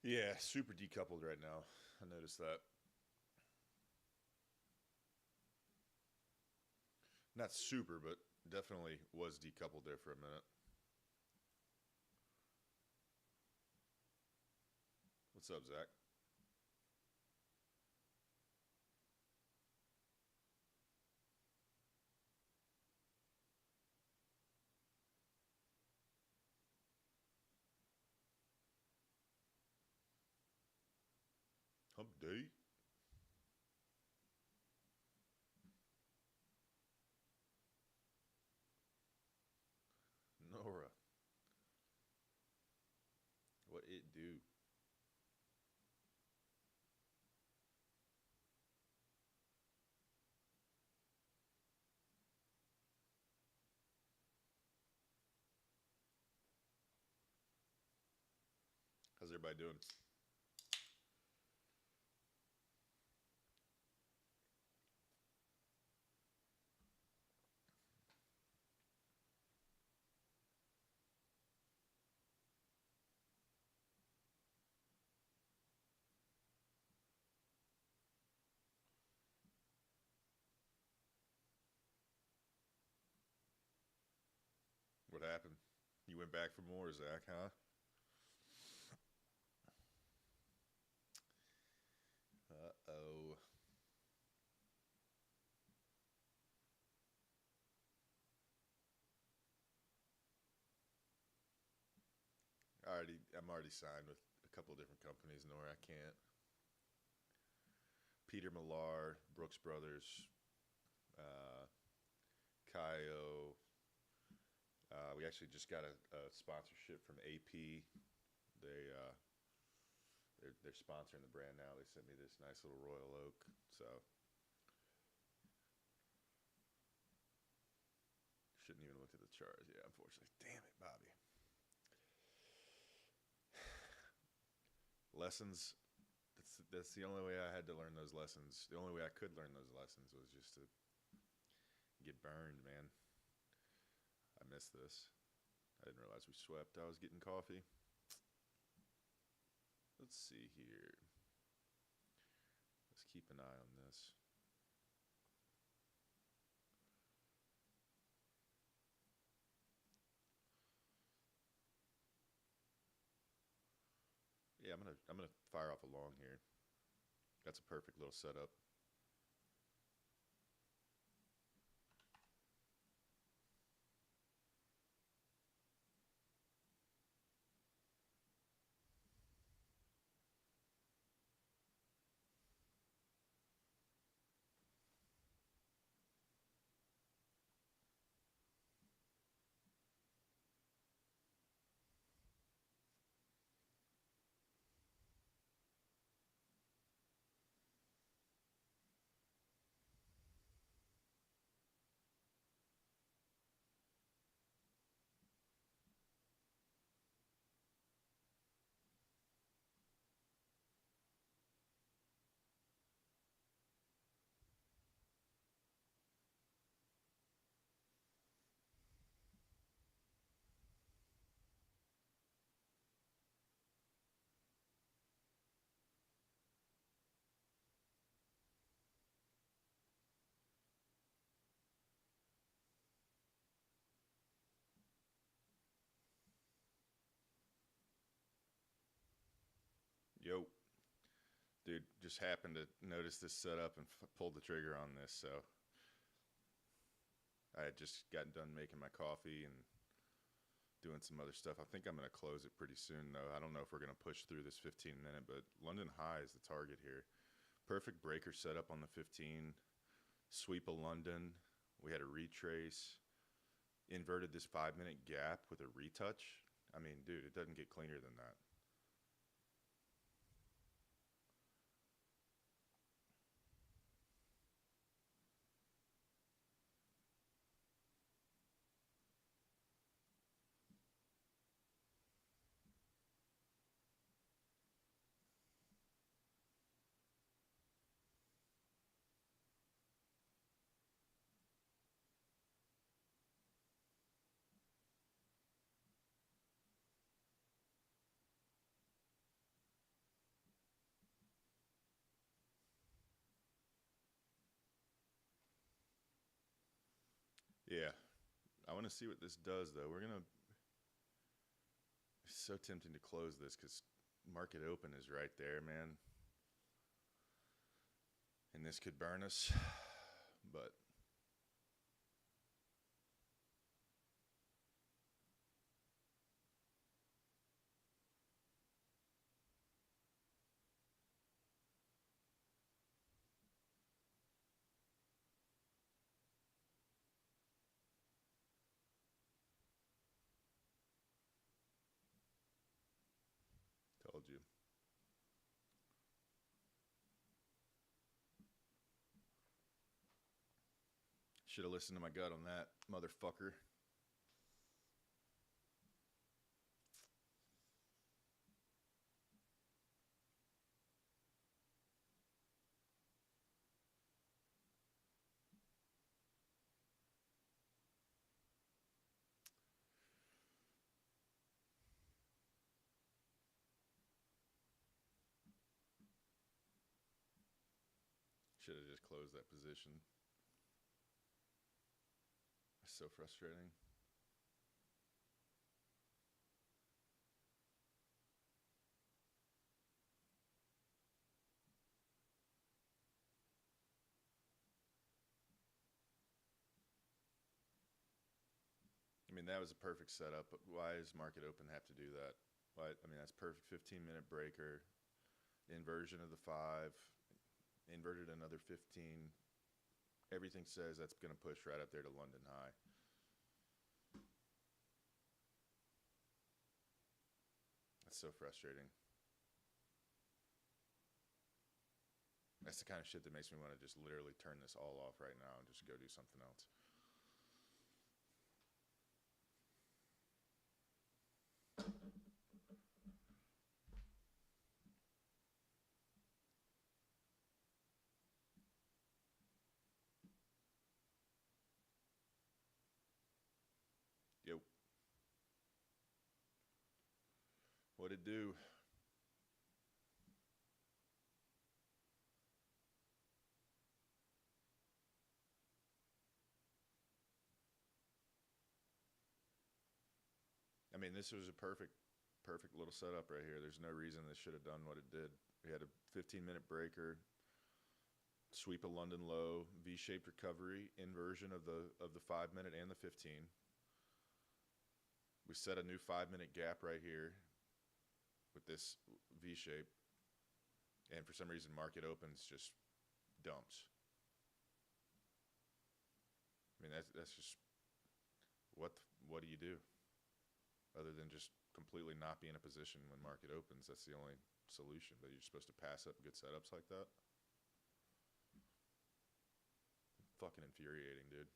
Yeah, super decoupled right now. I noticed that. Not super, but definitely was decoupled there for a minute. What's up, Zach? Hump day. Nora, what it do? How's everybody doing? What happened? You went back for more, Zach, huh? Uh-oh. I'm already signed with a couple of different companies, Nora. I can't. Peter Millar, Brooks Brothers, uh, Kaio. We actually just got a sponsorship from AP. They they're sponsoring the brand now. They sent me this nice little Royal Oak. So shouldn't even look at the chart. Yeah, unfortunately. Damn it, Bobby. Lessons. That's the only way I had to learn those lessons. The only way I could learn those lessons was just to get burned, man. I missed this. I didn't realize we swept. I was getting coffee. Let's see here. Let's keep an eye on this. Yeah, I'm gonna fire off a long here. That's a perfect little setup. Yo, dude, just happened to notice this setup and pulled the trigger on this. So I had just gotten done making my coffee and doing some other stuff. I think I'm going to close it pretty soon, though. I don't know if we're going to push through this 15-minute, but London High is the target here. Perfect breaker setup on the 15. Sweep of London. We had a retrace. Inverted this 5-minute gap with a retouch. I mean, dude, it doesn't get cleaner than that. want to see what this does, though. It's so tempting to close this because market open is right there, man. And this could burn us, but told you. Should have listened to my gut on that, motherfucker. Should have just closed that position. It's so frustrating. I mean, that was a perfect setup, but why does market open have to do that? Why? I mean, that's perfect 15-minute breaker, inversion of the 5, inverted another 15. Everything says that's going to push right up there to London high. That's so frustrating. That's the kind of shit that makes me want to just literally turn this all off right now and just go do something else. Yo. What'd it do? I mean, this was a perfect little setup right here. There's no reason this should have done what it did. We had a 15-minute breaker, sweep a London low, V-shaped recovery, inversion of the 5-minute and the 15. We set a new 5-minute gap right here with this V-shape, and for some reason market opens just dumps. I mean, that's just what do you do other than just completely not be in a position when market opens? That's the only solution. But you're supposed to pass up good setups like that? Fucking infuriating, dude.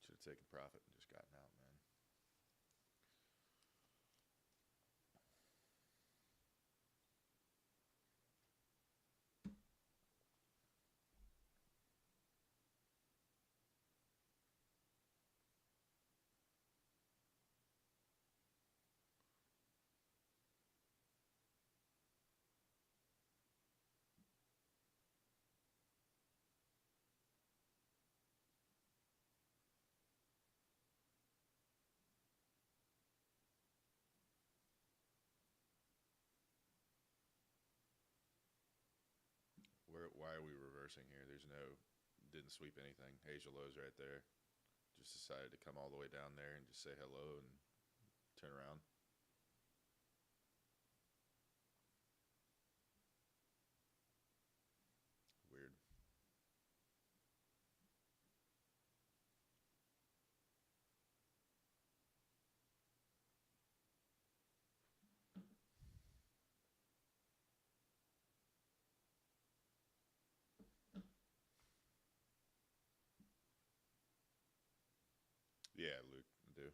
Should have taken profit and just gotten out, man. why are we reversing here? There's no, didn't sweep anything. Asia low's right there. Just decided to come all the way down there and just say hello and turn around. Weird. Yeah, Luke, I do.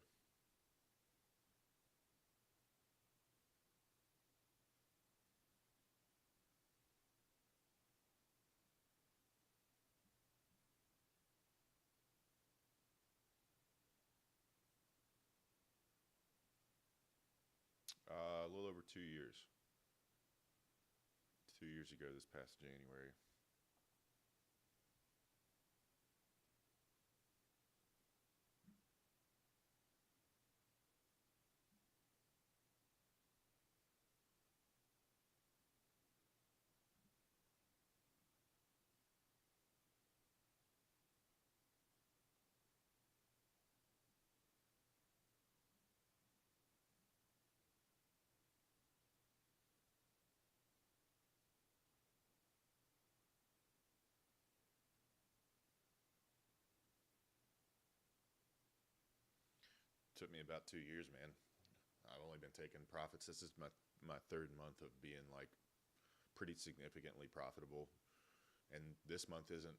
A little over 2 years. 2 years ago, this past January. Took me about 2 years, man. I've only been taking profits. This is my third month of being like pretty significantly profitable, and this month isn't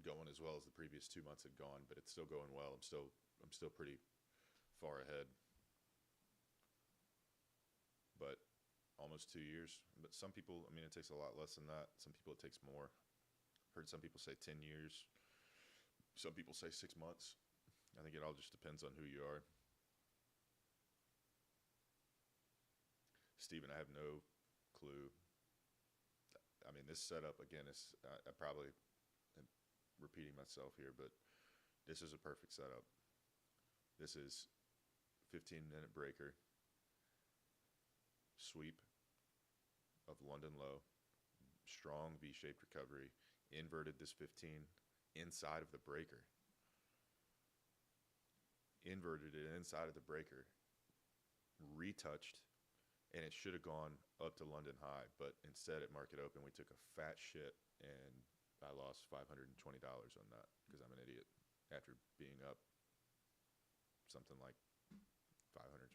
going as well as the previous 2 months had gone, but it's still going well. I'm still pretty far ahead, but almost 2 years. But some people, I mean, it takes a lot less than that. Some people it takes more. Heard some people say 10 years. Some people say 6 months. I think it all just depends on who you are. Steven, I have no clue. I mean, this setup again is I probably am repeating myself here, but this is a perfect setup. This is 15-minute breaker, sweep of London low, strong V-shaped recovery, inverted this 15 inside of the breaker, inverted it inside of the breaker, retouched, and it should have gone up to London high, but instead at market open we took a fat shit and I lost $520 on that because I'm an idiot after being up something like $520.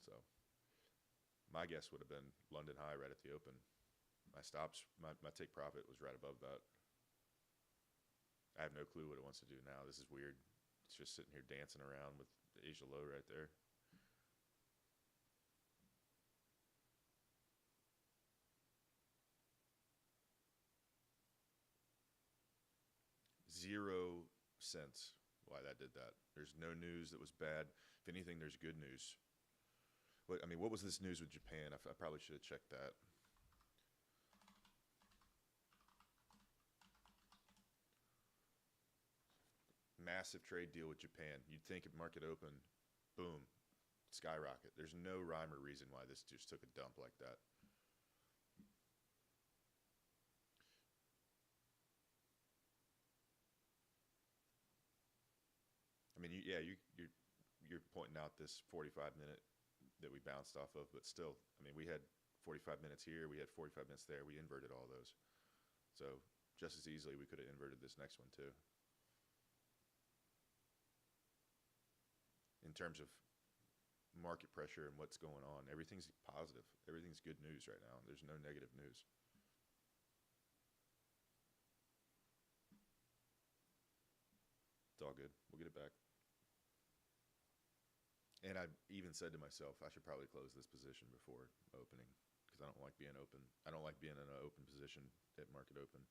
So my guess would have been London high right at the open. My stops, my take profit was right above that. I have no clue what it wants to do now. This is weird. It's just sitting here dancing around with the Asia low right there. $0 why that did that. There's no news that was bad. If anything, there's good news. I mean, what was this news with Japan? I probably should have checked that. Massive trade deal with Japan. You'd think at market open, boom, skyrocket. There's no rhyme or reason why this just took a dump like that. I mean, you're pointing out this 45-minute that we bounced off of, but still, I mean, we had 45 minutes here, we had 45 minutes there, we inverted all those. So just as easily we could have inverted this next one too. In terms of market pressure and what's going on, everything's positive. Everything's good news right now. There's no negative news. It's all good. We'll get it back. And I even said to myself, I should probably close this position before opening because I don't like being open. I don't like being in an open position at market open.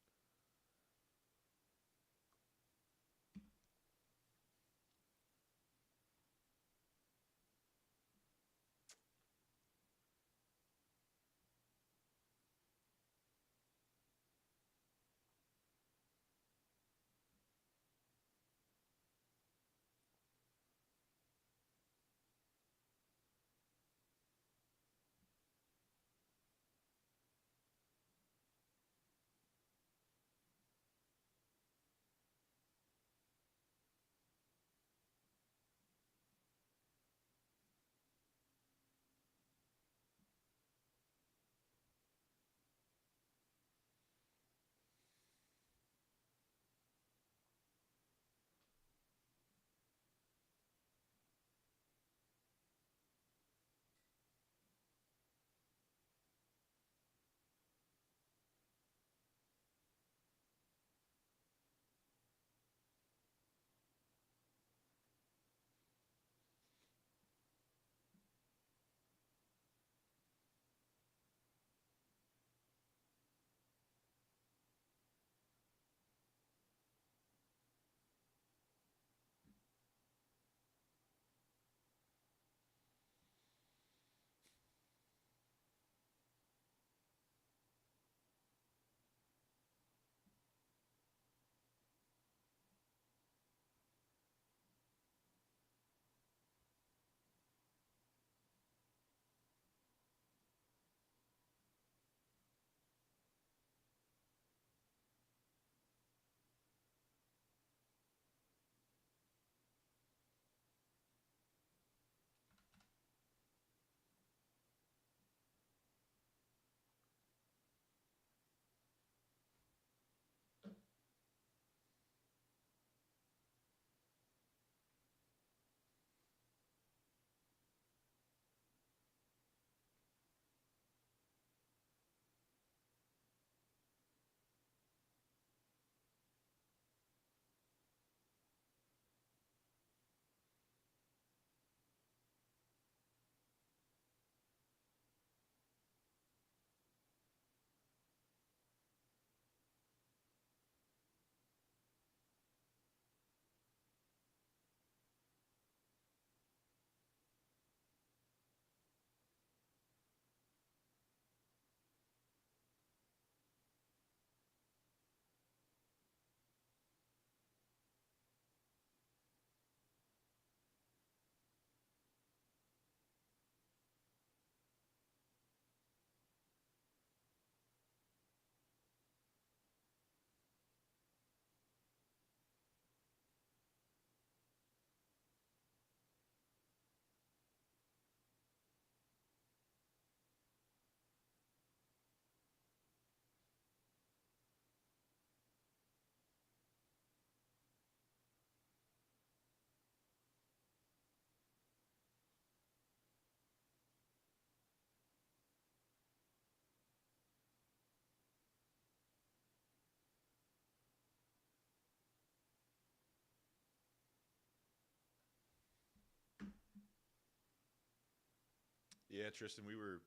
Yeah, Tristan, we were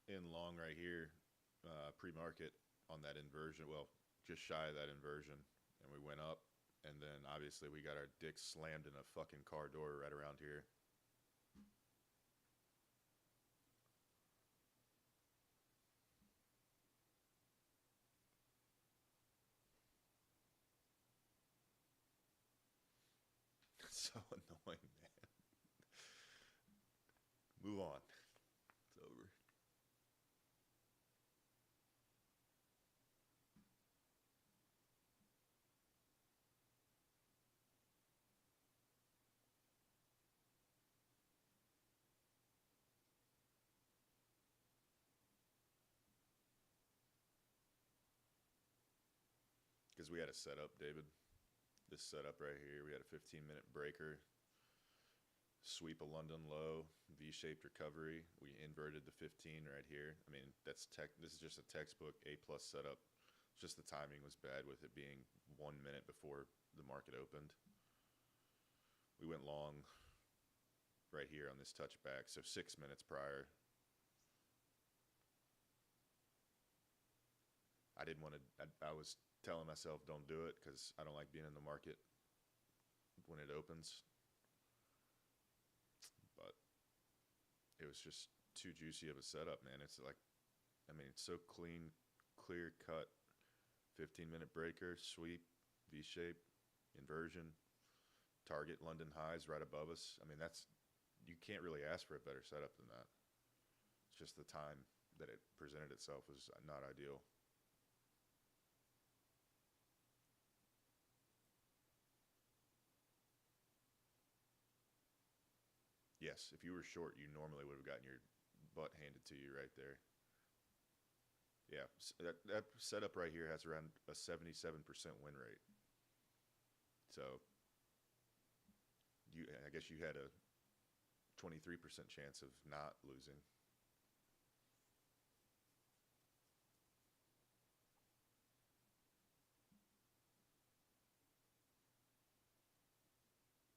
in long right here, pre-market on that inversion. Well, just shy of that inversion, and we went up, and then obviously we got our dicks slammed in a fucking car door right around here. So annoying, man. Move on. It's over. Because we had a setup, David. This setup right here, we had a 15-minute breaker, sweep a London low, V-shaped recovery. We inverted the 15 right here. I mean, this is just a textbook A+ setup. Just the timing was bad with it being 1 minute before the market opened. We went long right here on this touchback, so 6 minutes prior. I didn't want to. I was telling myself don't do it because I don't like being in the market when it opens. But it was just too juicy of a setup, man. It's like, I mean, it's so clean, clear cut. 15-minute breaker, sweep, V-shape, inversion, target London highs right above us. I mean, you can't really ask for a better setup than that. It's just the time that it presented itself was not ideal. Yes, if you were short, you normally would have gotten your butt handed to you right there. Yeah, that setup right here has around a 77% win rate. So I guess you had a 23% chance of not losing.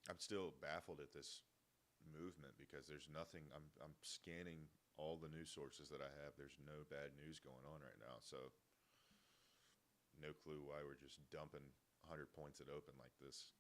I'm still baffled at this movement because there's nothing. I'm scanning all the news sources that I have. There's no bad news going on right now, so no clue why we're just dumping 100 points at open like this.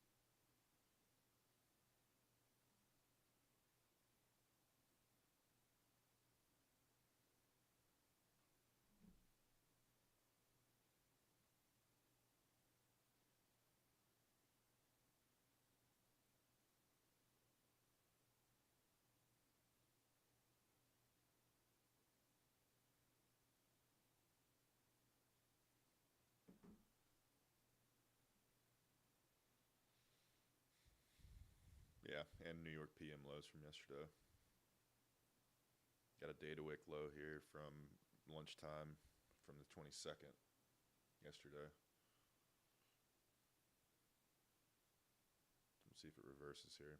Yeah, and New York PM lows from yesterday. Got a data wick low here from lunchtime from the 22nd yesterday. Let's see if it reverses here.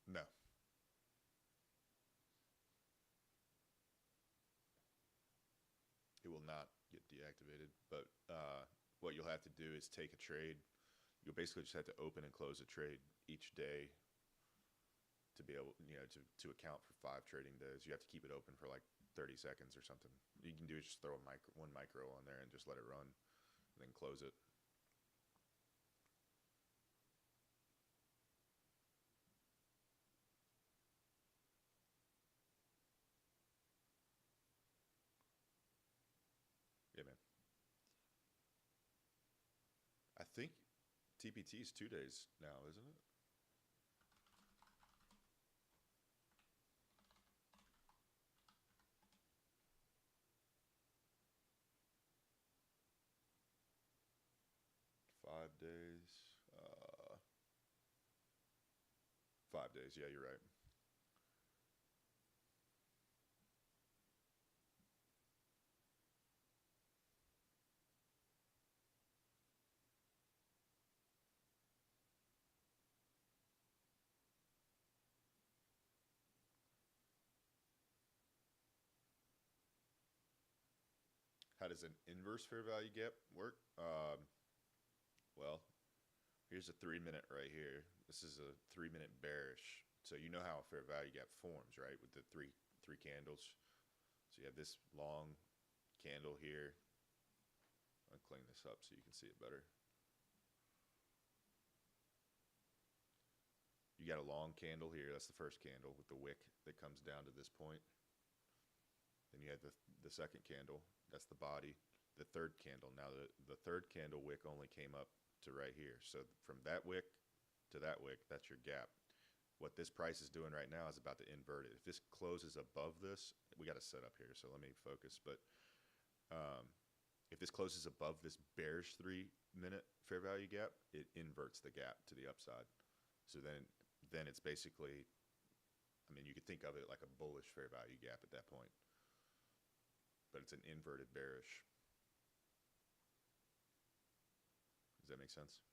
No, it will not get deactivated. But what you'll have to do is take a trade. You'll basically just have to open and close a trade each day to be able, to account for 5 trading days. You have to keep it open for like 30 seconds or something. You can do is just throw one micro on there and just let it run, and then close it. Yeah, man. I think TPT is 2 days now, isn't it? 5 days. 5 days. Yeah, you're right. How does an inverse fair value gap work? Well, here's a 3-minute right here. This is a 3-minute bearish. So you know how a fair value gap forms, right? With the three candles. So you have this long candle here. I'll clean this up so you can see it better. You got a long candle here. That's the first candle with the wick that comes down to this point. Then you have the second candle. That's the body. The third candle. Now the third candle wick only came up to right here. So from that wick to that wick, that's your gap. What this price is doing right now is about to invert it. If this closes above this, we got to set up here, so let me focus. But if this closes above this bearish 3-minute fair value gap, it inverts the gap to the upside. So then it's basically, I mean, you could think of it like a bullish fair value gap at that point, but it's an inverted bearish. Does that make sense?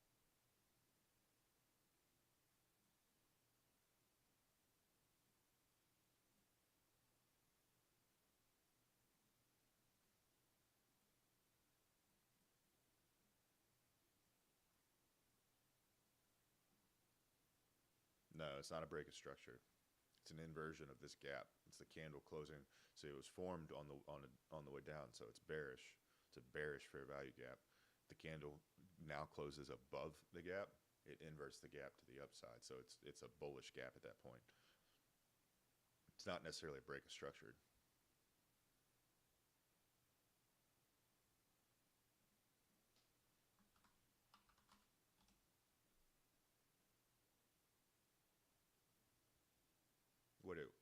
No, it's not a break of structure. It's an inversion of this gap. It's the candle closing. So it was formed on the way down. So it's bearish. It's a bearish fair value gap. The candle now closes above the gap. It inverts the gap to the upside. So it's a bullish gap at that point. It's not necessarily a break of structure.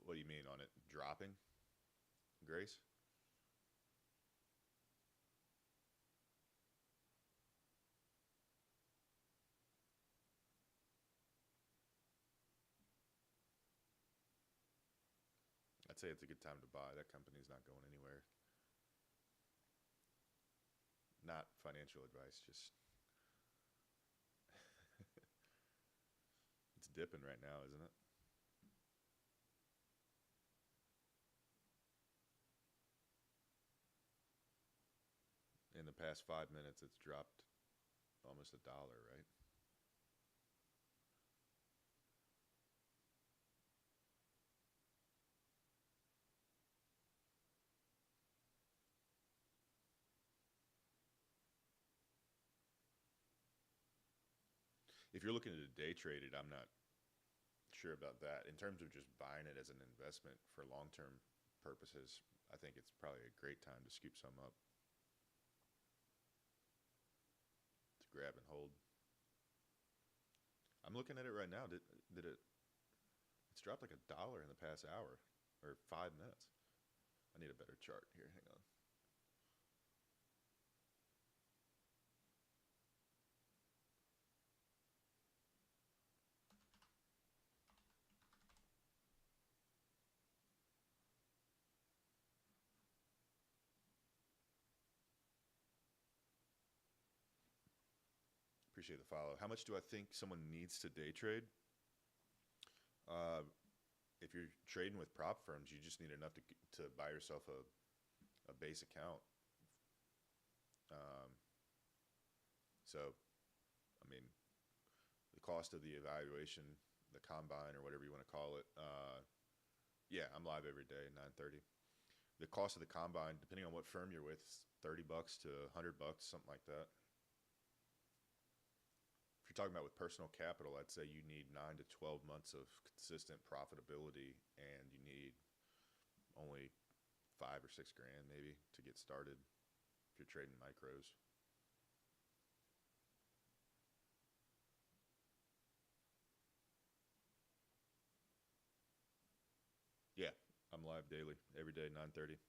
What do you mean on it dropping, Grace? I'd say it's a good time to buy. That company's not going anywhere. Not financial advice, just it's dipping right now, isn't it? In the past 5 minutes, it's dropped almost $1, right? If you're looking to day trade it, I'm not sure about that. In terms of just buying it as an investment for long-term purposes, I think it's probably a great time to scoop some up, to grab and hold. I'm looking at it right now. It's dropped like $1 in the past hour or 5 minutes. I need a better chart here. Hang on. Appreciate the follow. How much do I think someone needs to day trade? Uh, if you're trading with prop firms, you just need enough to buy yourself a base account. Um, so, I mean, the cost of the evaluation, the combine or whatever you want to call it. Yeah, I'm live every day, 9:30. The cost of the combine, depending on what firm you're with, is $30 to $100, something like that. If you're talking about with personal capital, I'd say you need 9 to 12 months of consistent profitability, and you need only 5 or 6 grand maybe to get started if you're trading micros. Yeah, I'm live daily, every day, 9:30.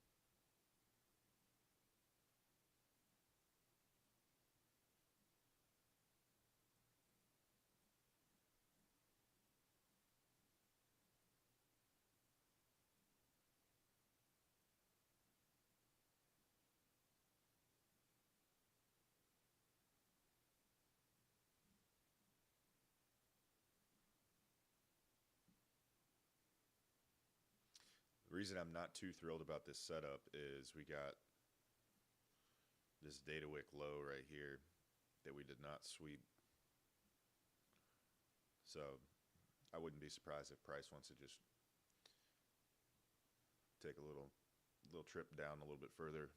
The reason I'm not too thrilled about this setup is we got this data wick low right here that we did not sweep. So I wouldn't be surprised if price wants to just take a little trip down a little bit further.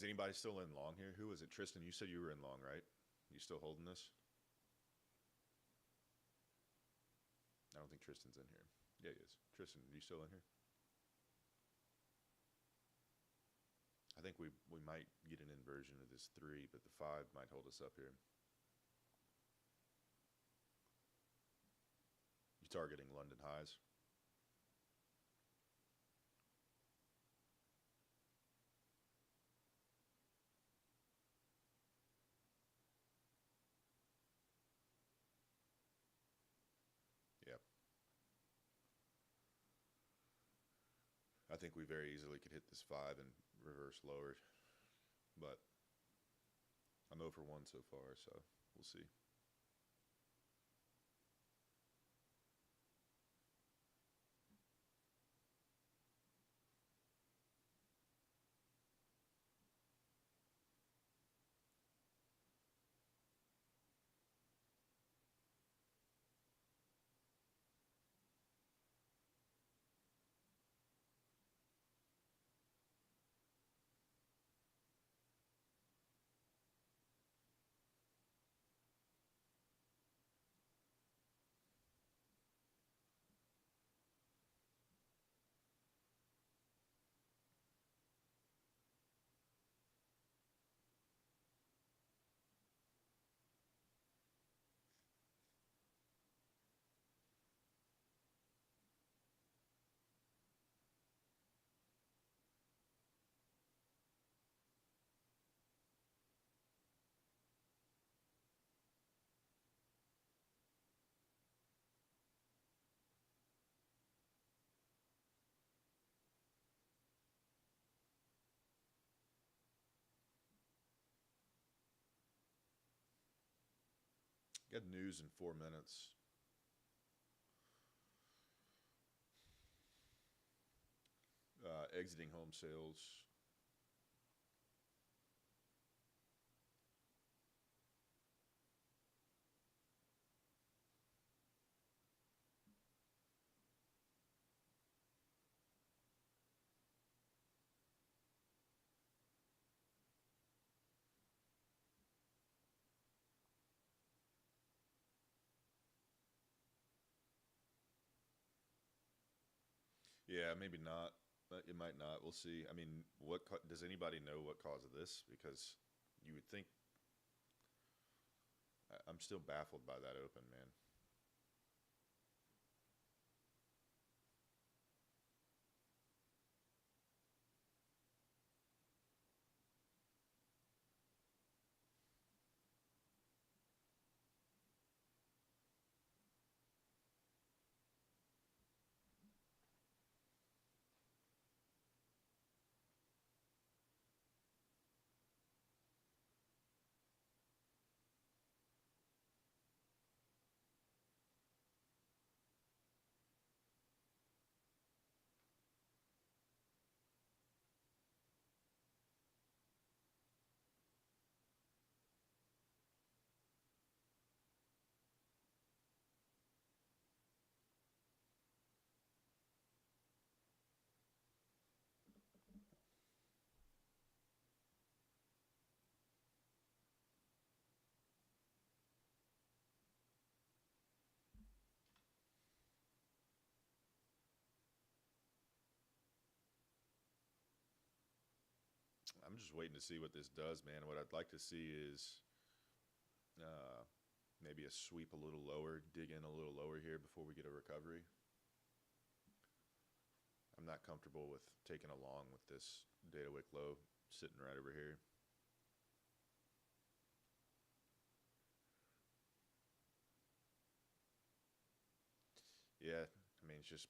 Is anybody still in long here? Who was it? Tristan, you said you were in long, right? You still holding this? I don't think Tristan's in here. Yeah, he is. Tristan, are you still in here? I think we might get an inversion of this 3, but the 5 might hold us up here. You targeting London highs? Yep. I think we very easily could hit this 5 and reverse lower, but I'm 0 for 1 so far, so we'll see. Got news in 4 minutes. Exiting home sales. Yeah, maybe not. But it might not. We'll see. I mean, does anybody know what caused this? Because you would think. I'm still baffled by that open, man. I'm just waiting to see what this does, man. What I'd like to see is uh, maybe a sweep a little lower, dig in a little lower here before we get a recovery. I'm not comfortable with taking a long with this data wick low sitting right over here. Yeah, I mean, it's just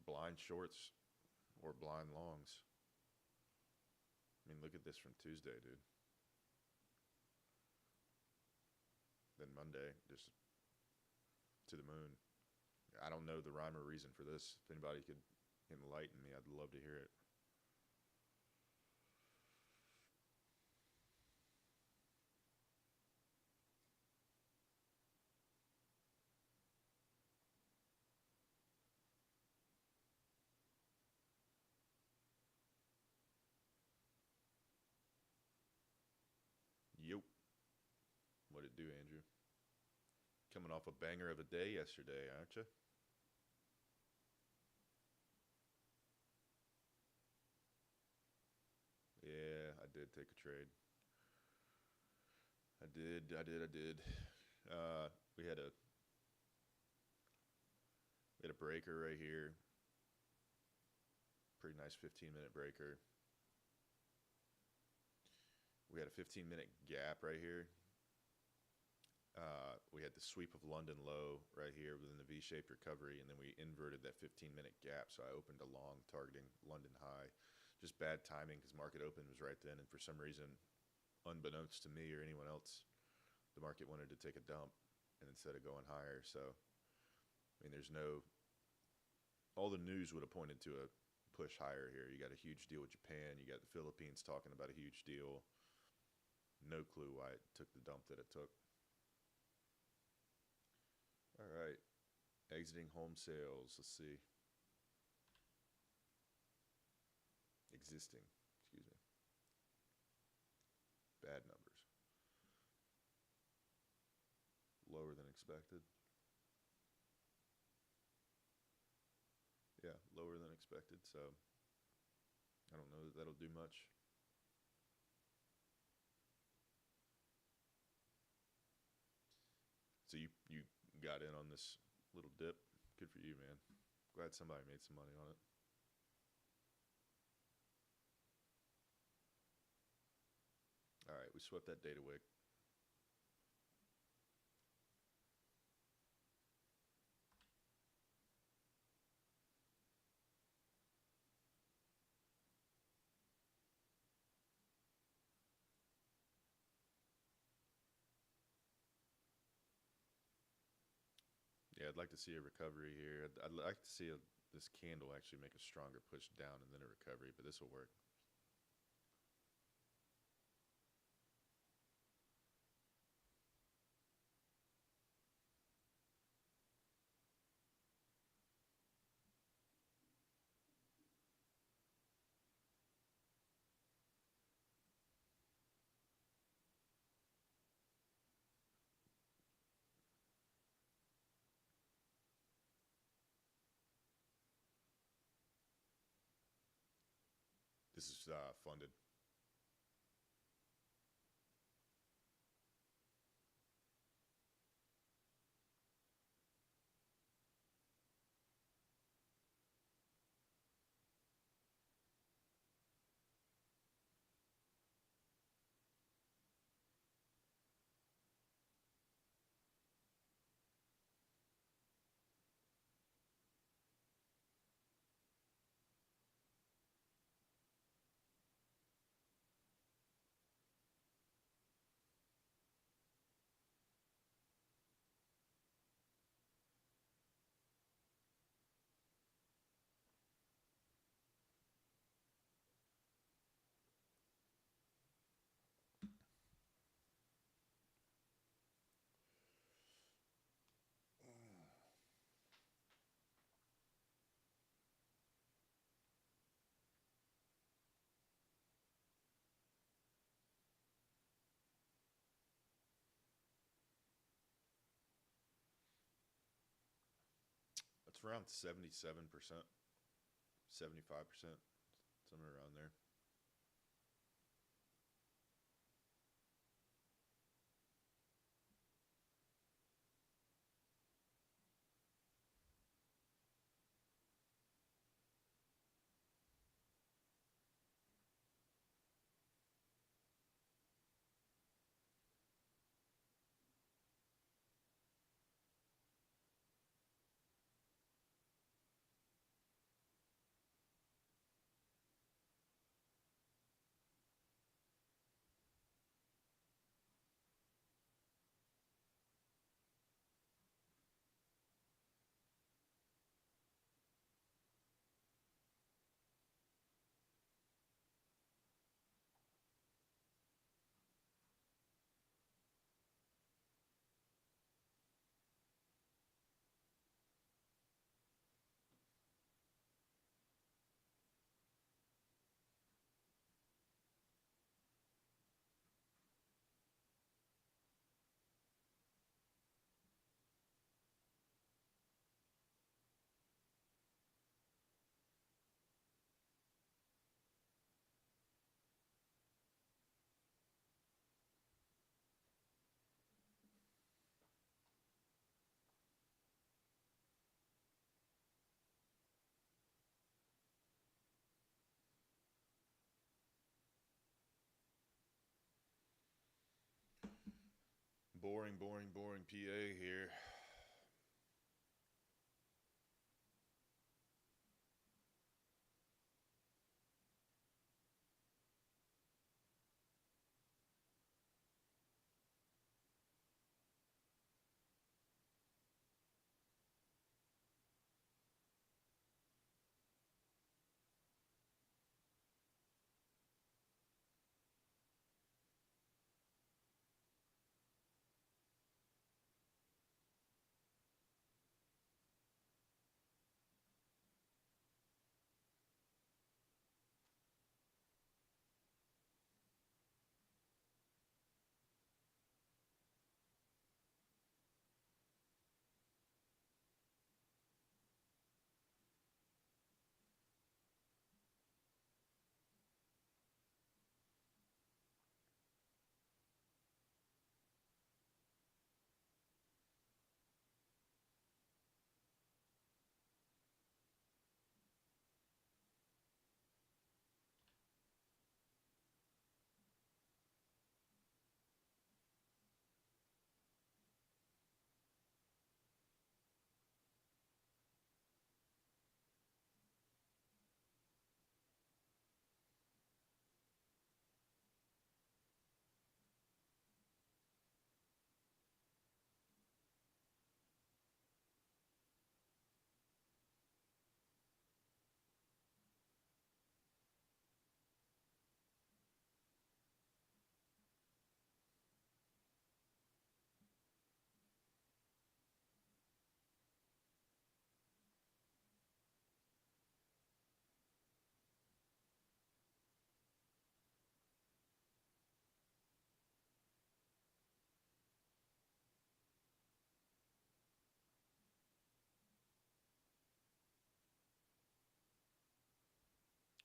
blind shorts or blind longs. I mean, look at this from Tuesday, dude. Then Monday, just to the moon. I don't know the rhyme or reason for this. If anybody could enlighten me, I'd love to hear it. Yup. What'd it do, Andrew? Coming off a banger of a day yesterday, aren't you? Yeah, I did take a trade. I did. Uh, we had a we had a breaker right here. Pretty nice 15-minute breaker. We had a 15-minute gap right here. We had the sweep of London low right here within the V-shaped recovery, and then we inverted that 15-minute gap. So I opened a long targeting London high. Just bad timing because market open was right then, and for some reason, unbeknownst to me or anyone else, the market wanted to take a dump, and instead of going higher. So I mean, there's no all the news would have pointed to a push higher here. You got a huge deal with Japan. You got the Philippines talking about a huge deal. No clue why it took the dump that it took. All right. Exiting home sales. Let's see. Existing. Excuse me. Bad numbers. Lower than expected. Yeah, lower than expected. So I don't know that that'll do much. So you got in on this little dip. Good for you, man. Glad somebody made some money on it. All right, we swept that data wick. Yeah, I'd like to see a recovery here. I'd like to see this candle actually make a stronger push down and then a recovery, but this will work. This is funded. It's around 77%, 75%, somewhere around there. boring PA here.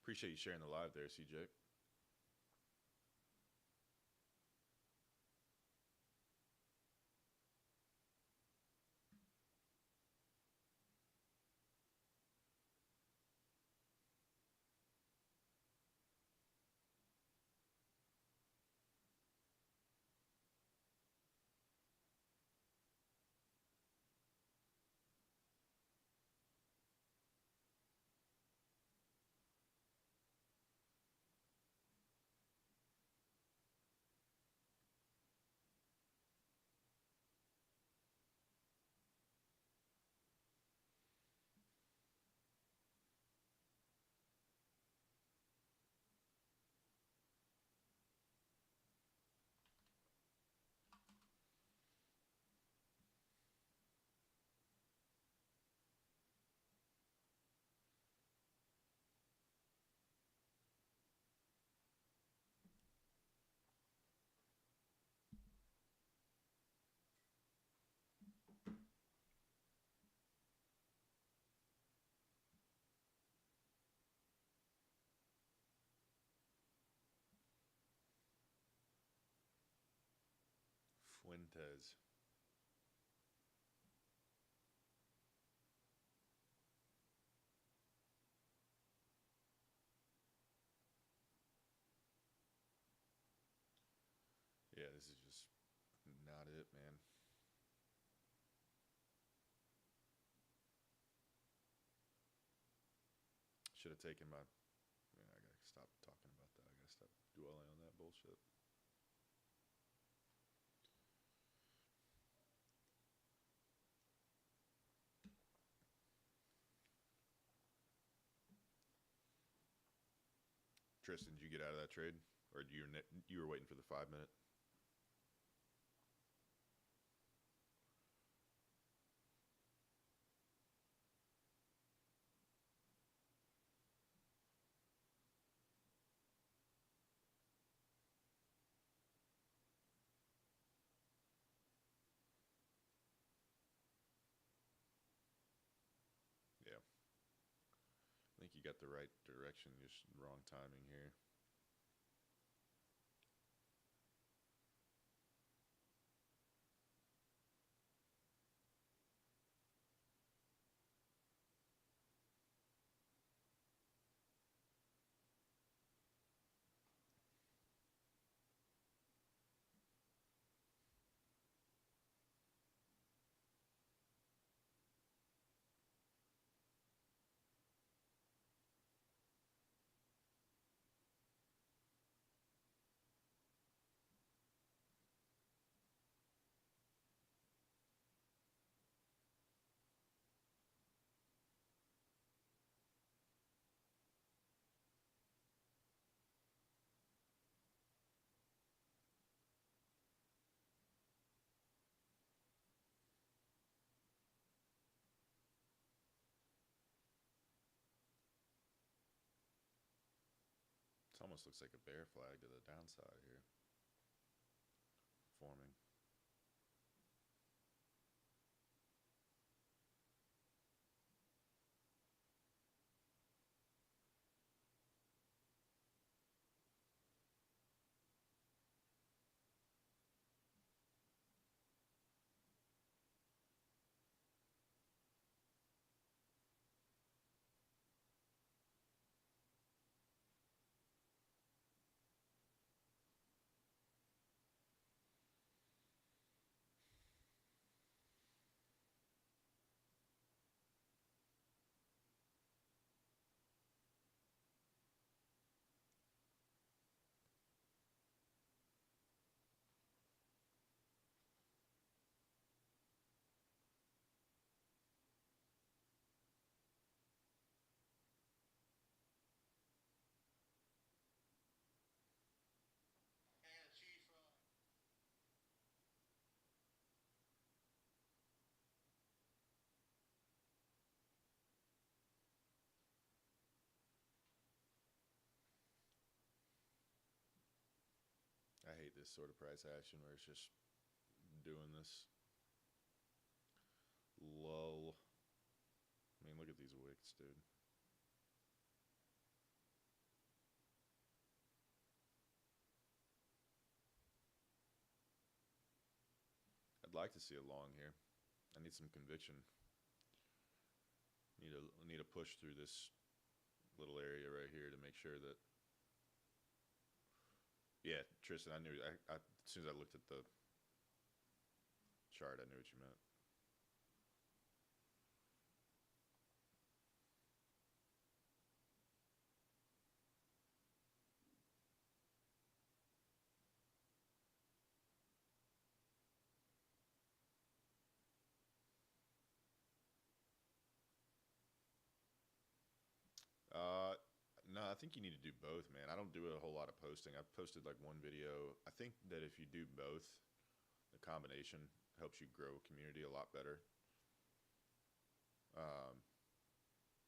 Appreciate you sharing the live there, CJ. Fuentes. Yeah, this is just not it, man. Should have taken my. I mean, I gotta stop talking about that. I gotta stop dwelling on that bullshit. Tristan, did you get out of that trade, or you were waiting for the 5 minute? Yeah, I think you got the right direction, just wrong timing here. almost looks like a bear flag to the downside here. Forming. I hate this sort of price action where it's just doing this lull. I mean, look at these wicks, dude. I'd like to see a long here. I need some conviction. Need a push through this little area right here to make sure that. Yeah, Tristan, I knew. As soon as I looked at the chart, I knew what you meant. No, I think you need to do both, man. I don't do a whole lot of posting. I've posted like one video. I think that if you do both, the combination helps you grow a community a lot better.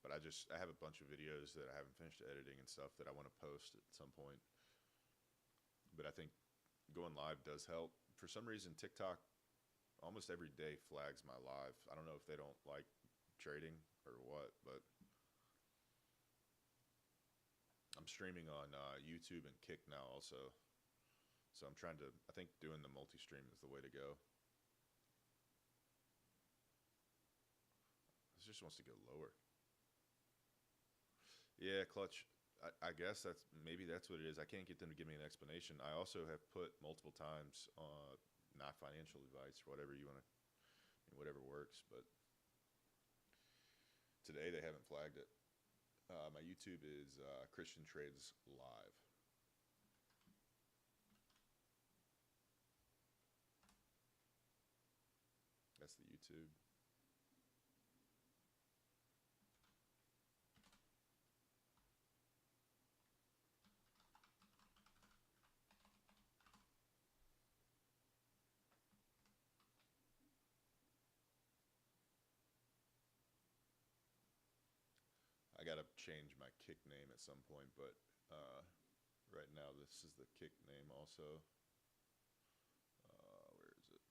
But I have a bunch of videos that I haven't finished editing and stuff that I want to post at some point. But I think going live does help. For some reason, TikTok almost every day flags my live. I don't know if they don't like trading or what, but I'm streaming on YouTube and Kick now also. So I'm trying to, I think doing the multi-stream is the way to go. This just wants to go lower. Yeah, clutch. I guess maybe that's what it is. I can't get them to give me an explanation. I also have put multiple times, not financial advice, whatever you want to, whatever works. But today they haven't flagged it. My YouTube is ChristianTrades Live. That's the YouTube. I gotta change my Kick name at some point, but right now this is the Kick name also. Where is it?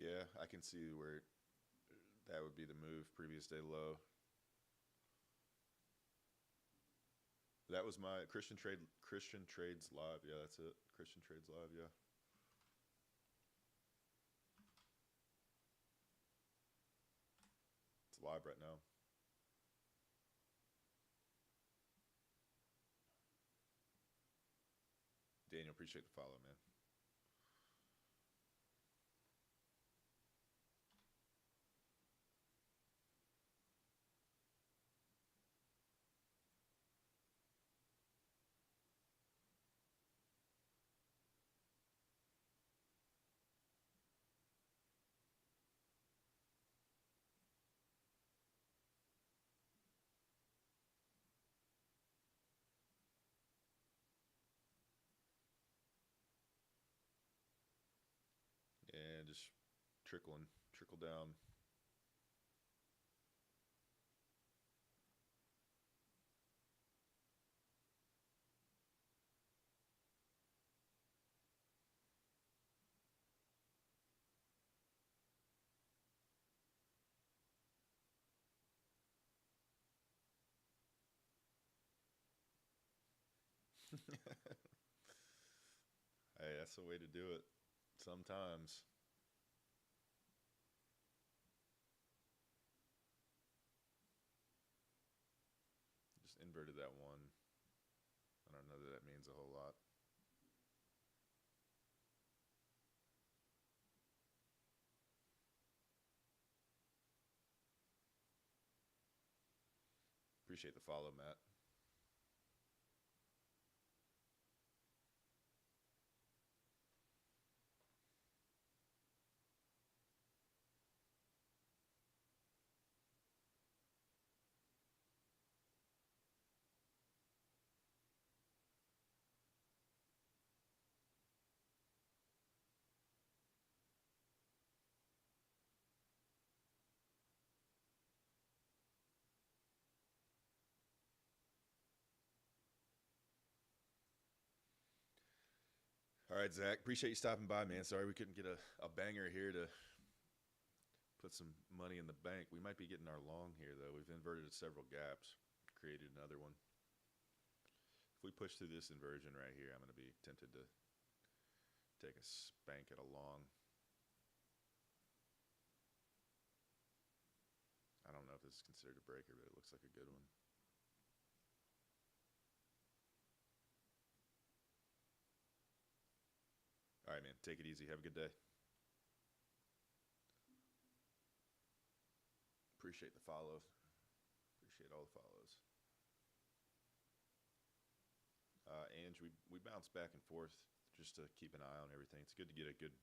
Yeah, I can see where that would be the move. Previous day low. That was my Christian Trades Live. Yeah, that's it. ChristianTrades Live. Yeah. It's live right now. Daniel, appreciate the follow, man. trickle down. Hey, that's the way to do it. Sometimes. Just inverted that one. I don't know that that means a whole lot. Appreciate the follow, Matt. All right, Zach. Appreciate you stopping by, man. Sorry we couldn't get a banger here to put some money in the bank. We might be getting our long here, though. We've inverted several gaps, created another one. If we push through this inversion right here, I'm going to be tempted to take a spank at a long. I don't know if this is considered a breaker, but it looks like a good one. All right, man. Take it easy. Have a good day. Appreciate the follow. Appreciate all the follows. Ange, we bounce back and forth just to keep an eye on everything. It's good to get a good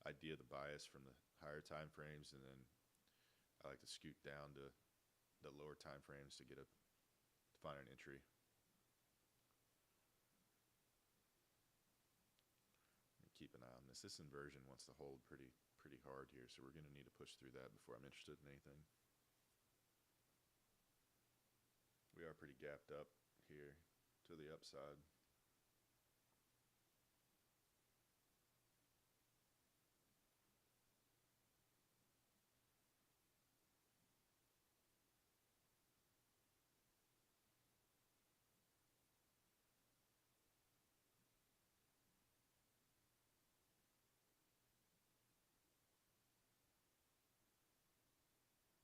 idea of the bias from the higher time frames, and then I like to scoot down to the lower time frames to find an entry. Keep an eye on this. This inversion wants to hold pretty hard here, so we're going to need to push through that before I'm interested in anything. We are pretty gapped up here to the upside.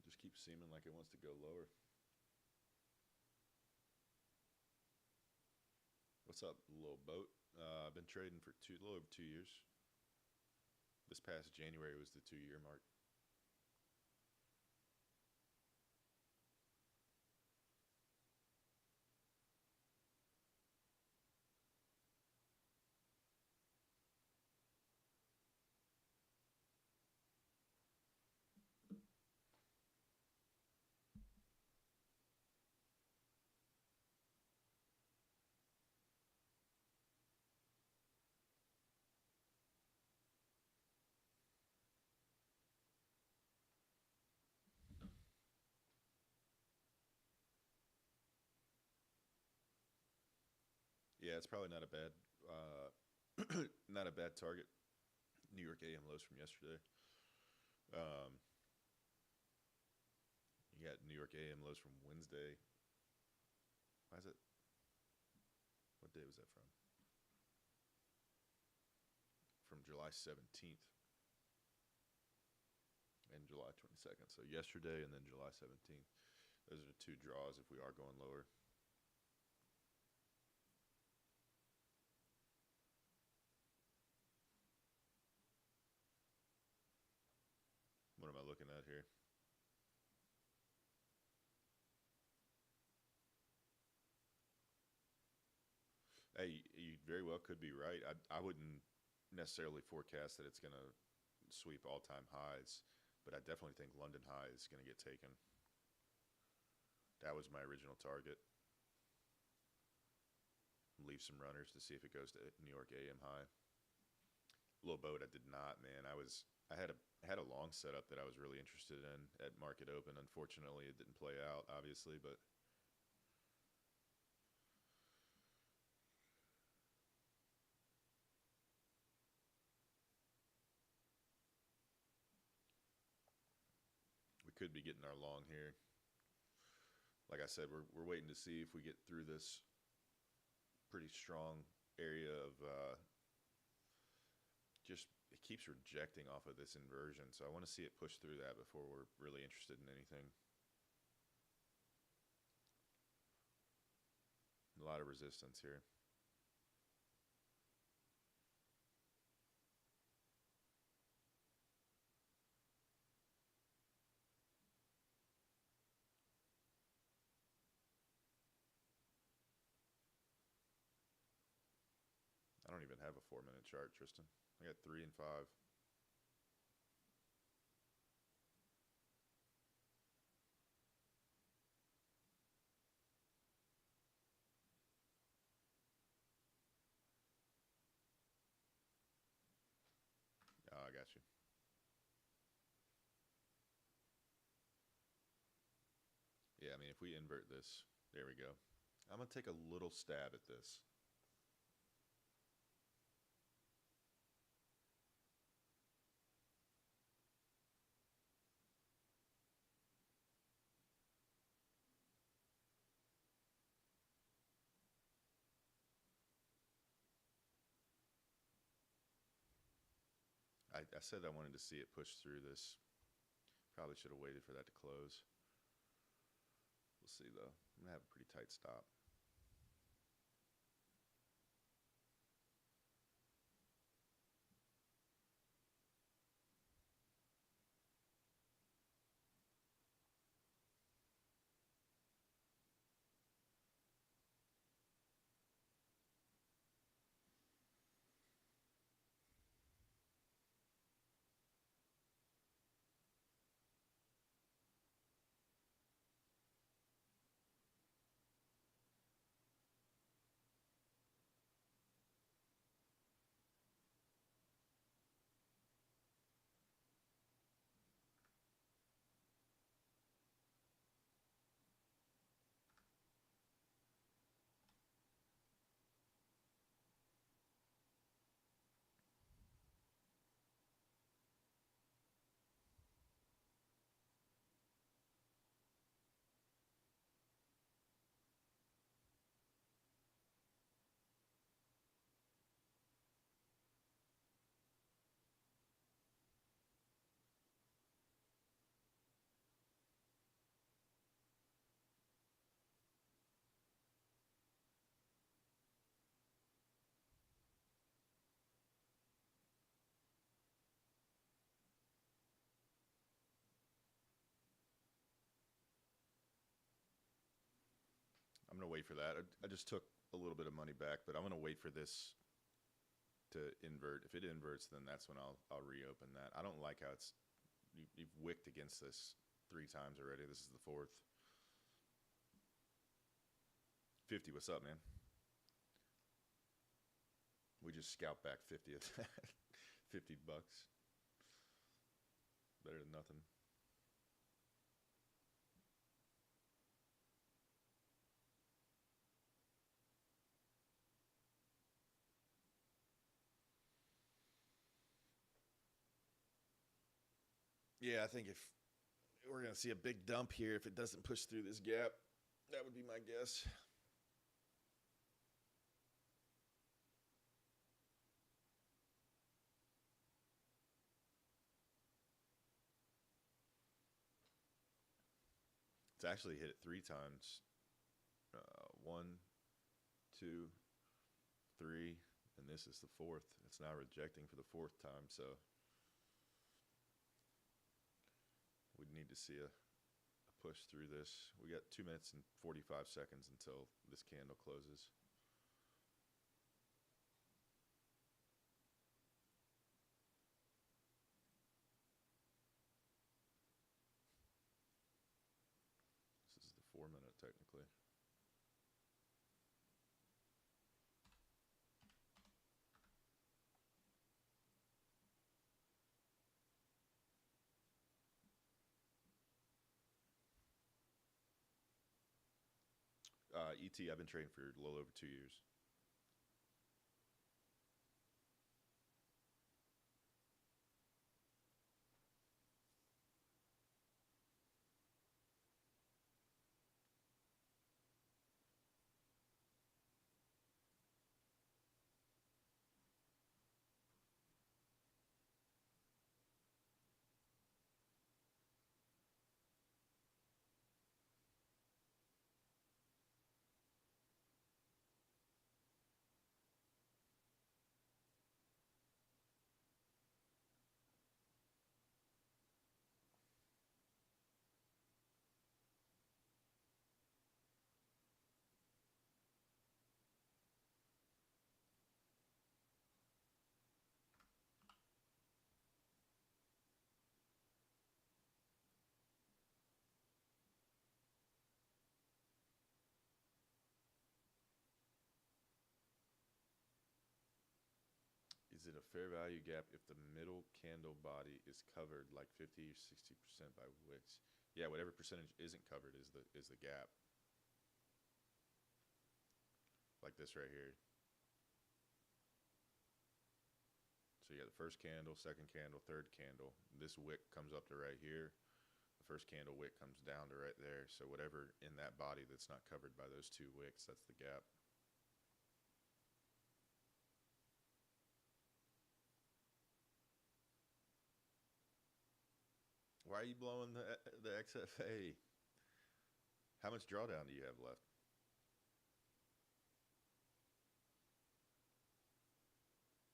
Just keeps seeming like it wants to go lower. What's up, little boat? I've been trading for a little over 2 years. This past January was the 2-year mark. Yeah, it's probably not a bad, not a bad target. New York AM lows from yesterday. Um, you got New York AM lows from Wednesday. Why is it? What day was that from? From July 17th and July 22nd. So yesterday and then July 17th. Those are the two draws if we are going lower. What am I looking at here? Hey, you very well could be right. I wouldn't necessarily forecast that it's going to sweep all-time highs, but I definitely think London high is going to get taken. That was my original target. Leave some runners to see if it goes to New York AM high. little boat, I did not, man. I had a long setup that I was really interested in at Market Open. Unfortunately, it didn't play out, obviously, but we could be getting our long here. Like I said, we're waiting to see if we get through this pretty strong area of just it keeps rejecting off of this inversion, so I want to see it push through that before we're really interested in anything. A lot of resistance here. I don't even have a 4-minute chart, Tristan. I got 3 and 5. Oh, I got you. Yeah, I mean, if we invert this, there we go. I'm going to take a little stab at this. I said I wanted to see it push through this. Probably should have waited for that to close. We'll see, though. I'm going to have a pretty tight stop. I'm going to wait for that. I just took a little bit of money back, but I'm going to wait for this to invert. If it inverts, then that's when I'll reopen that. I don't like how you've wicked against this 3 times already. This is the 4th. 50, what's up, man? We just scalped back 50 of that. $50. Better than nothing. Yeah, I think if we're going to see a big dump here, if it doesn't push through this gap, that would be my guess. It's actually hit it 3 times. 1, 2, 3, and this is the 4th. It's now rejecting for the 4th time, so we'd need to see a push through this. We got 2 minutes and 45 seconds until this candle closes. This is the 4-minute technically. ET, I've been trading for a little over 2 years. Is it a fair value gap if the middle candle body is covered like 50 or 60% by wicks? Yeah, whatever percentage isn't covered is the gap. Like this right here. So you got the first candle, second candle, third candle. This wick comes up to right here. The first candle wick comes down to right there. So whatever in that body that's not covered by those two wicks, that's the gap. Why are you blowing the XFA? How much drawdown do you have left?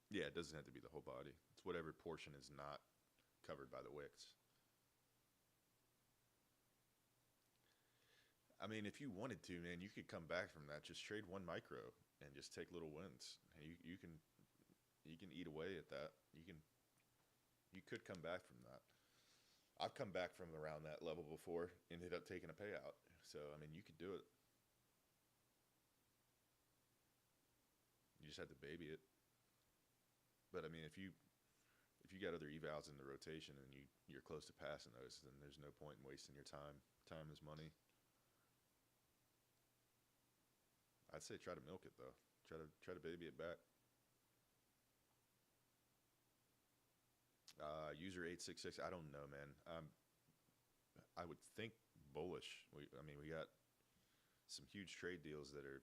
Yeah, it doesn't have to be the whole body. It's whatever portion is not covered by the wicks. I mean, if you wanted to, man, you could come back from that. Just trade one micro and just take little wins. You can eat away at that. You could come back from that. I've come back from around that level before, ended up taking a payout. So I mean, you could do it. You just have to baby it. But I mean, if you got other evals in the rotation and you're close to passing those, then there's no point in wasting your time. Time is money. I'd say try to milk it though. Try to baby it back. User 866. I don't know, man. I would think bullish. I mean, we got some huge trade deals that are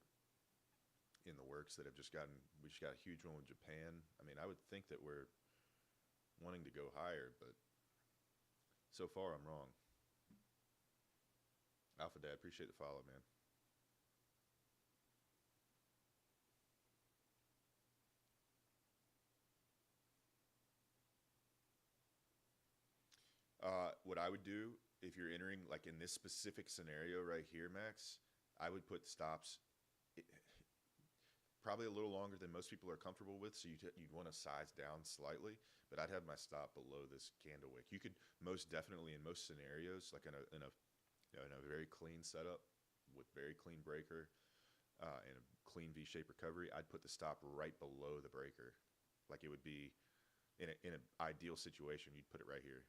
in the works that have just gotten. We just got a huge one with Japan. I mean, I would think that we're wanting to go higher, but so far I'm wrong. Alpha Dad, appreciate the follow, man. What I would do if you're entering like in this specific scenario right here, Max, I would put stops probably a little longer than most people are comfortable with. So you'd want to size down slightly, but I'd have my stop below this candle wick. You could most definitely in most scenarios, like in a very clean setup with very clean breaker and a clean V-shaped recovery, I'd put the stop right below the breaker. Like it would be in an ideal situation, you'd put it right here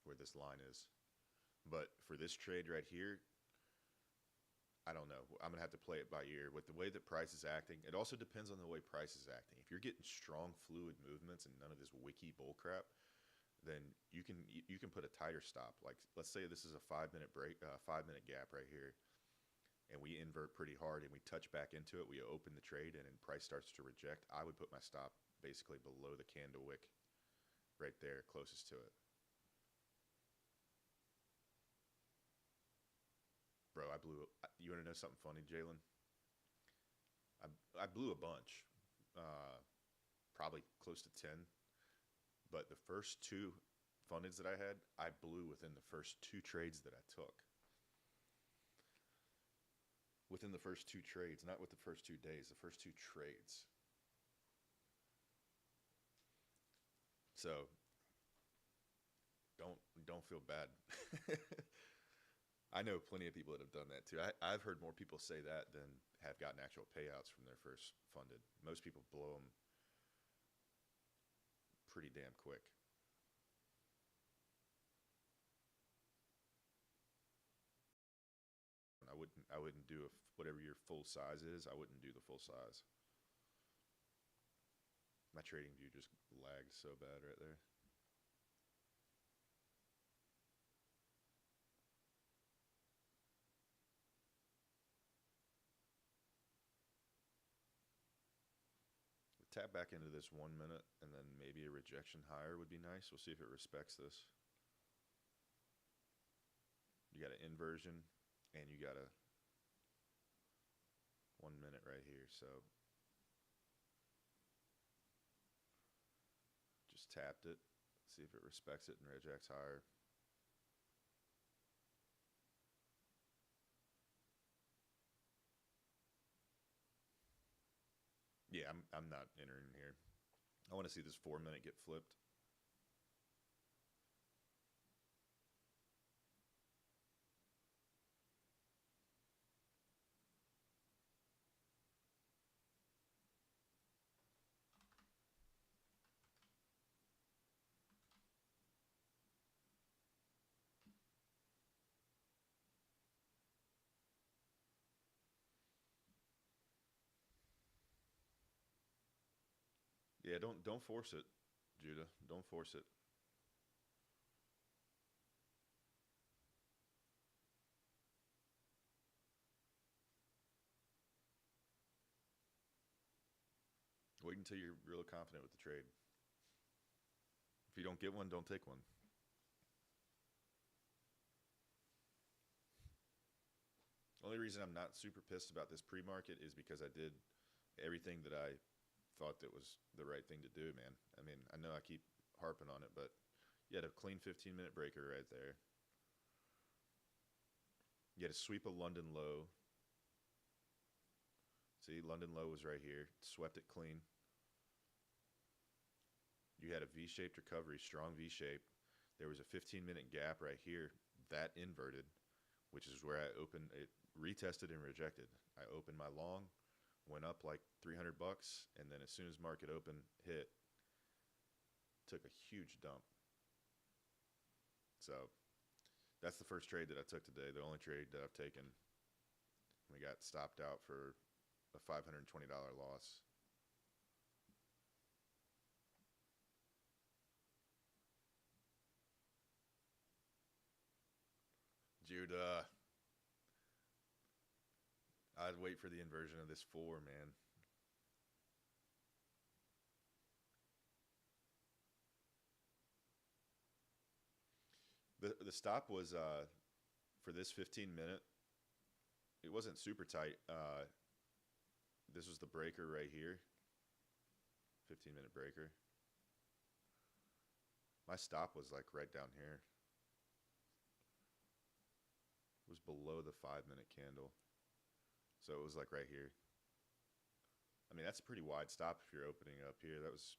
where this line is. But for this trade right here, I don't know. I'm going to have to play it by ear. With the way that price is acting, it also depends on the way price is acting. If you're getting strong fluid movements and none of this wiki bullcrap, then you can put a tighter stop. Like let's say this is a 5-minute break, 5-minute gap right here, and we invert pretty hard and we touch back into it. We open the trade and price starts to reject. I would put my stop basically below the candle wick, right there, closest to it. Bro, I blew. You want to know something funny, Jalen? I blew a bunch, probably close to 10. But the first two fundeds that I had, I blew within the first two trades that I took. Within the first two trades, not with the first 2 days, the first two trades. So don't feel bad. I know plenty of people that have done that too. I've heard more people say that than have gotten actual payouts from their first funded. Most people blow them pretty damn quick. I wouldn't do whatever your full size is. I wouldn't do the full size. My trading view just lagged so bad right there. Tap back into this 1 minute, and then maybe a rejection higher would be nice. We'll see if it respects this. You got an inversion, and you got a 1 minute right here. So just tapped it. See if it respects it and rejects higher. Yeah, I'm not entering here. I want to see this 4 minute get flipped. Yeah, don't force it, Judah. Don't force it. Wait until you're real confident with the trade. If you don't get one, don't take one. Only reason I'm not super pissed about this pre-market is because I did everything that I thought that was the right thing to do, man. I mean, I know I keep harping on it, but you had a clean 15-minute breaker right there. You had to sweep a London low. See, London low was right here. Swept it clean. You had a V-shaped recovery, strong V-shape. There was a 15-minute gap right here. That inverted, which is where I opened it, retested and rejected. I opened my long, went up like 300 bucks, and then as soon as market open hit, took a huge dump. So that's the first trade that I took today, the only trade that I've taken. We got stopped out for a $520 loss. Judah. I'd wait for the inversion of this 4, man. The stop was for this 15-minute. It wasn't super tight. This was the breaker right here. 15-minute breaker. My stop was like right down here. It was below the 5-minute candle. So it was like right here. I mean, that's a pretty wide stop if you're opening up here. That was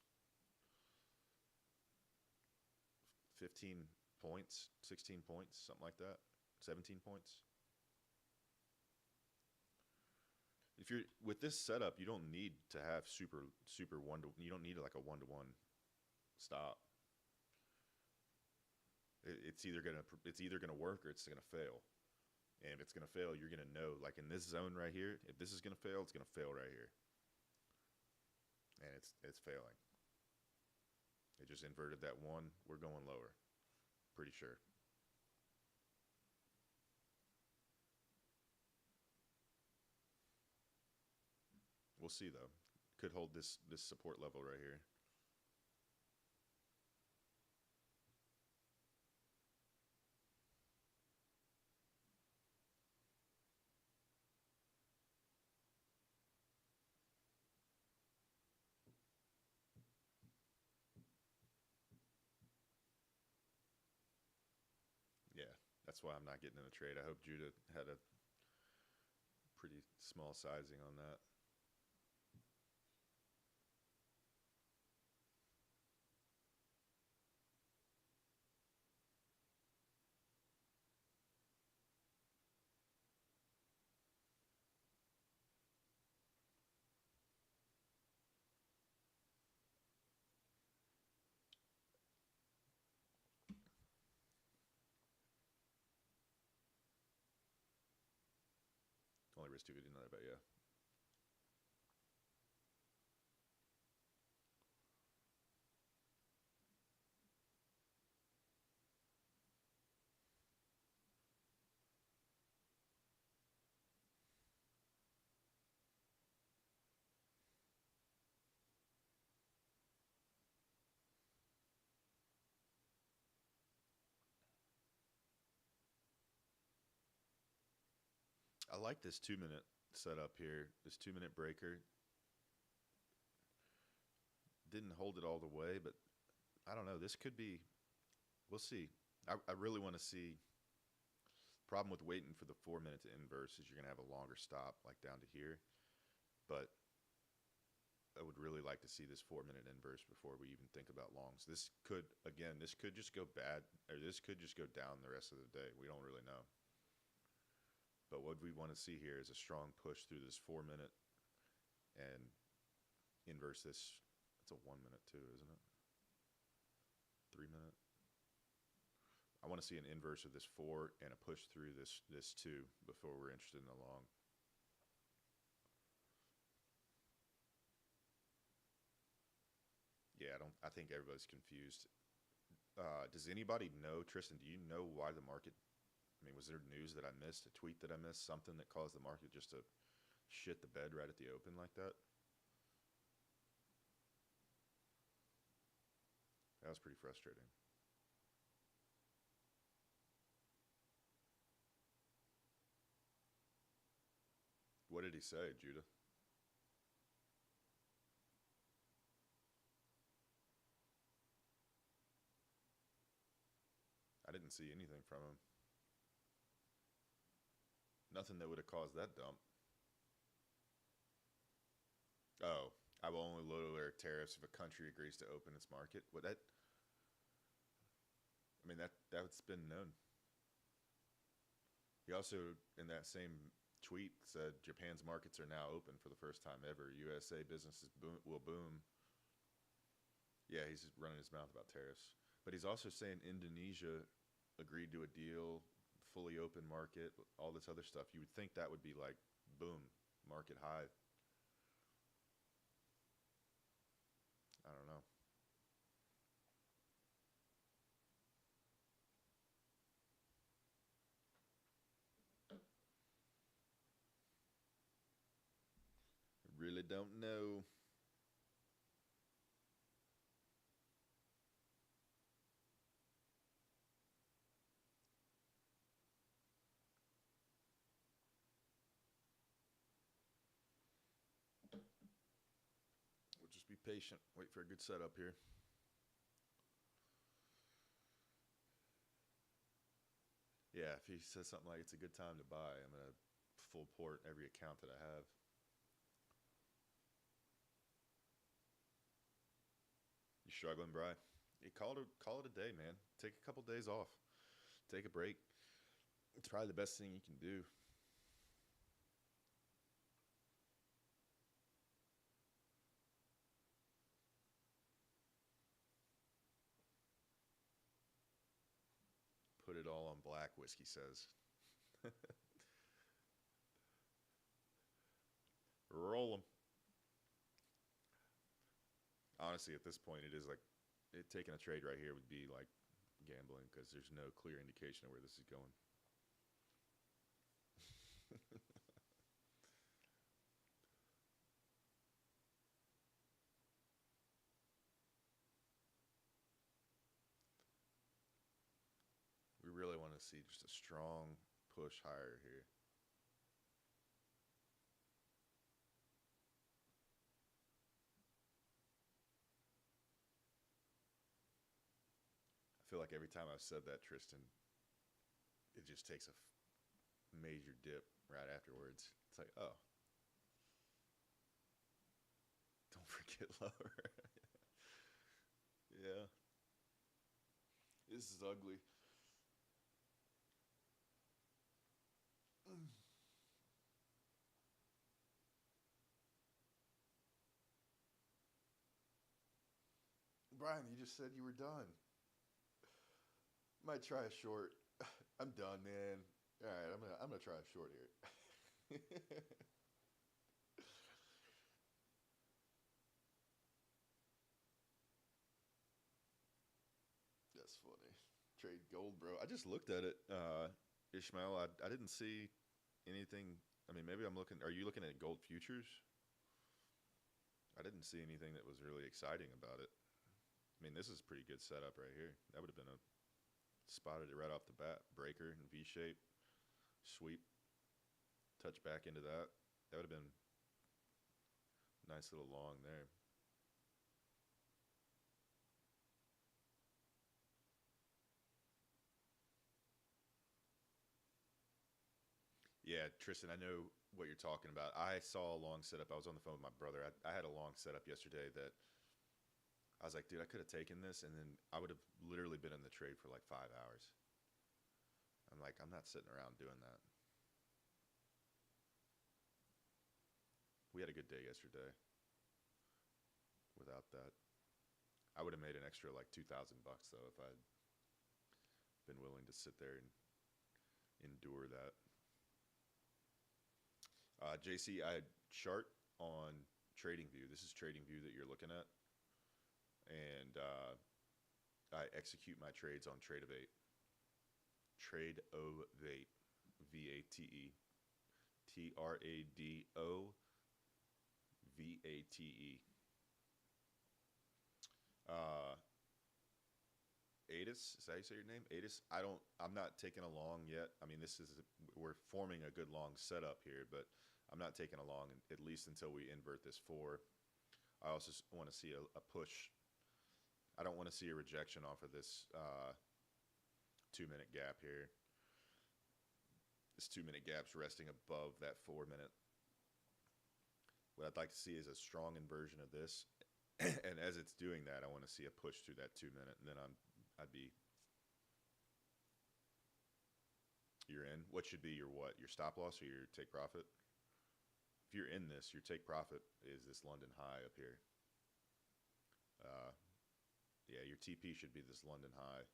15 points, 16 points, something like that. 17 points. If you're with this setup, you don't need to have super one to. You don't need like a 1-to-1 stop. It's either gonna work or it's gonna fail. And if it's gonna fail, you're gonna know. Like in this zone right here, if this is gonna fail, it's gonna fail right here. And it's failing. It just inverted that 1. We're going lower. Pretty sure. We'll see though. Could hold this support level right here. Yeah, that's why I'm not getting in a trade. I hope Judah had a pretty small sizing on that. risk too good, you know that, but yeah. I like this 2 minute setup here. This 2 minute breaker didn't hold it all the way, but I don't know. This could be. We'll see. I really want to see. Problem with waiting for the 4 minute to inverse is you're gonna have a longer stop, like down to here. But I would really like to see this 4 minute inverse before we even think about longs. This could, again, this could just go bad, or this could just go down the rest of the day. We don't really know. But what we want to see here is a strong push through this 4 minute and inverse this. It's a 1 minute too, isn't it? 3 minute. I want to see an inverse of this 4 and a push through this 2 before we're interested in the long. Yeah, I think everybody's confused. Does anybody know, Tristan? Do you know why the market? I mean, was there news that I missed? A tweet that I missed? Something that caused the market just to shit the bed right at the open like that? That was pretty frustrating. What did he say, Judah? I didn't see anything from him. Nothing that would have caused that dump. Oh, I will only lower tariffs if a country agrees to open its market. What that? I mean, that's been known. He also, in that same tweet, said Japan's markets are now open for the first time ever. USA businesses will boom. Yeah, he's running his mouth about tariffs. But he's also saying Indonesia agreed to a deal, fully open market, all this other stuff. You would think that would be like, boom, market high. I don't know. Really don't know. We'll just be patient. Wait for a good setup here. Yeah, if he says something like it's a good time to buy, I'm gonna full port every account that I have. You struggling, Bry? You call it a day, man. Take a couple days off. Take a break. It's probably the best thing you can do. Put it all on black, Whiskey says. Roll them. Honestly, at this point, it is like taking a trade right here would be like gambling because there's no clear indication of where this is going. We really want to see just a strong push higher here. I feel like every time I've said that, Tristan, it just takes a major dip right afterwards. It's like, oh, don't forget lower. Yeah, this is ugly. Brian, you just said you were done. Might try a short. I'm done, man. All right, I'm gonna try a short here. That's funny. Trade gold, bro. I just looked at it, Ishmael. I didn't see anything. I mean, maybe I'm looking. Are you looking at gold futures? I didn't see anything that was really exciting about it. I mean, this is a pretty good setup right here. That would have been a spotted it right off the bat. Breaker and V shape, sweep, touch back into that. That would have been a nice little long there. Yeah, Tristan, I know what you're talking about. I saw a long setup. I was on the phone with my brother. I had a long setup yesterday that I was like, dude, I could have taken this, and then I would have literally been in the trade for like 5 hours. I'm like, I'm not sitting around doing that. We had a good day yesterday without that. I would have made an extra like $2,000 though if I'd been willing to sit there and endure that. JC, I had chart on TradingView. This is TradingView that you're looking at, and I execute my trades on Trade-O-Vate. Trade-O-Vate, V-A-T-E, Tradovate. Adis, is that how you say your name? Adis. I'm not taking a long yet. I mean, we're forming a good long setup here, but I'm not taking a long at least until we invert this 4. I also want to see a push. I don't want to see a rejection off of this 2-minute gap here. This 2-minute gap's resting above that 4-minute. What I'd like to see is a strong inversion of this, and as it's doing that, I want to see a push through that 2-minute, and then I'd be. You're in. What should be your what? Your stop loss or your take profit? If you're in this, your take profit is this London high up here. Yeah, your TP should be this London high.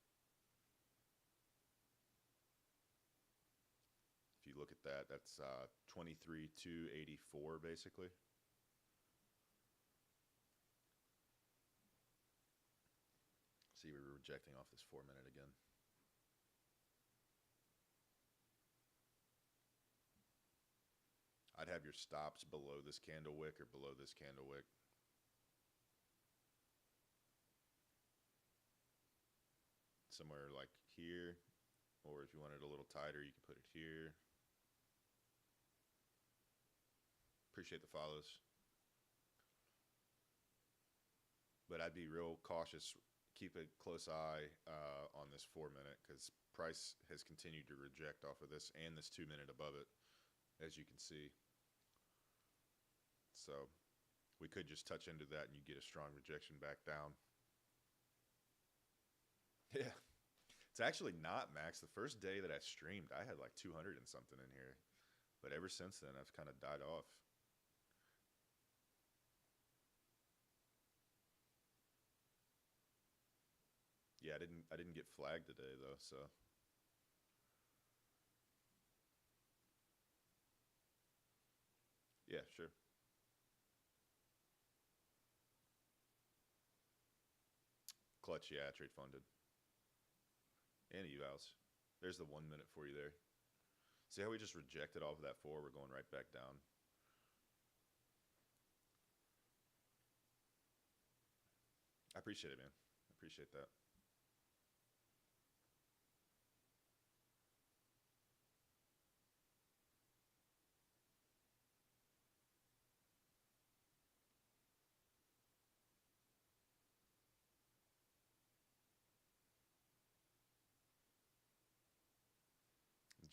If you look at that, that's 23,284 basically. See, we were rejecting off this 4-minute again. I'd have your stops below this candle wick or below this candle wick. Somewhere like here, or if you want it a little tighter, you can put it here. Appreciate the follows. But I'd be real cautious. Keep a close eye on this 4-minute because price has continued to reject off of this and this 2-minute above it, as you can see. So we could just touch into that and you get a strong rejection back down. Yeah. It's actually not, Max. The first day that I streamed, I had like 200 and something in here. But ever since then, I've kind of died off. Yeah, I didn't get flagged today though, so yeah, sure. Clutch, yeah, trade funded. And evals. There's the 1-minute for you there. See how we just rejected off of that 4? We're going right back down. I appreciate it, man. I appreciate that.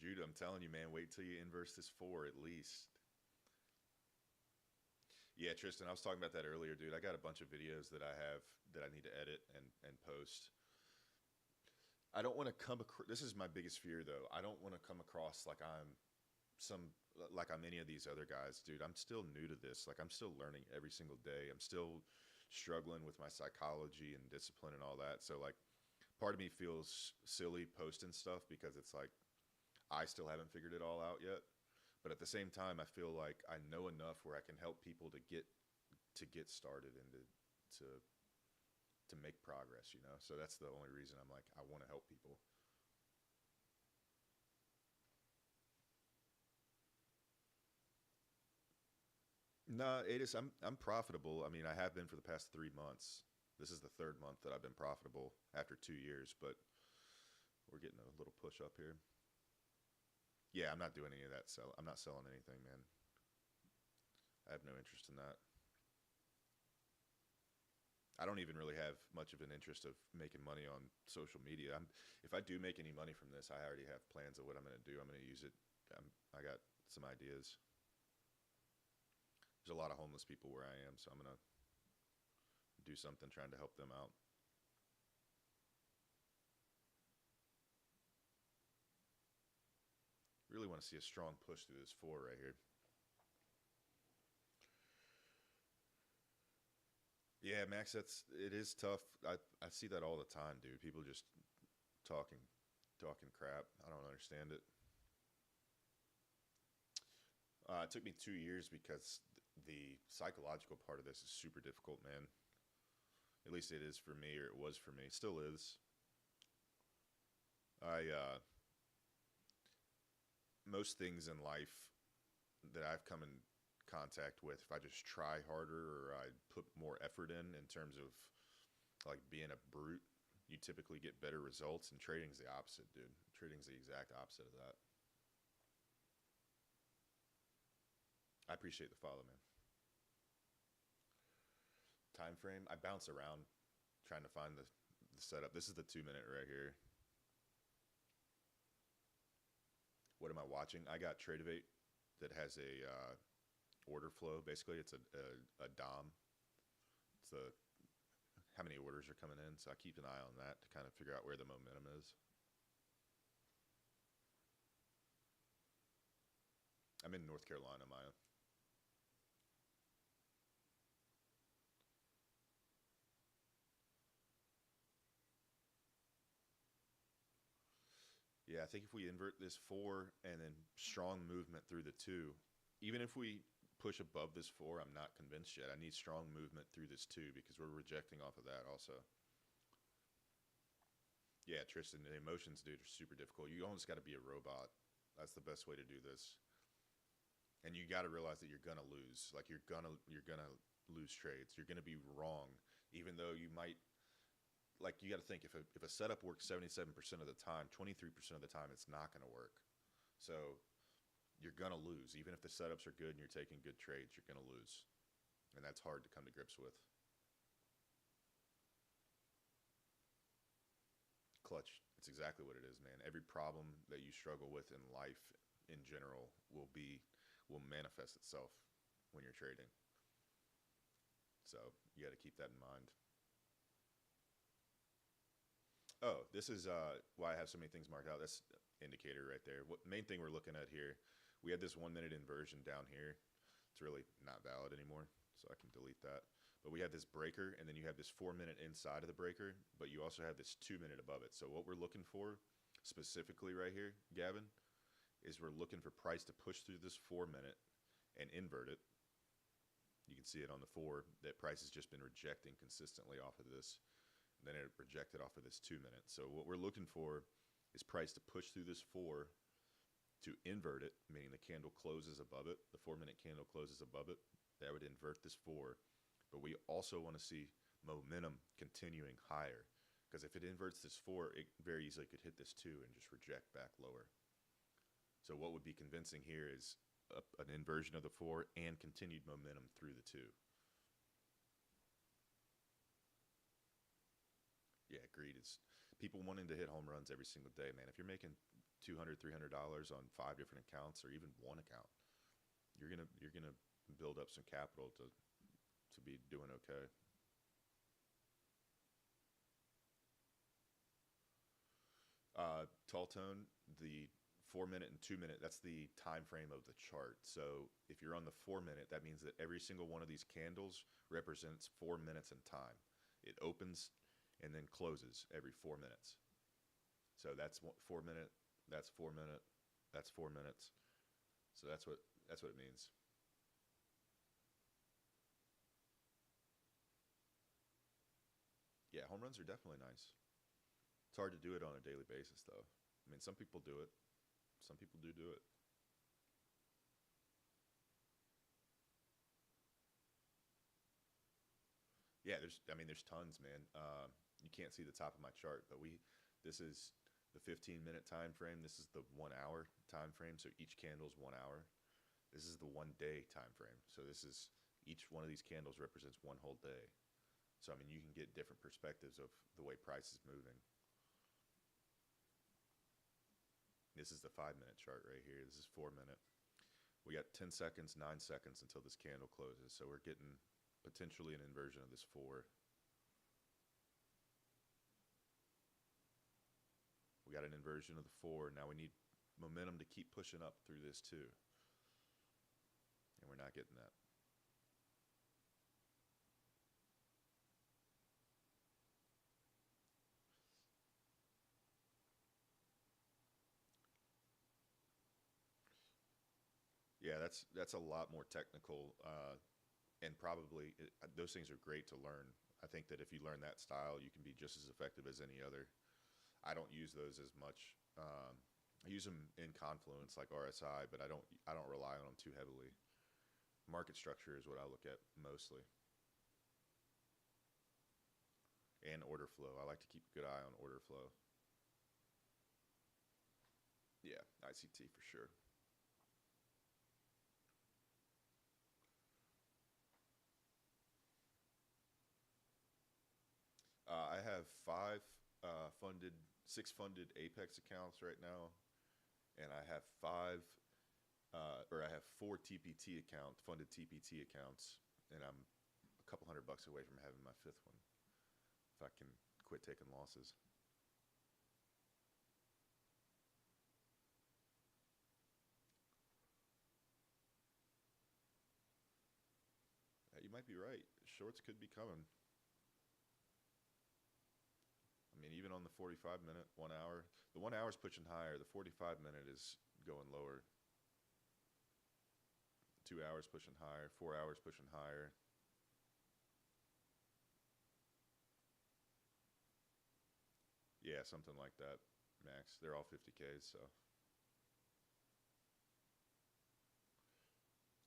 Judah, I'm telling you, man, wait till you inverse this 4 at least. Yeah, Tristan, I was talking about that earlier, dude. I got a bunch of videos that I have that I need to edit and post. I don't want to come across, this is my biggest fear though. I don't want to come across like I'm any of these other guys, dude. I'm still new to this. Like I'm still learning every single day. I'm still struggling with my psychology and discipline and all that. So like part of me feels silly posting stuff because it's like I still haven't figured it all out yet. But at the same time, I feel like I know enough where I can help people to get started and to make progress, you know? So that's the only reason I'm like, I want to help people. No, it is. I'm profitable. I mean, I have been for the past 3 months. This is the third month that I've been profitable after 2 years, but we're getting a little push up here. Yeah, I'm not doing any of that. I'm not selling anything, man. I have no interest in that. I don't even really have much of an interest of making money on social media. If I do make any money from this, I already have plans of what I'm going to do. I'm going to use it. I got some ideas. There's a lot of homeless people where I am, so I'm going to do something trying to help them out. Really want to see a strong push through this four right here. Yeah, Max, it is tough. I see that all the time, dude. People just talking talking crap. I don't understand it. It took me 2 years because the psychological part of this is super difficult, man. At least it is for me, or it was for me. Still is. I Most things in life that I've come in contact with, if I just try harder or I put more effort in terms of like being a brute, you typically get better results. And trading's the opposite, dude. Trading's the exact opposite of that. I appreciate the follow, man. Time frame. I bounce around trying to find the setup. This is the 2 minute right here. What am I watching? I got Tradevate that has a order flow. Basically, it's a DOM. It's a how many orders are coming in. So I keep an eye on that to kind of figure out where the momentum is. I'm in North Carolina, Maya. Yeah, I think if we invert this four and then strong movement through the two, even if we push above this four, I'm not convinced yet. I need strong movement through this two because we're rejecting off of that also. Yeah, Tristan, the emotions, dude, are super difficult. You almost got to be a robot. That's the best way to do this. And you got to realize that you're gonna lose. Like you're gonna lose trades. You're gonna be wrong, even though you might. Like you got to think if a setup works 77% of the time, 23% of the time it's not gonna work. So you're gonna lose, even if the setups are good and you're taking good trades. You're gonna lose, and that's hard to come to grips with. Clutch. It's exactly what it is, man. Every problem that you struggle with in life in general will manifest itself when you're trading. So you got to keep that in mind. Oh, this is why I have so many things marked out. That's indicator right there. What main thing we're looking at here? We had this 1 minute inversion down here. It's really not valid anymore, so I can delete that. But we have this breaker, and then you have this 4 minute inside of the breaker, but you also have this 2 minute above it. So what we're looking for specifically right here, Gavin, is we're looking for price to push through this 4 minute and invert it. You can see it on the four that price has just been rejecting consistently off of this. And then it rejected off of this 2 minute. So what we're looking for is price to push through this four to invert it, meaning the candle closes above it. The 4 minute candle closes above it. That would invert this four. But we also want to see momentum continuing higher, because if it inverts this four, it very easily could hit this two and just reject back lower. So what would be convincing here is an inversion of the four and continued momentum through the two. Yeah, greed is people wanting to hit home runs every single day, man. If you're making $200, $300 on 5 different accounts or even one account, you're gonna build up some capital to be doing okay. Tall tone, the 4 minute and 2 minute, that's the time frame of the chart. So if you're on the 4 minute, that means that every single one of these candles represents 4 minutes in time. It opens and then closes every 4 minutes. So that's 4 minute, that's 4 minute, that's 4 minutes. So that's what it means. Yeah, home runs are definitely nice. It's hard to do it on a daily basis, though. I mean, some people do it. Some people do it. Yeah, there's tons, man. You can't see the top of my chart, but this is the 15-minute time frame. This is the 1 hour time frame. So each candle is 1 hour. This is the 1 day time frame. So each one of these candles represents one whole day. So I mean, you can get different perspectives of the way price is moving. This is the 5-minute chart right here. This is 4-minute. We got 10 seconds, 9 seconds until this candle closes. So we're getting potentially an inversion of this 4. We got an inversion of the 4. Now we need momentum to keep pushing up through this too. And we're not getting that. Yeah, that's a lot more technical, and probably those things are great to learn. I think that if you learn that style, you can be just as effective as any other. I don't use those as much. I use them in Confluence like RSI, but I don't rely on them too heavily. Market structure is what I look at mostly, and order flow. I like to keep a good eye on order flow. Yeah, ICT for sure. I have six funded Apex accounts right now, and I have I have four funded TPT accounts, and I'm a couple $100 away from having my fifth one if I can quit taking losses. You might be right. Shorts could be coming. I mean, even on the 45-minute, 1 hour, the 1 hour is pushing higher. The 45-minute is going lower. 2 hours pushing higher. 4 hours pushing higher. Yeah, something like that, max. They're all 50Ks, so.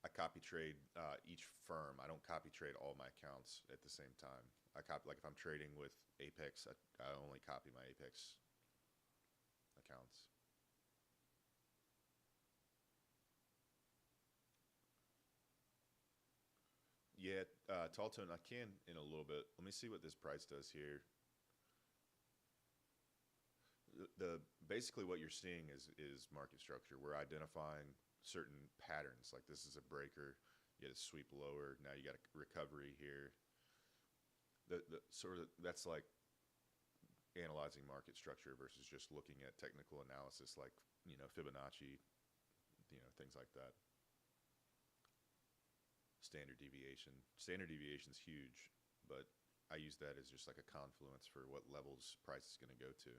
I copy trade each firm. I don't copy trade all my accounts at the same time. I copy, like if I'm trading with Apex, I only copy my Apex accounts. Yeah, tall tone, I can in a little bit. Let me see what this price does here. Basically what you're seeing is market structure. We're identifying certain patterns. Like this is a breaker, you get a sweep lower. Now you got a recovery here. The sort of that's like analyzing market structure versus just looking at technical analysis, like Fibonacci, things like that. Standard deviation's huge, but I use that as just like a confluence for what levels price is going to go to.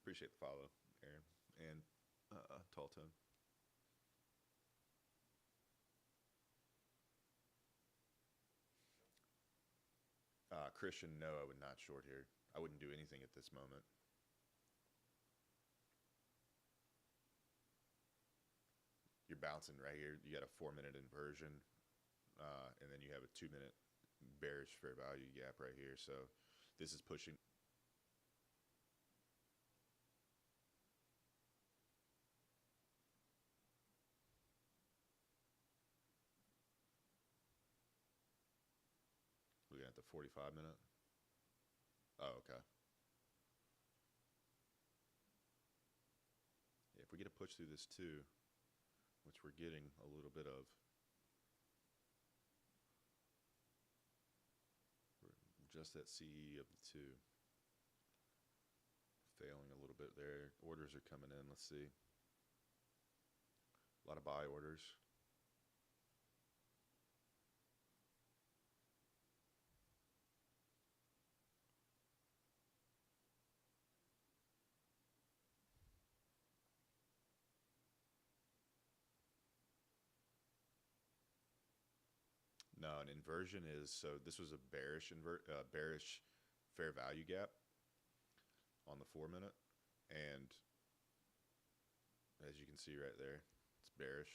Appreciate the follow, Aaron, and Tall Tone. Christian, no, I would not short here. I wouldn't do anything at this moment. You're bouncing right here. You got a 4-minute inversion, and then you have a 2-minute bearish fair value gap right here. So this is pushing. Looking at the 45-minute. Oh, okay. Yeah, if we get a push through this too, which we're getting a little bit of, we're just at CE of the two. Failing a little bit there. Orders are coming in. Let's see. A lot of buy orders. No, an inversion is, so this was a bearish fair value gap on the 4 minute, and as you can see right there, it's bearish.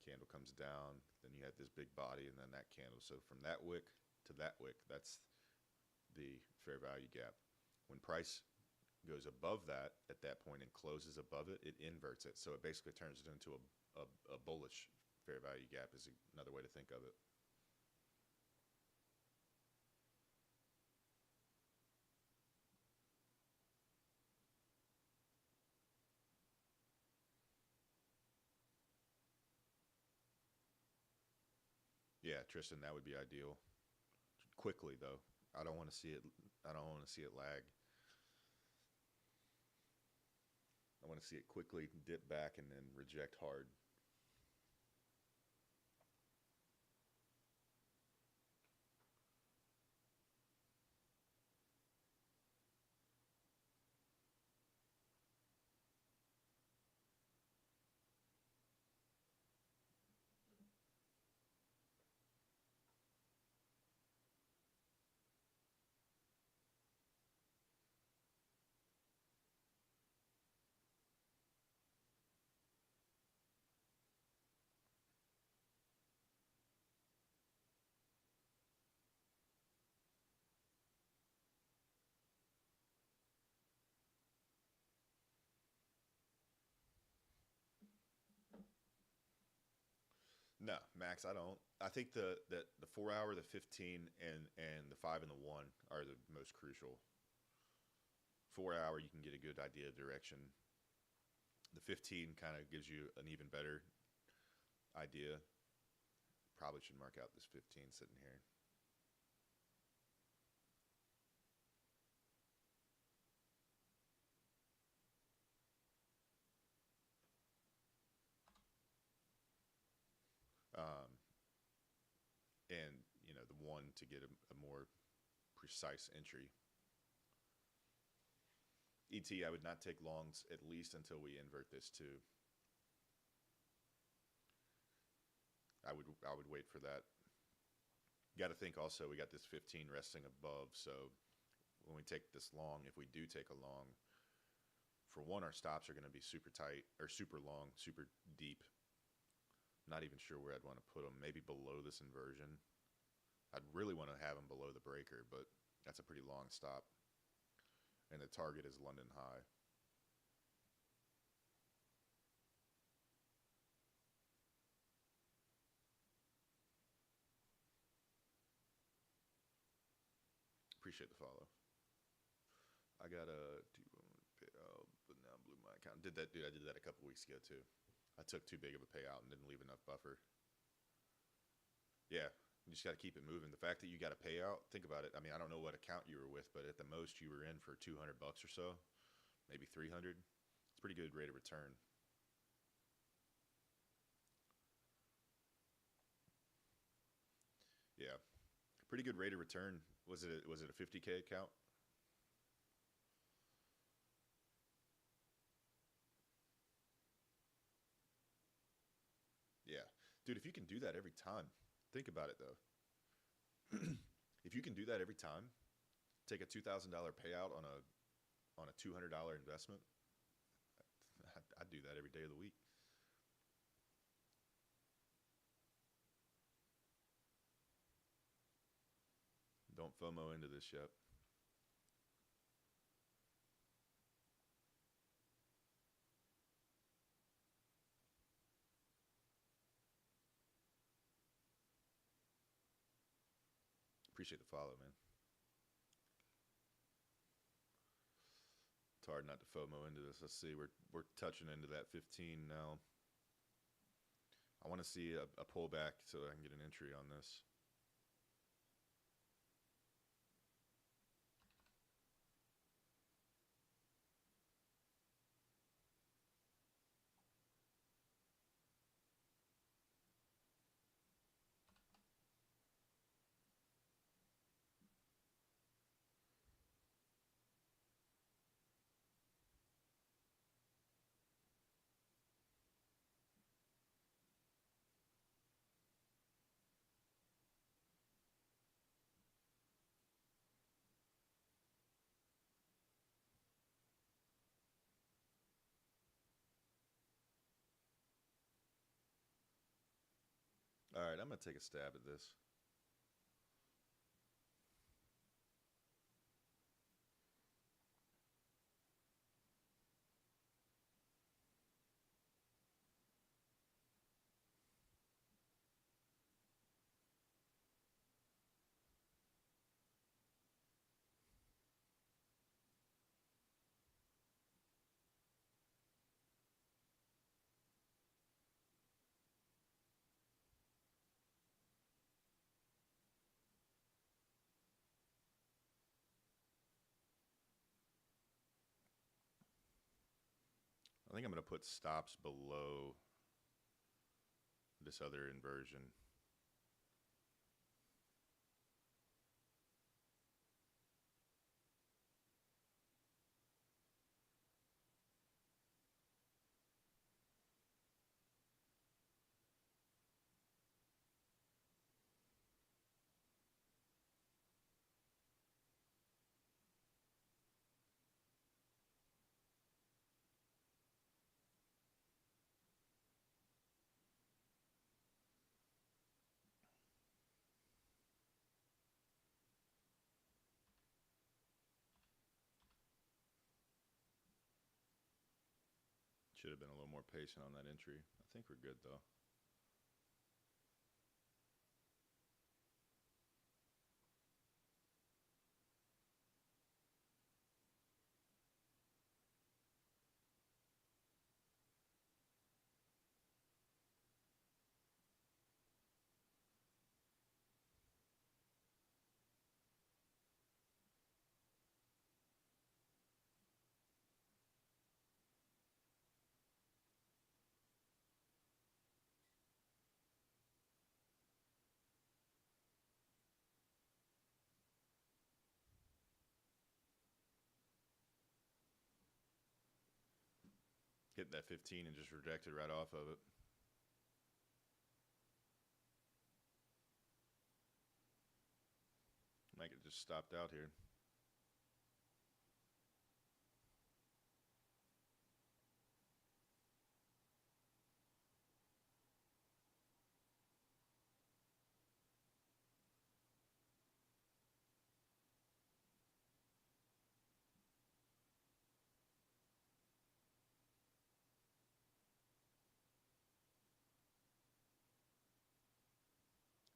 Candle comes down, then you had this big body, and then that candle. So from that wick to that wick, that's the fair value gap. When price goes above that at that point and closes above it, it inverts it. So it basically turns it into a bullish fair value gap is another way to think of it. Yeah, Tristan, that would be ideal. Quickly though, I don't want to see it. I don't want to see it lag. I want to see it quickly dip back and then reject hard. No, Max, I don't. I think the 4 hour, the 15, and the 5 and the 1 are the most crucial. 4 hour, you can get a good idea of direction. The 15 kind of gives you an even better idea. Probably should mark out this 15 sitting here. Um, and you know, the 1 to get a more precise entry. ET, I would not take longs at least until we invert this too. I would wait for that. You got to think also, we got this 15 resting above, so when we take this long, if we do take a long, for one, our stops are going to be super tight, or super long, super deep. Not even sure where I'd want to put them. Maybe below this inversion. I'd really want to have them below the breaker, but that's a pretty long stop. And the target is London high. Appreciate the follow. I got a but now blew my account. Did that, dude? I did that a couple weeks ago too. I took too big of a payout and didn't leave enough buffer. Yeah, you just got to keep it moving. The fact that you got a payout, think about it. I mean, I don't know what account you were with, but at the most you were in for 200 bucks or so, maybe 300. It's a pretty good rate of return. Yeah, pretty good rate of return. Was it a 50K account? Yeah, dude. If you can do that every time, think about it though. If you can do that every time, take a $2,000 payout on a $200 investment. I'd do that every day of the week. Don't FOMO into this yet. Appreciate the follow, man. It's hard not to FOMO into this. Let's see, we're touching into that 15 now. I want to see a pullback so I can get an entry on this. All right, I'm going to take a stab at this. I think I'm going to put stops below this other inversion. Should have been a little more patient on that entry. I think we're good though. Hit that 15 and just rejected right off of it. Like it just stopped out here.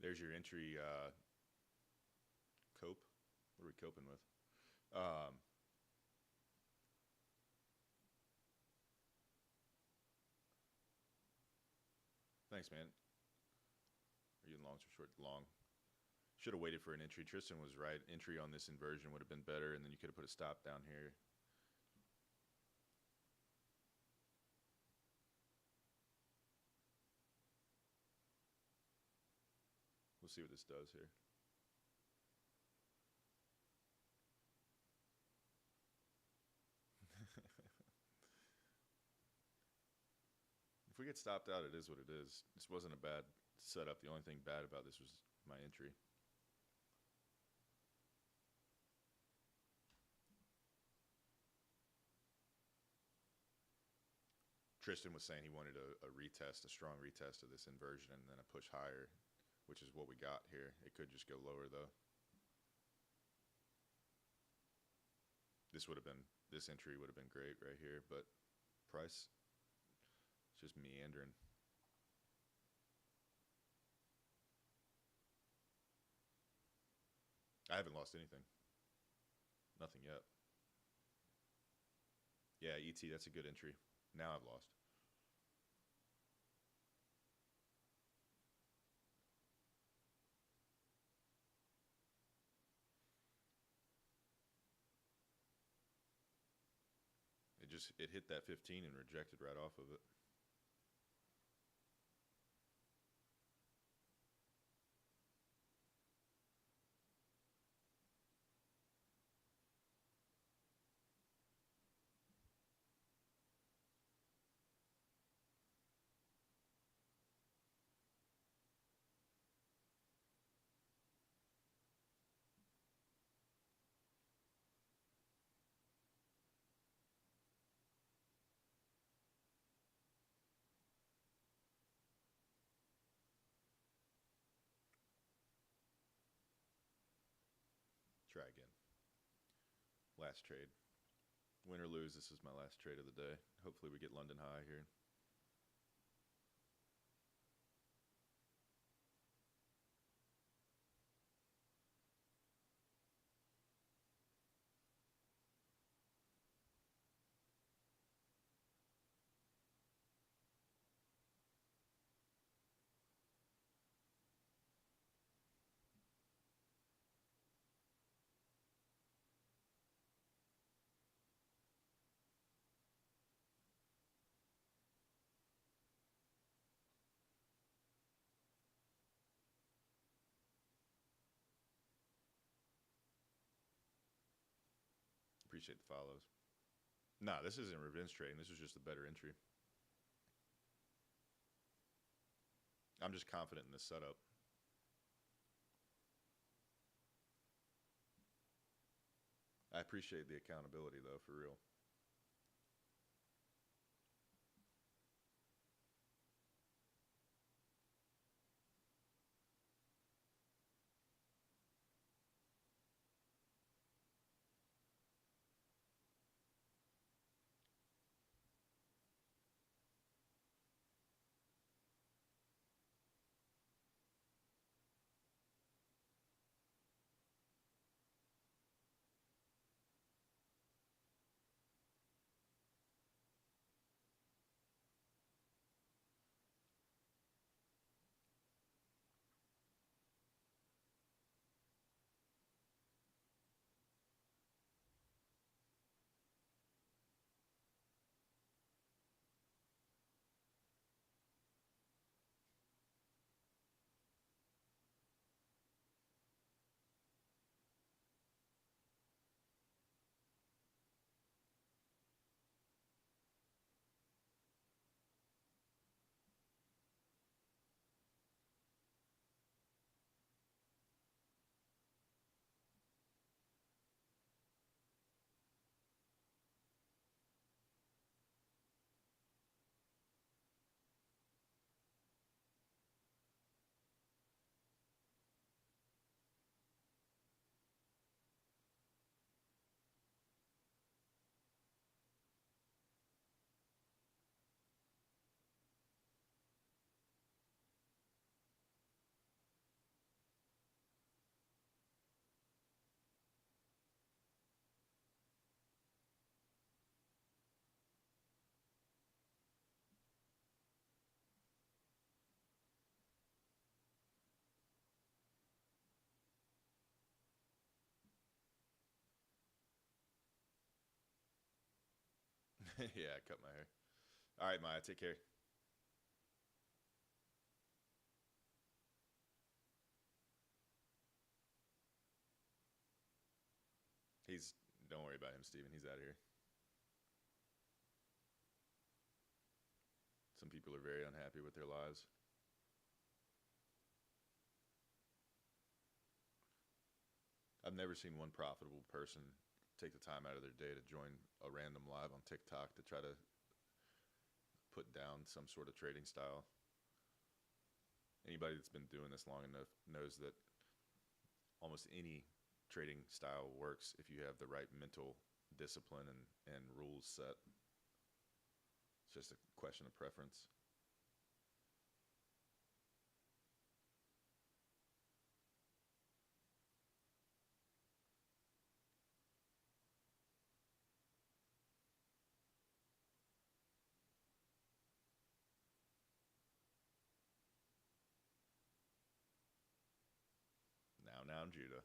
There's your entry cope. What are we coping with? Thanks, man. Are you in longs or short? Long. Should have waited for an entry. Tristan was right. Entry on this inversion would have been better, and then you could have put a stop down here. We'll see what this does here. If we get stopped out, it is what it is. This wasn't a bad setup. The only thing bad about this was my entry. Tristan was saying he wanted a retest, a strong retest of this inversion, and then a push higher, which is what we got here. It could just go lower, though. This entry would have been great right here, but price, it's just meandering. I haven't lost anything. Nothing yet. Yeah, ET, that's a good entry. Now I've lost. It hit that 15 and rejected right off of it. Try again. Last trade. Win or lose, this is my last trade of the day. Hopefully we get London high here. Appreciate the follows. Nah, this isn't revenge trading. This is just a better entry. I'm just confident in this setup. I appreciate the accountability, though, for real. Yeah, I cut my hair. All right, Maya, take care. He's, don't worry about him, Steven. He's out of here. Some people are very unhappy with their lives. I've never seen one profitable person take the time out of their day to join a random live on TikTok to try to put down some sort of trading style. Anybody that's been doing this long enough knows that almost any trading style works if you have the right mental discipline and rules set. It's just a question of preference. Now, Judah.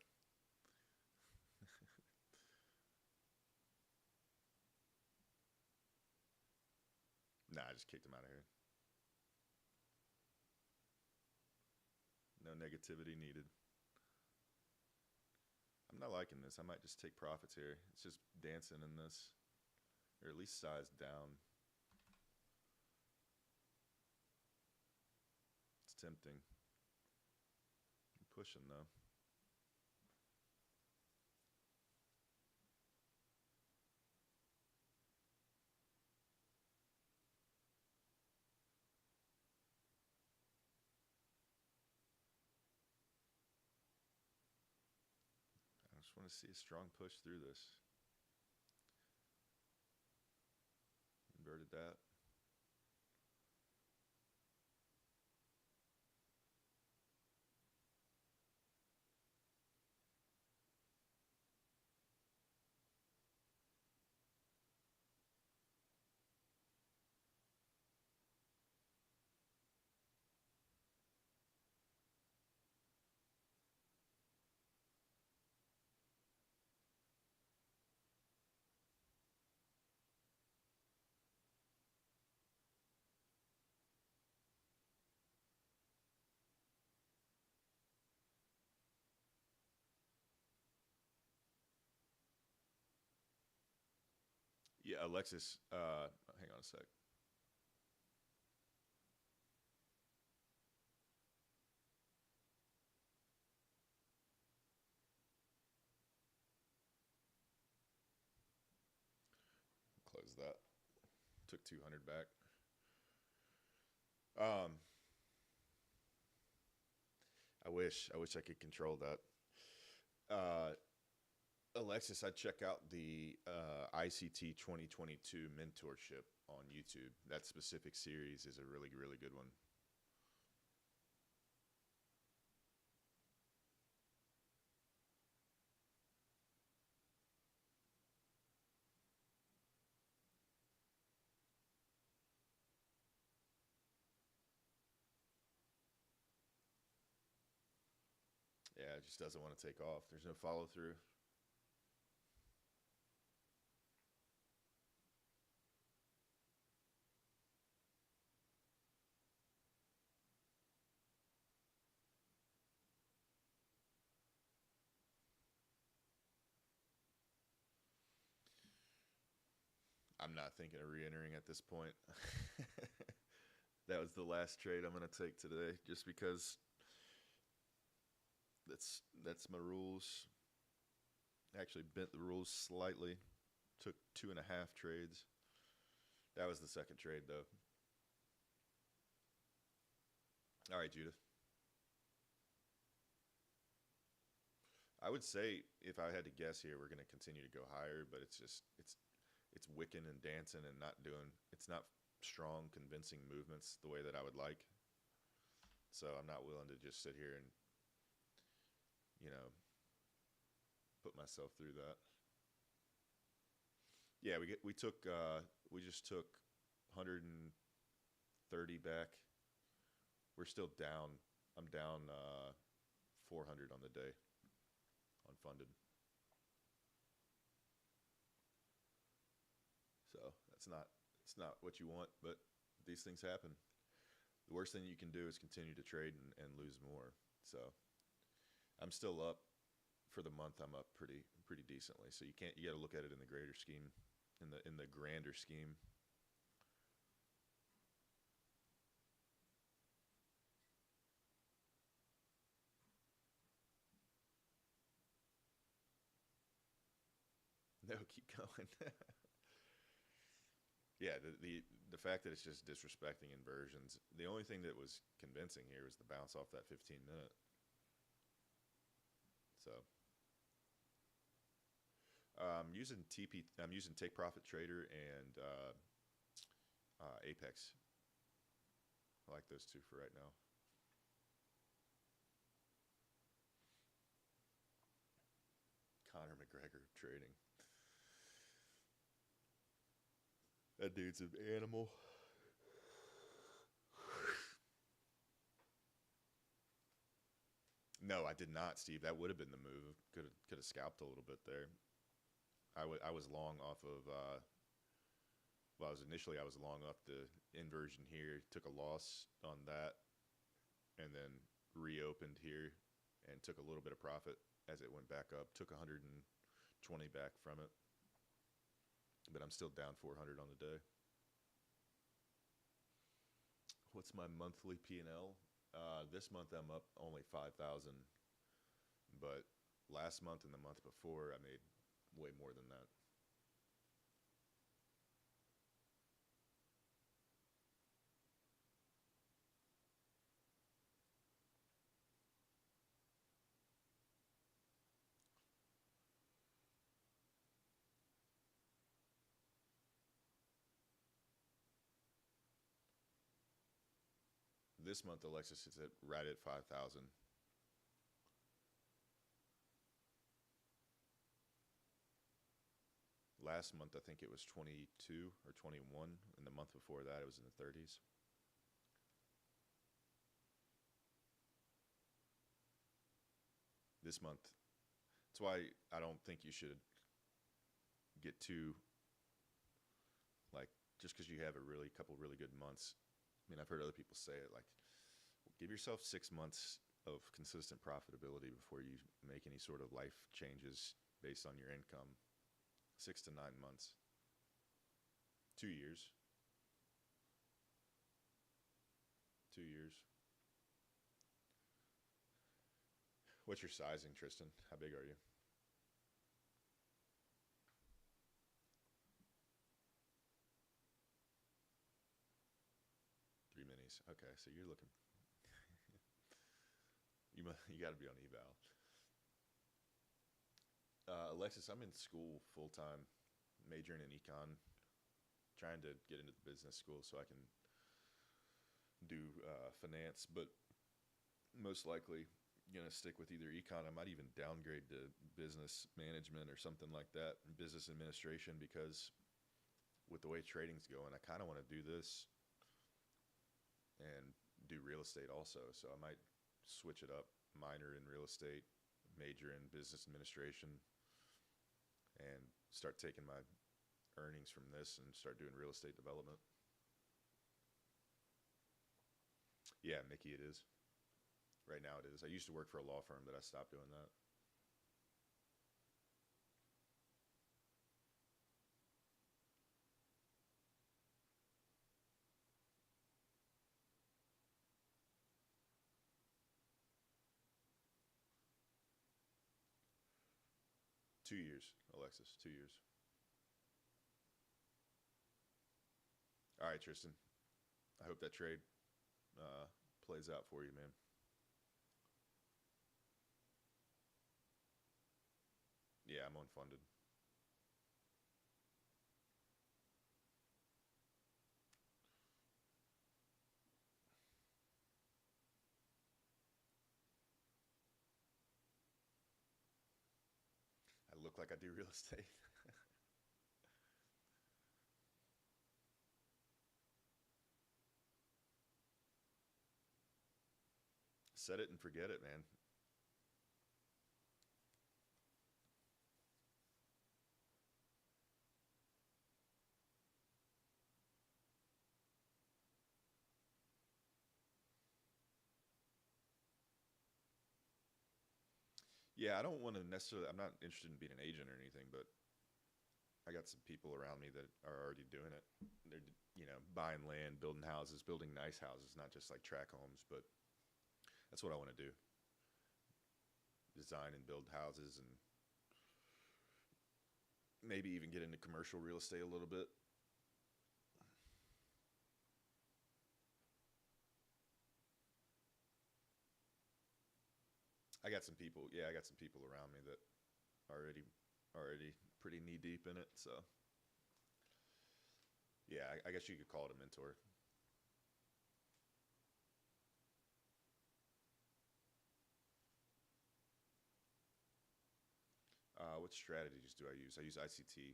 Nah, I just kicked him out of here. No negativity needed. I'm not liking this. I might just take profits here. It's just dancing in this, or at least size down. It's tempting. I'm pushing though. just want to see a strong push through this. Inverted that. Yeah, Alexis, hang on a sec. Close that. Took 200 back. I wish I could control that. Alexis, I'd check out the ICT 2022 mentorship on YouTube. That specific series is a really, really good one. Yeah, it just doesn't want to take off. There's no follow through. I'm not thinking of re-entering at this point. That was the last trade I'm going to take today, just because that's my rules. Actually bent the rules slightly. Took 2.5 trades. That was the second trade, though. All right, Judith. I would say if I had to guess here, we're going to continue to go higher, but it's wicking and dancing and it's not strong, convincing movements the way that I would like. So I'm not willing to just sit here and, put myself through that. Yeah, we just took 130 back. We're still down. I'm down 400 on the day unfunded. So it's not what you want, but these things happen. The worst thing you can do is continue to trade and lose more. So I'm still up for the month. I'm up pretty decently. So you got to look at it in the greater scheme, in the grander scheme. No, keep going. Yeah, the fact that it's just disrespecting inversions. The only thing that was convincing here was the bounce off that 15-minute. So I'm using Take Profit Trader and Apex. I like those two for right now. Conor McGregor trading. That dude's an animal. No, I did not, Steve. That would have been the move. Could have scalped a little bit there. I was long off of. I was long off the inversion here. Took a loss on that, and then reopened here, and took a little bit of profit as it went back up. Took 120 back from it, but I'm still down 400 on the day. What's my monthly P&L? This month I'm up only 5,000, but last month and the month before I made way more than that. This month, Alexis is at right at 5,000. Last month, I think it was 22 or 21. And the month before that, it was in the 30s. This month, that's why I don't think you should get too, like, just because you have a couple really good months. I mean, I've heard other people say it, like, give yourself 6 months of consistent profitability before you make any sort of life changes based on your income. 6 to 9 months. 2 years. 2 years. What's your sizing, Tristan? How big are you? Three minis. Okay, so you're looking. You got to be on eval. Alexis, I'm in school full time, majoring in econ, trying to get into the business school so I can do finance, but most likely gonna stick with either econ. I might even downgrade to business management or something like that, business administration, because with the way trading's going, I kind of want to do this and do real estate also. So I might switch it up, minor in real estate, major in business administration, and start taking my earnings from this and start doing real estate development. Yeah, Mickey, it is. Right now it is. I used to work for a law firm, but I stopped doing that. $2 years, Alexis, 2 years. All right, Tristan. I hope that trade plays out for you, man. Yeah, I'm unfunded. I look like I do real estate. Set it and forget it, man. Yeah, I don't want to necessarily, I'm not interested in being an agent or anything, but I got some people around me that are already doing it. They're, buying land, building houses, building nice houses, not just like track homes, but that's what I want to do. Design and build houses and maybe even get into commercial real estate a little bit. I got some people, yeah, I got some people around me that already pretty knee deep in it, so yeah, I guess you could call it a mentor. What strategies do I use? I use ICT.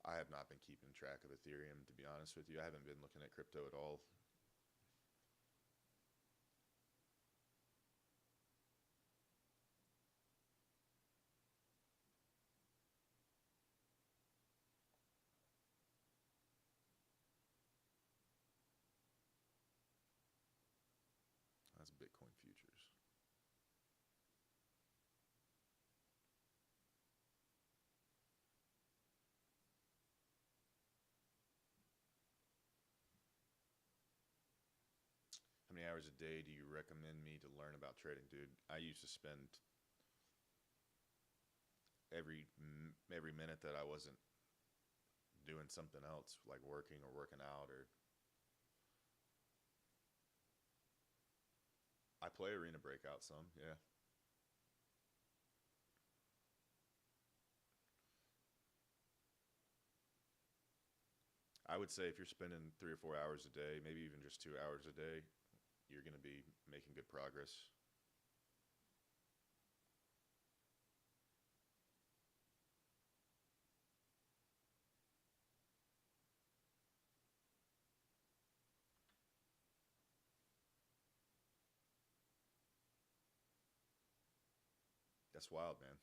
I have not been keeping track of Ethereum, to be honest with you. I haven't been looking at crypto at all. That's Bitcoin futures. How many hours a day do you recommend me to learn about trading, dude? I used to spend every minute that I wasn't doing something else, like working or working out, or I play Arena Breakout some, yeah. I would say if you're spending 3 or 4 hours a day, maybe even just 2 hours a day, you're going to be making good progress. That's wild, man.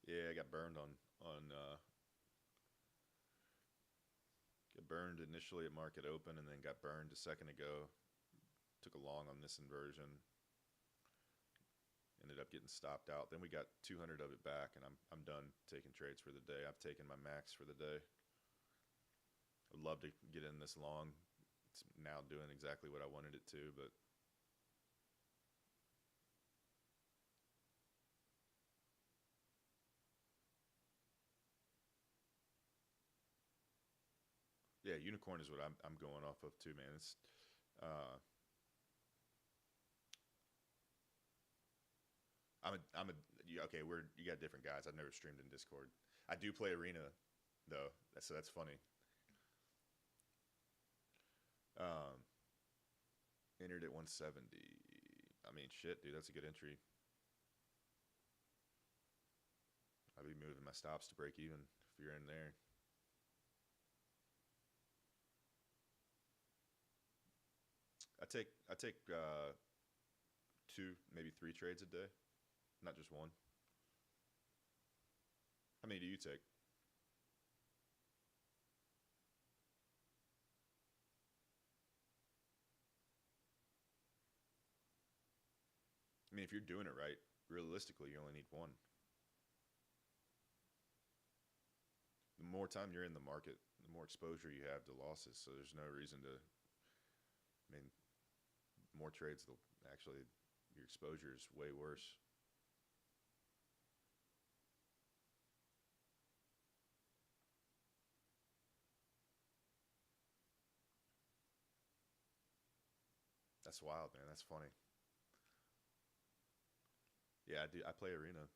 Yeah, I got burned on got burned initially at market open, and then got burned a second ago. Took a long on this inversion. Ended up getting stopped out. Then we got 200 of it back, and I'm done taking trades for the day. I've taken my max for the day. I'd love to get in this long. It's now doing exactly what I wanted it to, but yeah, unicorn is what I'm going off of too, man. It's uh, okay. You got different guys. I've never streamed in Discord. I do play Arena though, so that's funny. Um, Entered at 170. I mean, shit, dude, that's a good entry. I'll be moving my stops to break even if you're in there. I take two, maybe three trades a day, not just one. How many do you take? I mean, if you're doing it right, realistically, you only need one. The more time you're in the market, the more exposure you have to losses. So there's no reason to. I mean, more trades, actually, your exposure is way worse. That's wild, man. That's funny. Yeah, I do. I play Arena.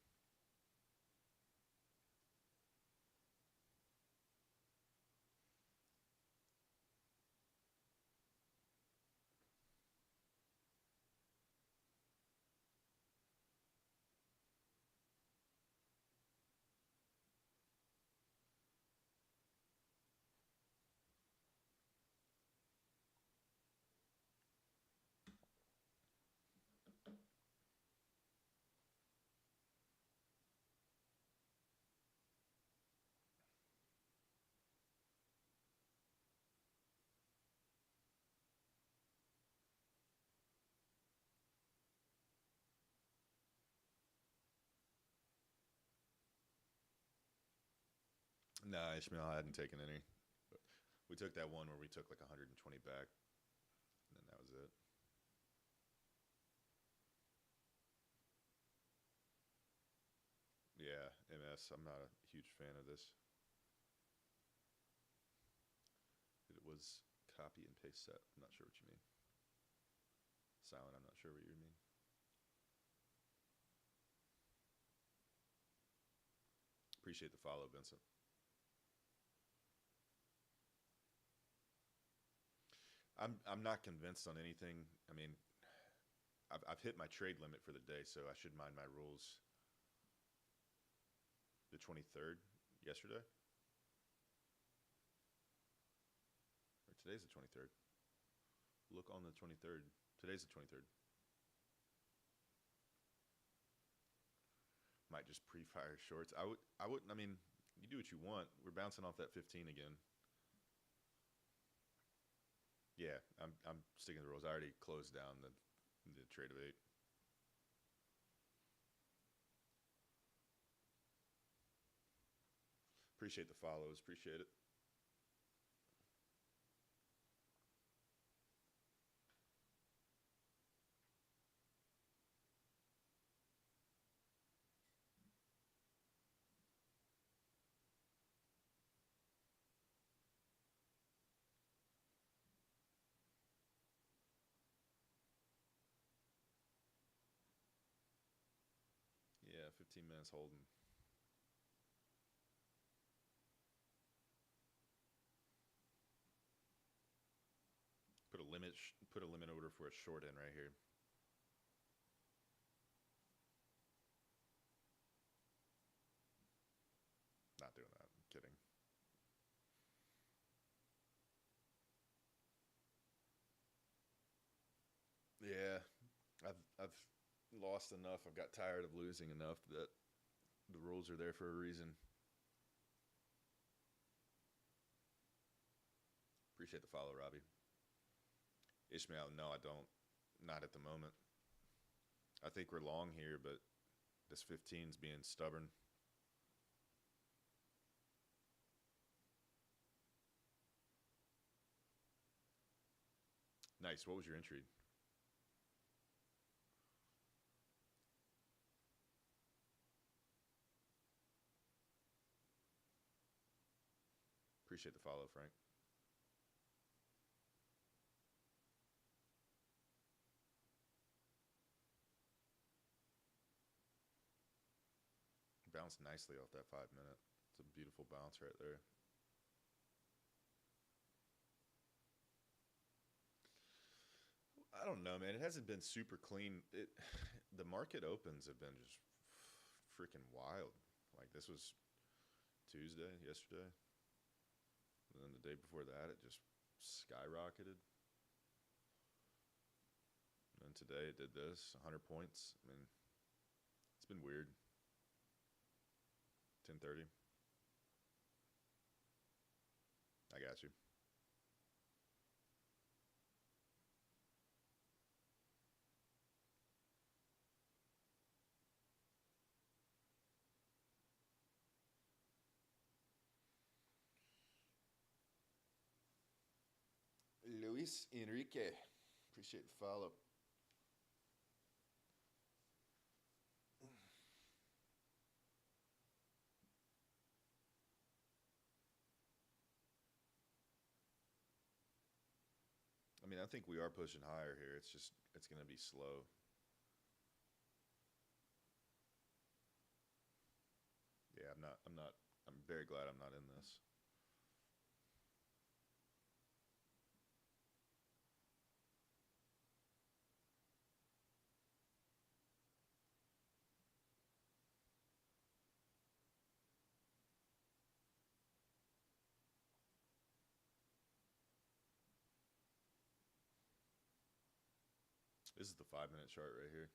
Nah, Ishmael, I hadn't taken any. But we took that one where we took like 120 back, and then that was it. Yeah, MS. I'm not a huge fan of this. It was copy and paste set. I'm not sure what you mean. Silent. I'm not sure what you mean. Appreciate the follow, Vincent. I'm not convinced on anything. I mean, I've hit my trade limit for the day, so I should mind my rules. The 23rd, yesterday, or today's the 23rd. Look on the 23rd. Today's the 23rd. Might just pre-fire shorts. I wouldn't. I mean, you do what you want. We're bouncing off that 15 again. Yeah, I'm sticking to the rules. I already closed down the trade of eight. Appreciate the follows. Appreciate it. Yeah, 15 minutes holding. Put a limit order for a short end right here. Not doing that. I'm kidding. Yeah, I've lost enough. I've got tired of losing enough that the rules are there for a reason. Appreciate the follow, Robbie. Ishmael, no, I don't. Not at the moment. I think we're long here, but this 15's being stubborn. Nice. What was your entry? Appreciate the follow, Frank. Bounced nicely off that 5 minute. It's a beautiful bounce right there. I don't know, man. It hasn't been super clean. The market opens have been just freaking wild. Like this was Tuesday, yesterday. And then the day before that, it just skyrocketed. And then today it did this, 100 points. I mean, it's been weird. 10:30. I got you. Luis Enrique. Appreciate the follow. I mean, I think we are pushing higher here. It's just, it's going to be slow. Yeah, I'm very glad I'm not in this. This is the 5 minute chart right here.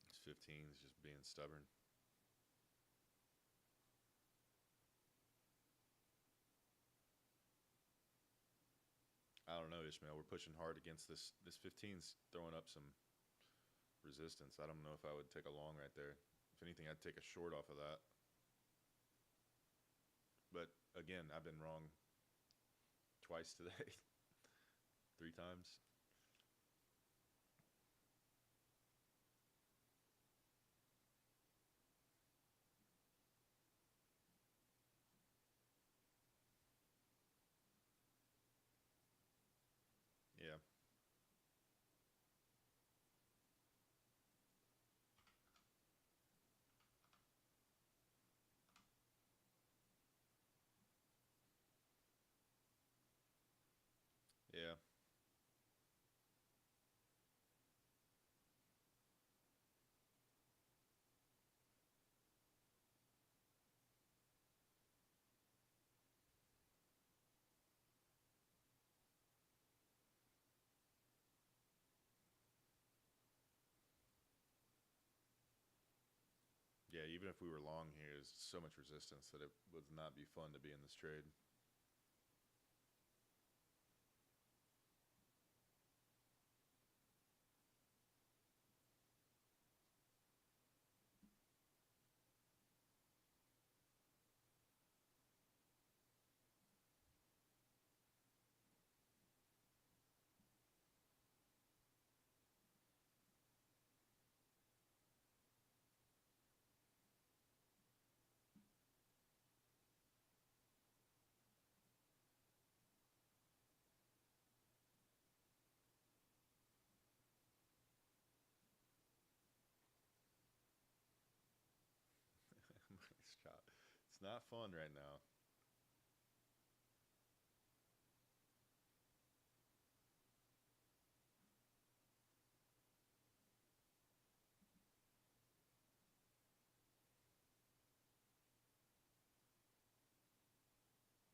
This 15 is just being stubborn. I don't know, Ishmael. We're pushing hard against this. This 15's throwing up some resistance. I don't know if I would take a long right there. If anything, I'd take a short off of that. But again, I've been wrong twice today. 3 times. Yeah. Yeah. Yeah, even if we were long here, there's so much resistance that it would not be fun to be in this trade. It's not fun right now.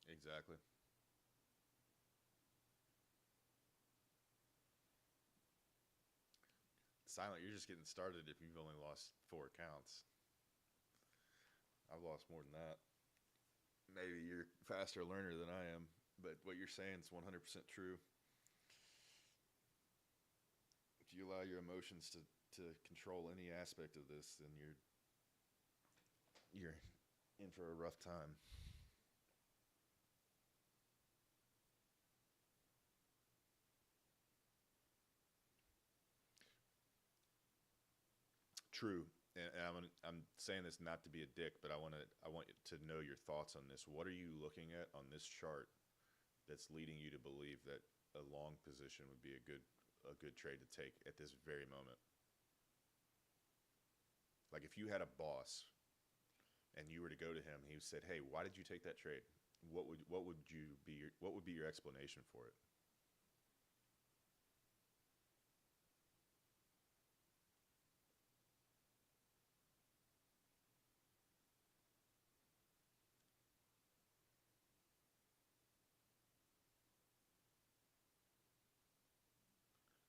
Exactly. Silent, you're just getting started if you've only lost 4 accounts. I've lost more than that. Maybe you're a faster learner than I am, but what you're saying is 100% true. If you allow your emotions to control any aspect of this, then you're in for a rough time. True. And I'm saying this not to be a dick, but I want to know your thoughts on this. What are you looking at on this chart that's leading you to believe that a long position would be a good trade to take at this very moment? Like if you had a boss and you were to go to him, he said, "Hey, why did you take that trade?" What would be your explanation for it?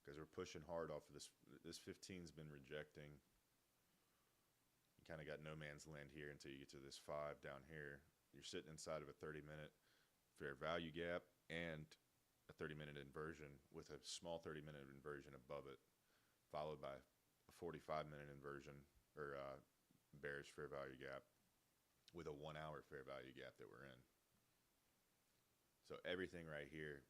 Because we're pushing hard off of this. This 15's been rejecting. You kind of got no man's land here until you get to this 5 down here. You're sitting inside of a 30-minute fair value gap and a 30-minute inversion with a small 30-minute inversion above it, followed by a 45-minute inversion or bearish fair value gap with a 1-hour fair value gap that we're in. So everything right here,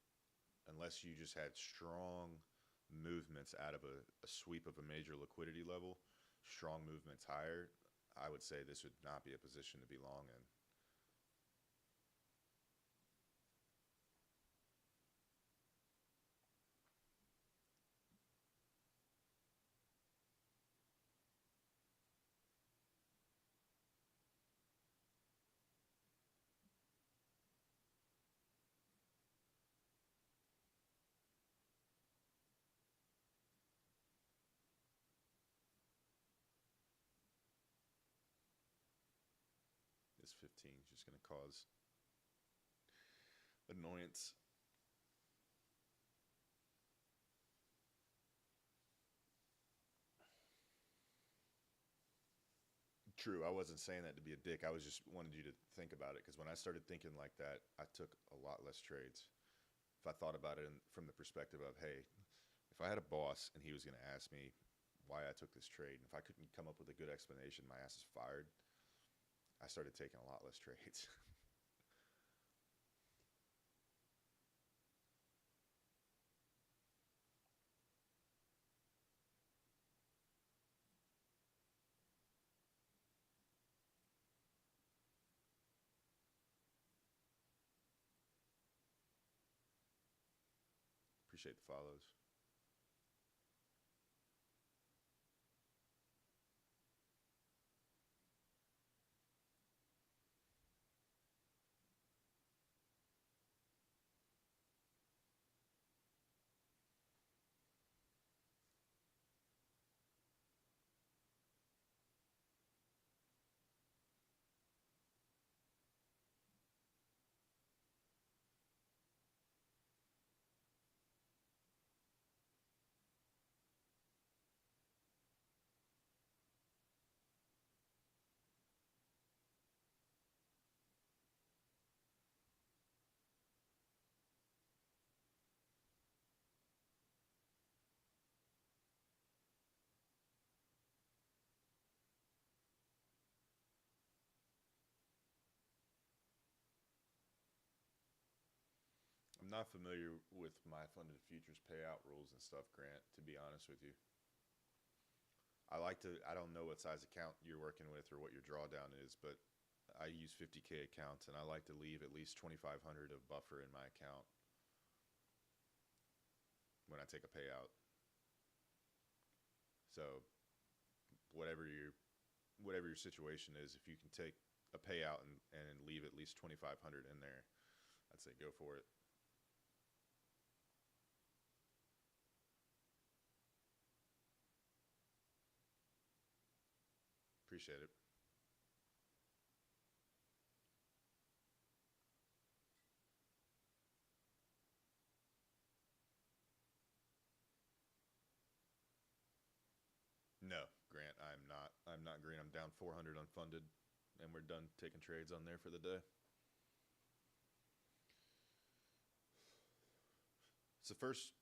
unless you just had strong movements out of a sweep of a major liquidity level, strong movements higher, I would say this would not be a position to be long in. This 15 is just going to cause annoyance. True, I wasn't saying that to be a dick. I was just wanted you to think about it because when I started thinking like that, I took a lot less trades. If I thought about it from the perspective of, hey, if I had a boss and he was going to ask me why I took this trade, and if I couldn't come up with a good explanation, my ass is fired. I started taking a lot less trades. Appreciate the follows. I'm not familiar with my funded futures payout rules and stuff, Grant, to be honest with you. I don't know what size account you're working with or what your drawdown is, but I use 50K accounts and I like to leave at least 2,500 of buffer in my account when I take a payout. So whatever your situation is, if you can take a payout and leave at least 2,500 in there, I'd say go for it. Appreciate it. No, Grant, I'm not green. I'm down 400 unfunded, and we're done taking trades on there for the day. It's the first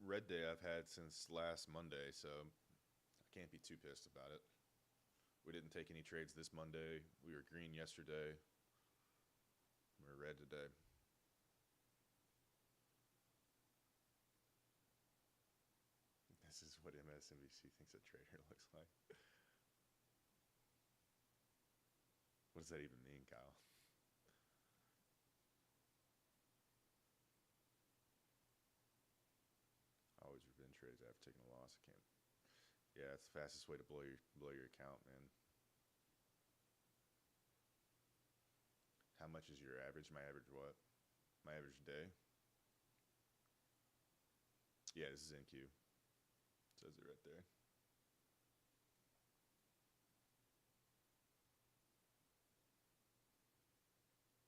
red day I've had since last Monday, so I can't be too pissed about it. We didn't take any trades this Monday. We were green yesterday. We're red today. This is what MSNBC thinks a trader looks like. What does that even mean, Kyle? Always revenge trades after taking a loss. I can't. Yeah, it's the fastest way to blow your account, man. How much is your average? My average what? My average day? Yeah, this is NQ. It says it right there.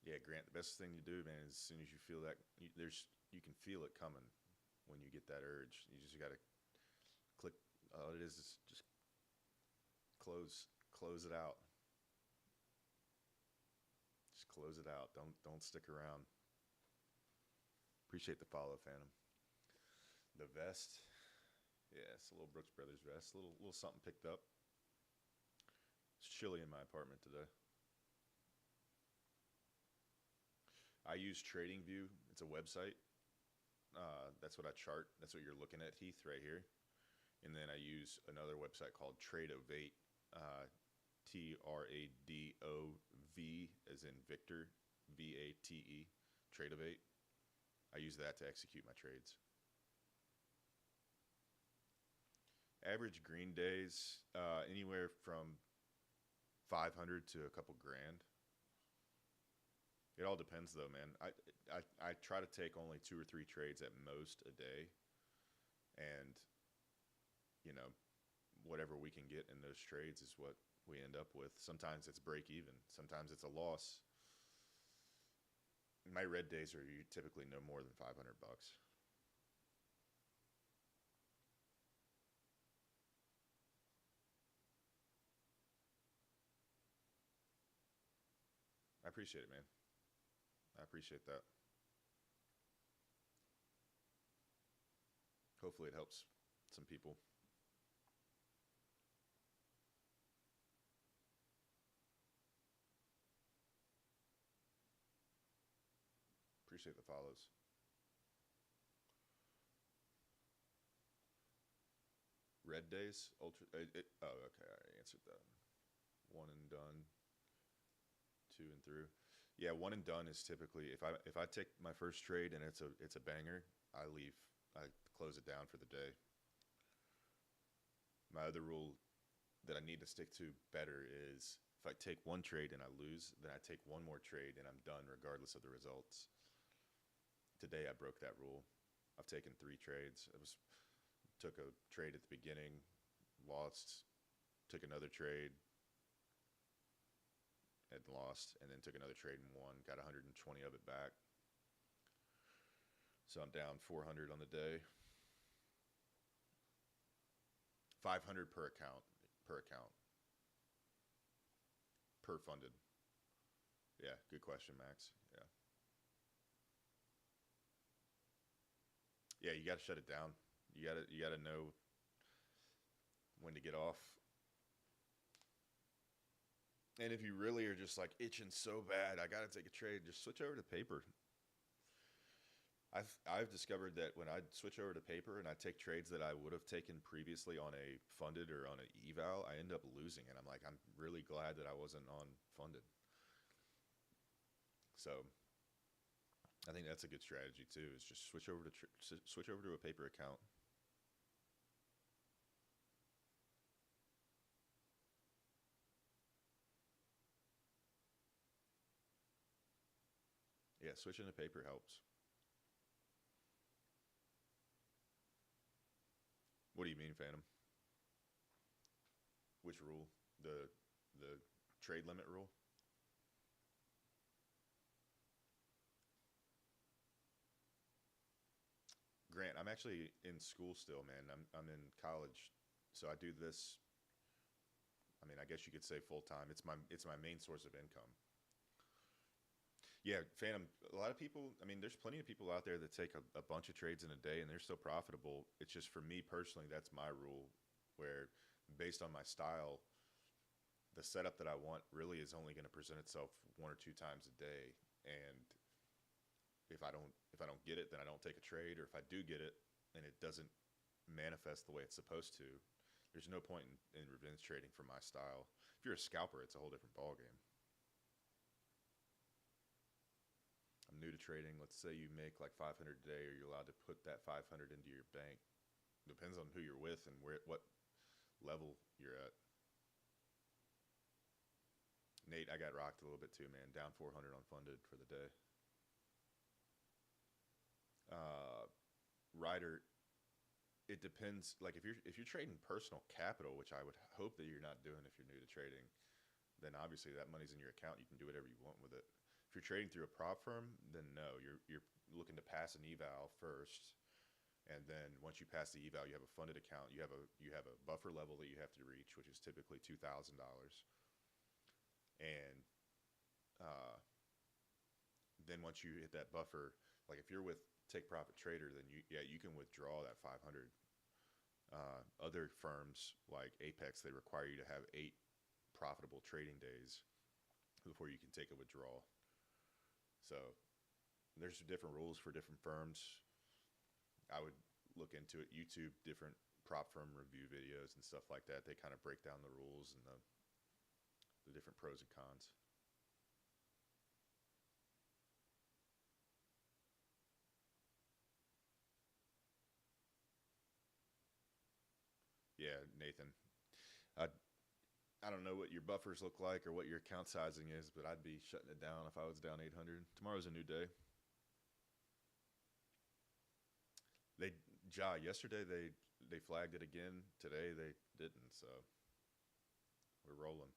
Yeah, Grant, the best thing to do, man, is as soon as you feel that, you can feel it coming when you get that urge. You just got to click. All it is just close it out. Just close it out. Don't stick around. Appreciate the follow, Phantom. The vest, yeah, it's a little Brooks Brothers vest. A little something picked up. It's chilly in my apartment today. I use TradingView. It's a website. That's what I chart. That's what you're looking at, Heath, right here. And then I use another website called Tradovate, Tradov, as in Victor, VATE, Tradovate. I use that to execute my trades. Average green days, anywhere from 500 to a couple grand. It all depends, though, man. I try to take only 2 or 3 trades at most a day, and whatever we can get in those trades is what we end up with. Sometimes it's break even. Sometimes it's a loss. My red days are typically no more than $500. I appreciate it, man. I appreciate that. Hopefully it helps some people. Appreciate the follows. Red days, ultra. Oh, okay. I answered that. One and done. 2 and through. Yeah, one and done is typically if I take my first trade and it's a banger, I leave. I close it down for the day. My other rule that I need to stick to better is if I take one trade and I lose, then I take one more trade and I'm done regardless of the results. Today I broke that rule. I've taken 3 trades. Took a trade at the beginning, lost, took another trade, and lost, and then took another trade and won. Got 120 of it back. So I'm down 400 on the day. 500 per account. Per funded. Yeah, good question, Max. Yeah. Yeah, you got to shut it down. You got to know when to get off. And if you really are just like itching so bad, I got to take a trade, just switch over to paper. I've discovered that when I switch over to paper and I take trades that I would have taken previously on a funded or on an eval, I end up losing. And I'm like, I'm really glad that I wasn't on funded. So I think that's a good strategy too, is just switch over to a paper account. Yeah, switching to paper helps. What do you mean, Phantom? Which rule? The trade limit rule? Grant, I'm actually in school still, man. I'm in college, so I do this. I mean, I guess you could say full time. It's my main source of income. Yeah, Phantom. A lot of people. I mean, there's plenty of people out there that take a bunch of trades in a day, and they're still profitable. It's just for me personally, that's my rule. Where, based on my style, the setup that I want really is only going to present itself one or two times a day, and if I don't get it, then I don't take a trade, or if I do get it and it doesn't manifest the way it's supposed to, there's no point in revenge trading for my style. If you're a scalper, it's a whole different ballgame. I'm new to trading. Let's say you make like 500 a day. Are you allowed to put that 500 into your bank? Depends on who you're with and what level you're at. Nate, I got rocked a little bit too, man. Down 400 unfunded for the day. Ryder, it depends. Like if you're trading personal capital, which I would hope that you're not doing if you're new to trading, then obviously that money's in your account. You can do whatever you want with it. If you're trading through a prop firm, then no, you're looking to pass an eval first, and then once you pass the eval, you have a funded account. You have a buffer level that you have to reach, which is typically $2,000, and then once you hit that buffer, like if you're with Take Profit Trader, then you can withdraw that 500. Other firms like Apex, they require you to have 8 profitable trading days before you can take a withdrawal. So there's different rules for different firms. I would look into it. YouTube, different prop firm review videos and stuff like that. They kind of break down the rules and the different pros and cons. Yeah, Nathan. I I don't know what your buffers look like or what your account sizing is, but I'd be shutting it down if I was down 800. Tomorrow's a new day. They yesterday they flagged it again. Today they didn't, so we're rolling.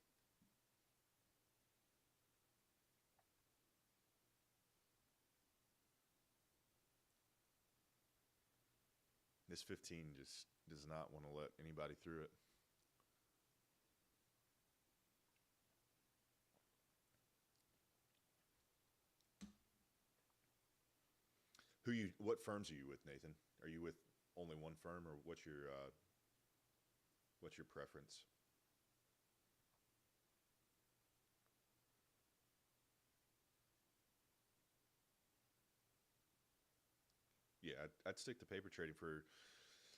This 15 just does not want to let anybody through it. What firms are you with, Nathan? Are you with only one firm, or what's your preference? Yeah, I'd stick to paper trading for.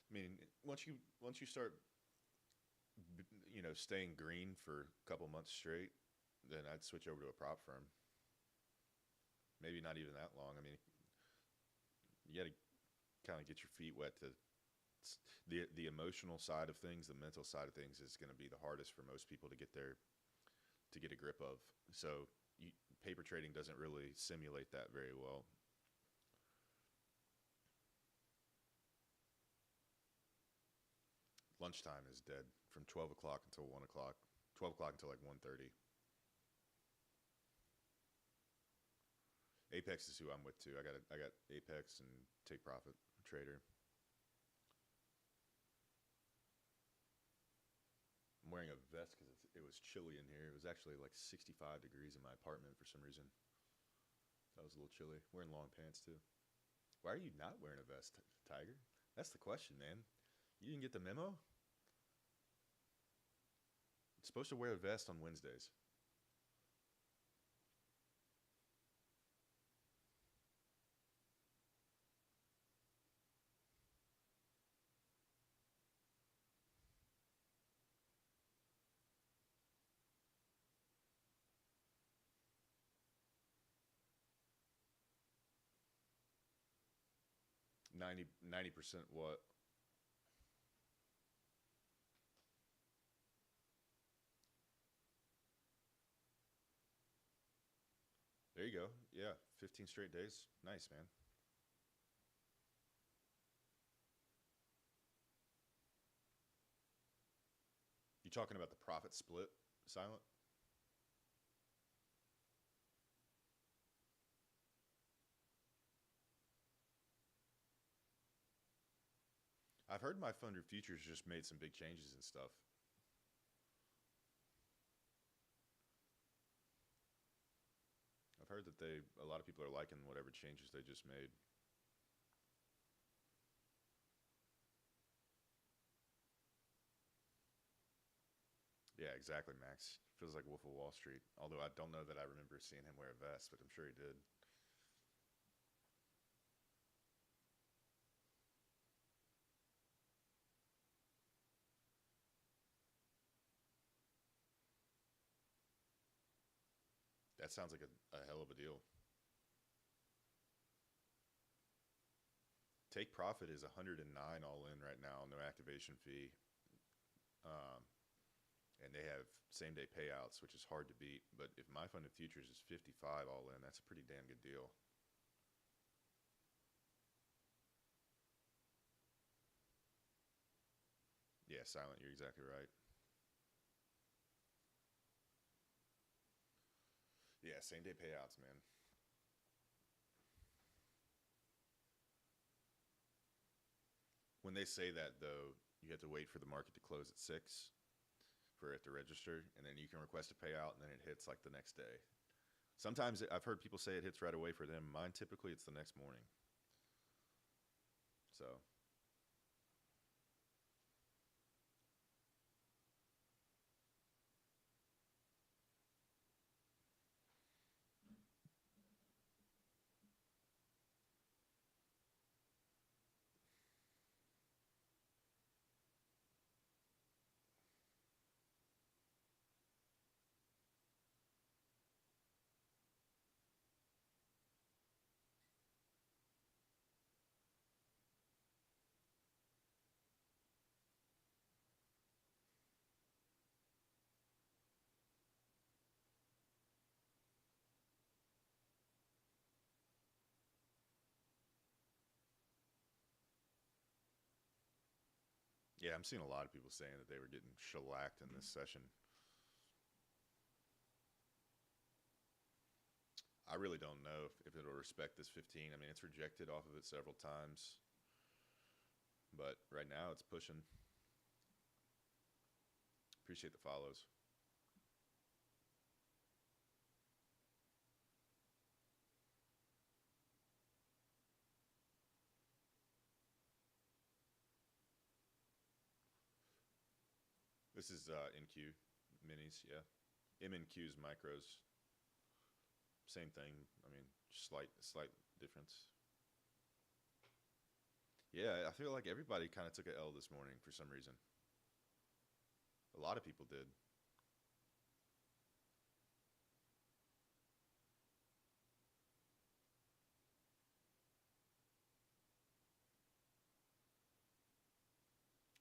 I mean, once you start, staying green for a couple months straight, then I'd switch over to a prop firm. Maybe not even that long. I mean, you got to kind of get your feet wet to the emotional side of things. The mental side of things is going to be the hardest for most people to get a grip of. So paper trading doesn't really simulate that very well. Lunchtime is dead from 12 o'clock until 1 o'clock. 12 o'clock until like 1:30. Apex is who I'm with too. I got Apex and Take Profit Trader. I'm wearing a vest because it was chilly in here. It was actually like 65 degrees in my apartment for some reason. That was a little chilly. Wearing long pants too. Why are you not wearing a vest, Tiger? That's the question, man. You didn't get the memo? It's supposed to wear a vest on Wednesdays. Ninety percent what? There you go. Yeah, 15 straight days. Nice, man. You talking about the profit split, Silent? I've heard my Thunder Futures just made some big changes and stuff. I've heard that a lot of people are liking whatever changes they just made. Yeah, exactly, Max. Feels like Wolf of Wall Street. Although I don't know that I remember seeing him wear a vest, but I'm sure he did. That sounds like a hell of a deal. Take Profit is 109 all in right now, no activation fee. Um, and they have same day payouts, which is hard to beat. But if my fund of futures is 55 all in, that's a pretty damn good deal. Yeah, Silent, you're exactly right. Yeah, same day payouts, man. When they say that, though, you have to wait for the market to close at 6 for it to register, and then you can request a payout, and then it hits like the next day. Sometimes I've heard people say it hits right away for them. Mine, typically, it's the next morning. So, yeah, I'm seeing a lot of people saying that they were getting shellacked in this session. I really don't know if it'll respect this 15. I mean, it's rejected off of it several times, but right now it's pushing. Appreciate the follows. This is NQ minis, yeah. MNQ's micros, same thing. I mean, slight difference. Yeah, I feel like everybody kind of took an L this morning for some reason. A lot of people did.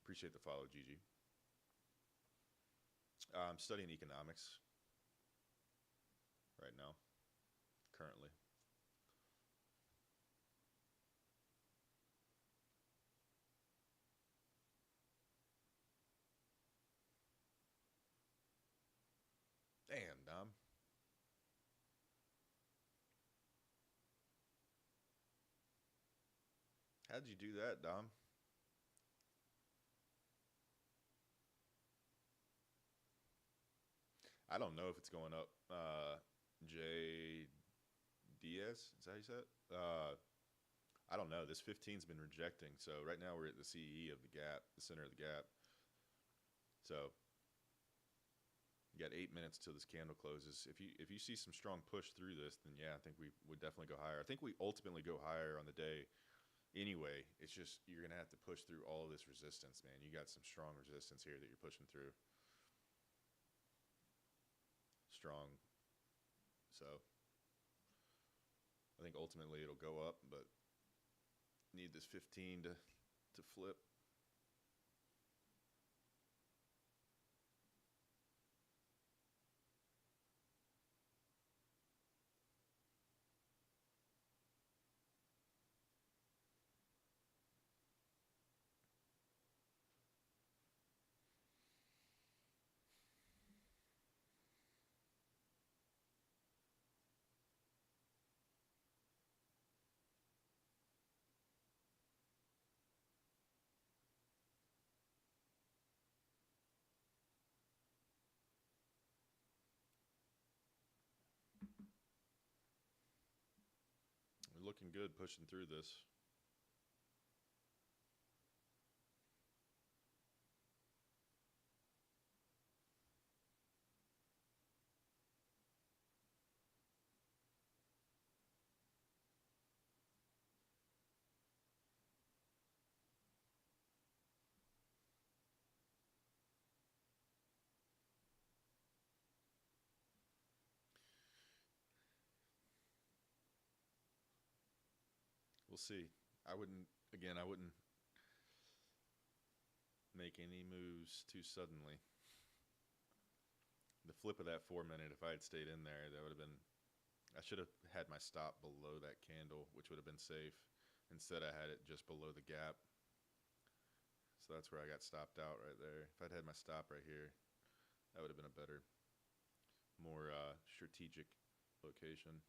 Appreciate the follow, Gigi. I'm studying economics right now, currently. Damn, Dom. How'd you do that, Dom? I don't know if it's going up. J Diaz, is that how you said it? I don't know. This 15's been rejecting. So right now we're at the CE of the gap, the center of the gap. So you got 8 minutes till this candle closes. If you see some strong push through this, then yeah, I think we would definitely go higher. I think we ultimately go higher on the day anyway. It's just you're gonna have to push through all of this resistance, man. You got some strong resistance here that you're pushing through. Strong. So I think ultimately it'll go up, but need this 15 to flip. looking good pushing through this. We'll see. I wouldn't make any moves too suddenly. The flip of that 4 minute, if I had stayed in there, that would have been, I should have had my stop below that candle, which would have been safe. Instead, I had it just below the gap. So that's where I got stopped out right there. If I'd had my stop right here, that would have been a better, more strategic location.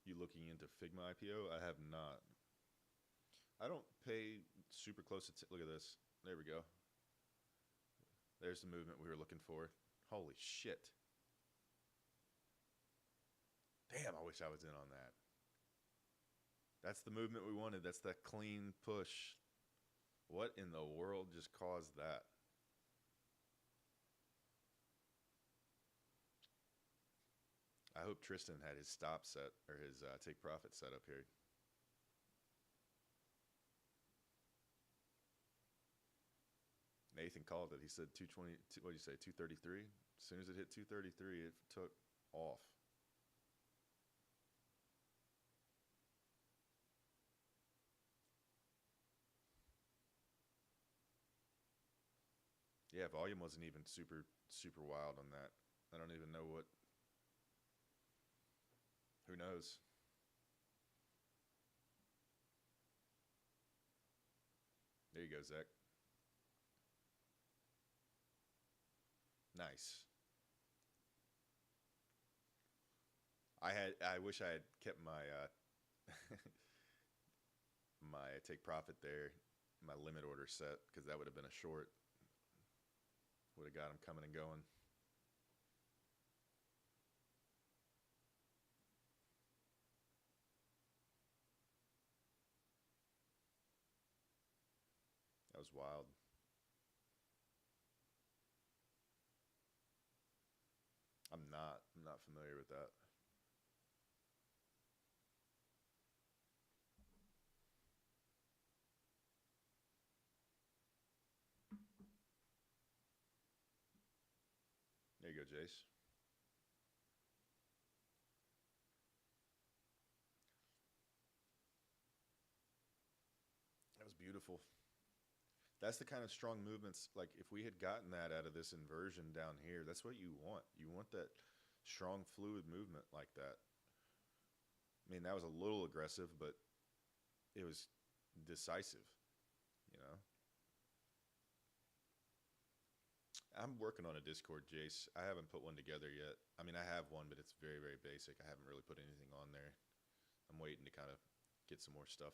You looking into Figma IPO? I have not. I don't pay super close attention. Look at this. There we go. There's the movement we were looking for. Holy shit. Damn, I wish I was in on that. That's the movement we wanted. That's that clean push. What in the world just caused that? I hope Tristan had his stop set, or his take profit set up here. Nathan called it. He said 220, what did you say, 233? As soon as it hit 233, it took off. Yeah, volume wasn't even super wild on that. I don't even know what. Who knows? There you go, Zach. Nice. I wish I had kept my my take profit there, my limit order set, because that would have been a short. Would have got him coming and going. That was wild. I'm not familiar with that. There you go, Jace. That was beautiful. That's the kind of strong movements. Like if we had gotten that out of this inversion down here, that's what you want. You want that strong fluid movement like that. I mean, that was a little aggressive, but it was decisive, you know? I'm working on a Discord, Jace. I haven't put one together yet. I mean, I have one, but it's very basic. I haven't really put anything on there. I'm waiting to kind of get some more stuff,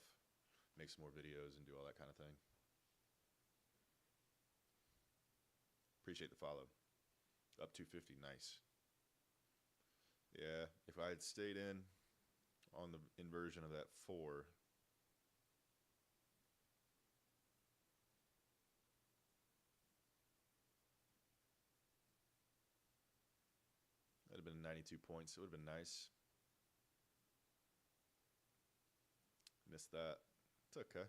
make some more videos, and do all that kind of thing. Appreciate the follow. Up 250, nice. Yeah, if I had stayed in on the inversion of that 4, that'd have been 92 points. It would have been nice. Missed that. It's okay.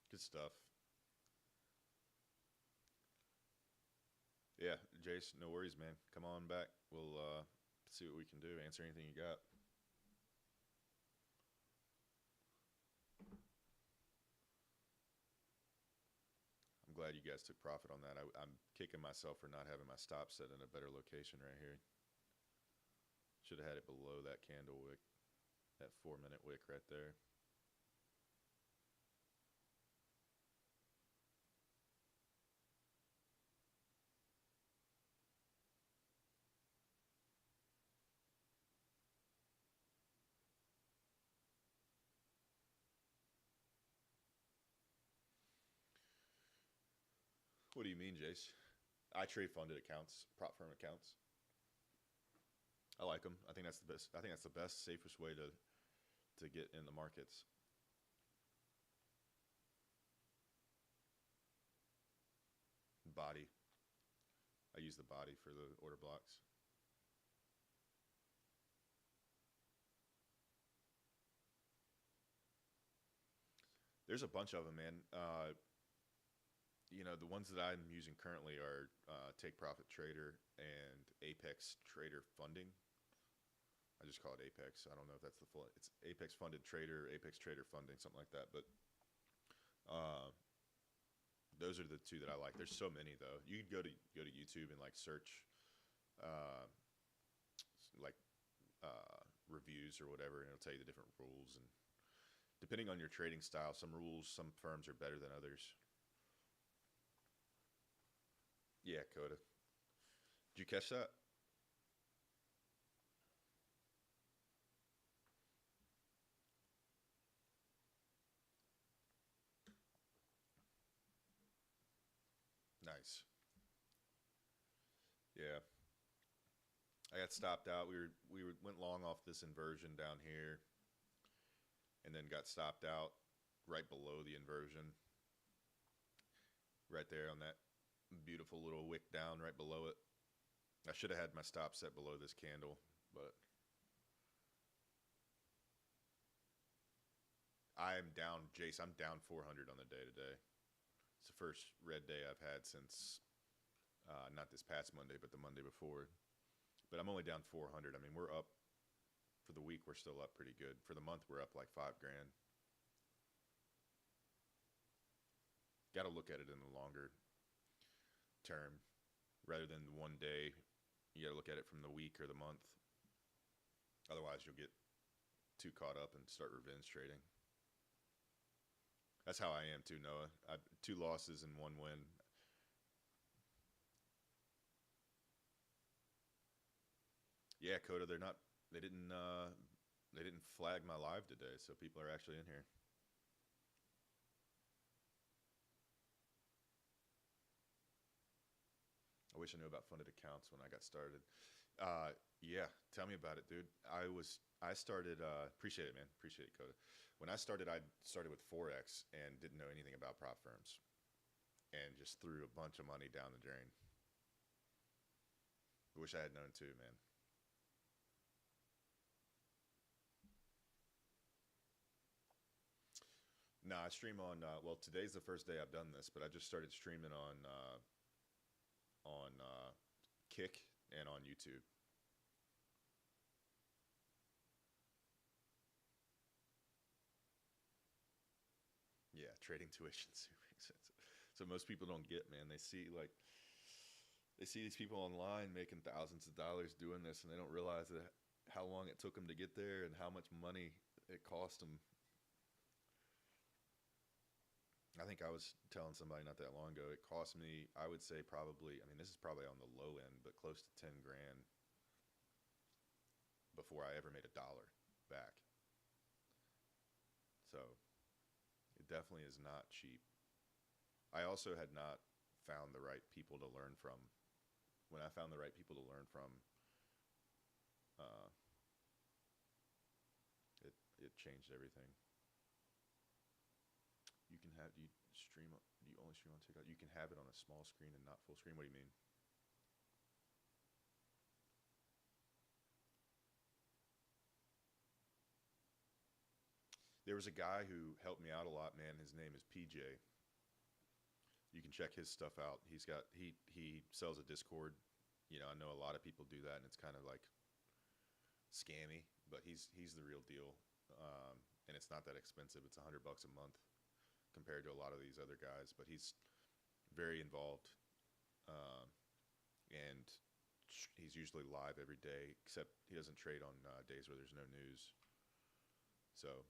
Good stuff. Yeah, Jace, no worries, man. Come on back. We'll see what we can do. Answer anything you got. I'm glad you guys took profit on that. I'm kicking myself for not having my stop set in a better location right here. Should have had it below that candle wick. That 4-minute wick right there. What do you mean, Jace? I trade funded accounts, prop firm accounts. I like them. I think that's the best. I think that's the best, safest way to get in the markets. Body. I use the body for the order blocks. There's a bunch of them, man. You know, the ones that I'm using currently are Take Profit Trader and Apex Trader Funding. I just call it Apex. I don't know if that's the full. It's Apex Funded Trader, Apex Trader Funding, something like that. But those are the two that I like. There's so many though. You could go to YouTube and like search uh, like reviews or whatever, and it'll tell you the different rules. And depending on your trading style, some firms are better than others. Yeah, Coda. Did you catch that? Nice. Yeah. I got stopped out. Went long off this inversion down here, and then got stopped out right below the inversion, right there on that beautiful little wick down right below it. I should have had my stop set below this candle, but I'm down, Jace. I'm down 400 on the day today. It's the first red day I've had since not this past Monday, but the Monday before. But I'm only down 400. I mean, we're up for the week. We're still up pretty good. For the month, we're up like $5 grand. Got to look at it in the longer term rather than one day. You got to look at it from the week or the month. Otherwise, you'll get too caught up and start revenge trading. That's how I am too, Noah. 2 losses and 1 win. Yeah, Coda, they didn't flag my live today, so people are actually in here. I wish I knew about funded accounts when I got started. Yeah, tell me about it, dude. I started. Appreciate it, man. Appreciate it, Coda. When I started with Forex and didn't know anything about prop firms, and just threw a bunch of money down the drain. I wish I had known too, man. No, I stream on. Well, today's the first day I've done this, but I just started streaming on Kick and on YouTube. Yeah, trading tuition super expensive. So most people don't get, man. They see these people online making thousands of dollars doing this, and they don't realize how long it took them to get there and how much money it cost them. I think I was telling somebody not that long ago, it cost me, I would say probably, I mean, this is probably on the low end, but close to 10 grand before I ever made a dollar back. So it definitely is not cheap. I also had not found the right people to learn from. When I found the right people to learn from, uh, it changed everything. You can have do you stream? Do you only stream on TikTok? You can have it on a small screen and not full screen. What do you mean? There was a guy who helped me out a lot, man. His name is PJ. You can check his stuff out. He sells a Discord. You know, I know a lot of people do that, and it's kind of like scammy, but he's the real deal. And it's not that expensive. It's $100 a month compared to a lot of these other guys, but he's very involved, and he's usually live every day, except he doesn't trade on days where there's no news. So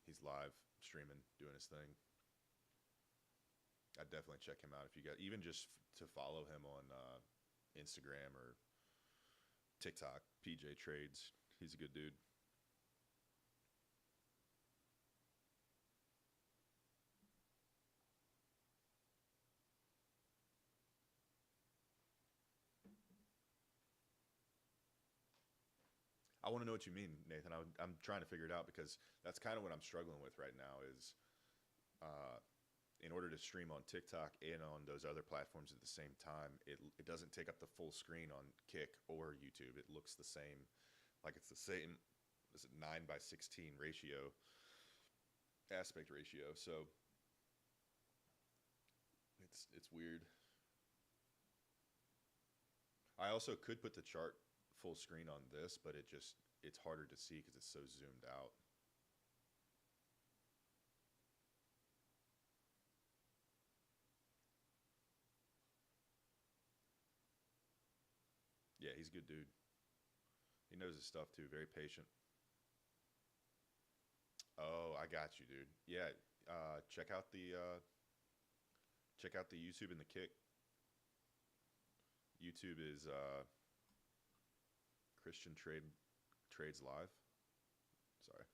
he's live streaming, doing his thing. I'd definitely check him out if you got, even just to follow him on Instagram or TikTok. PJ Trades. He's a good dude. I want to know what you mean, Nathan. I'm trying to figure it out because that's kind of what I'm struggling with right now is in order to stream on TikTok and on those other platforms at the same time, it doesn't take up the full screen on Kick or YouTube. It looks the same, like it's the same, is it 9:16 ratio, aspect ratio. So it's weird. I also could put the chart full screen on this, but it's harder to see because it's so zoomed out. Yeah, he's a good dude. He knows his stuff too. Very patient. Oh, I got you, dude. Yeah, check out the YouTube and the Kick. YouTube is Trades Live. Sorry.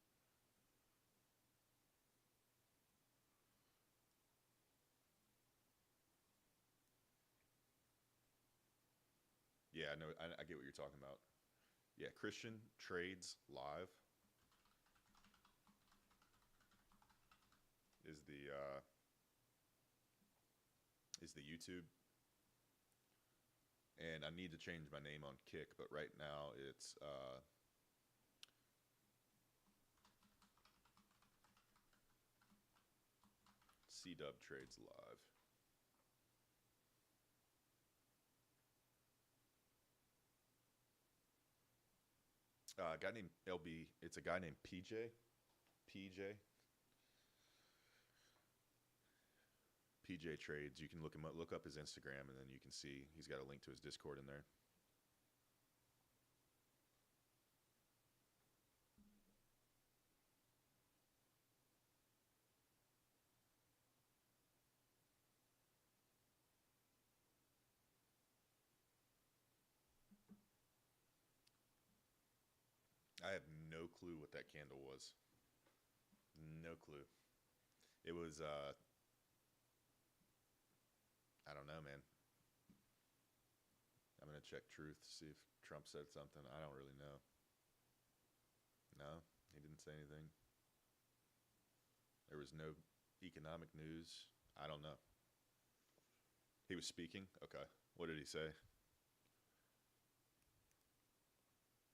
Yeah, I know. I get what you're talking about. Yeah, Christian Trades Live is the YouTube, and I need to change my name on Kick, but right now it's C-Dub Trades Live. A guy named LB. It's a guy named PJ. PJ. PJ Trades. You can look him up, look up his Instagram, and then you can see he's got a link to his Discord in there. I have no clue what that candle was. No clue. It was I don't know, man. I'm gonna check Truth, see if Trump said something. I don't really know. No, he didn't say anything. There was no economic news. I don't know. He was speaking? Okay. What did he say?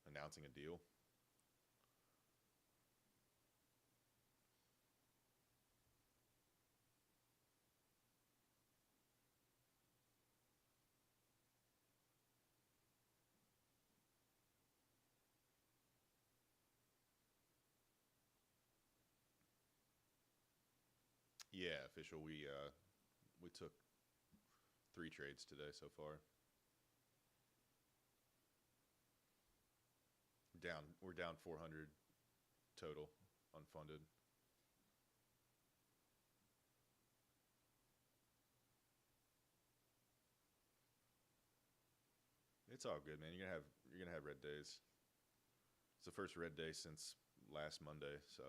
Announcing a deal? Yeah, official. We took 3 trades today so far. We're down 400 total unfunded. It's all good, man. You're gonna have red days. It's the first red day since last Monday, so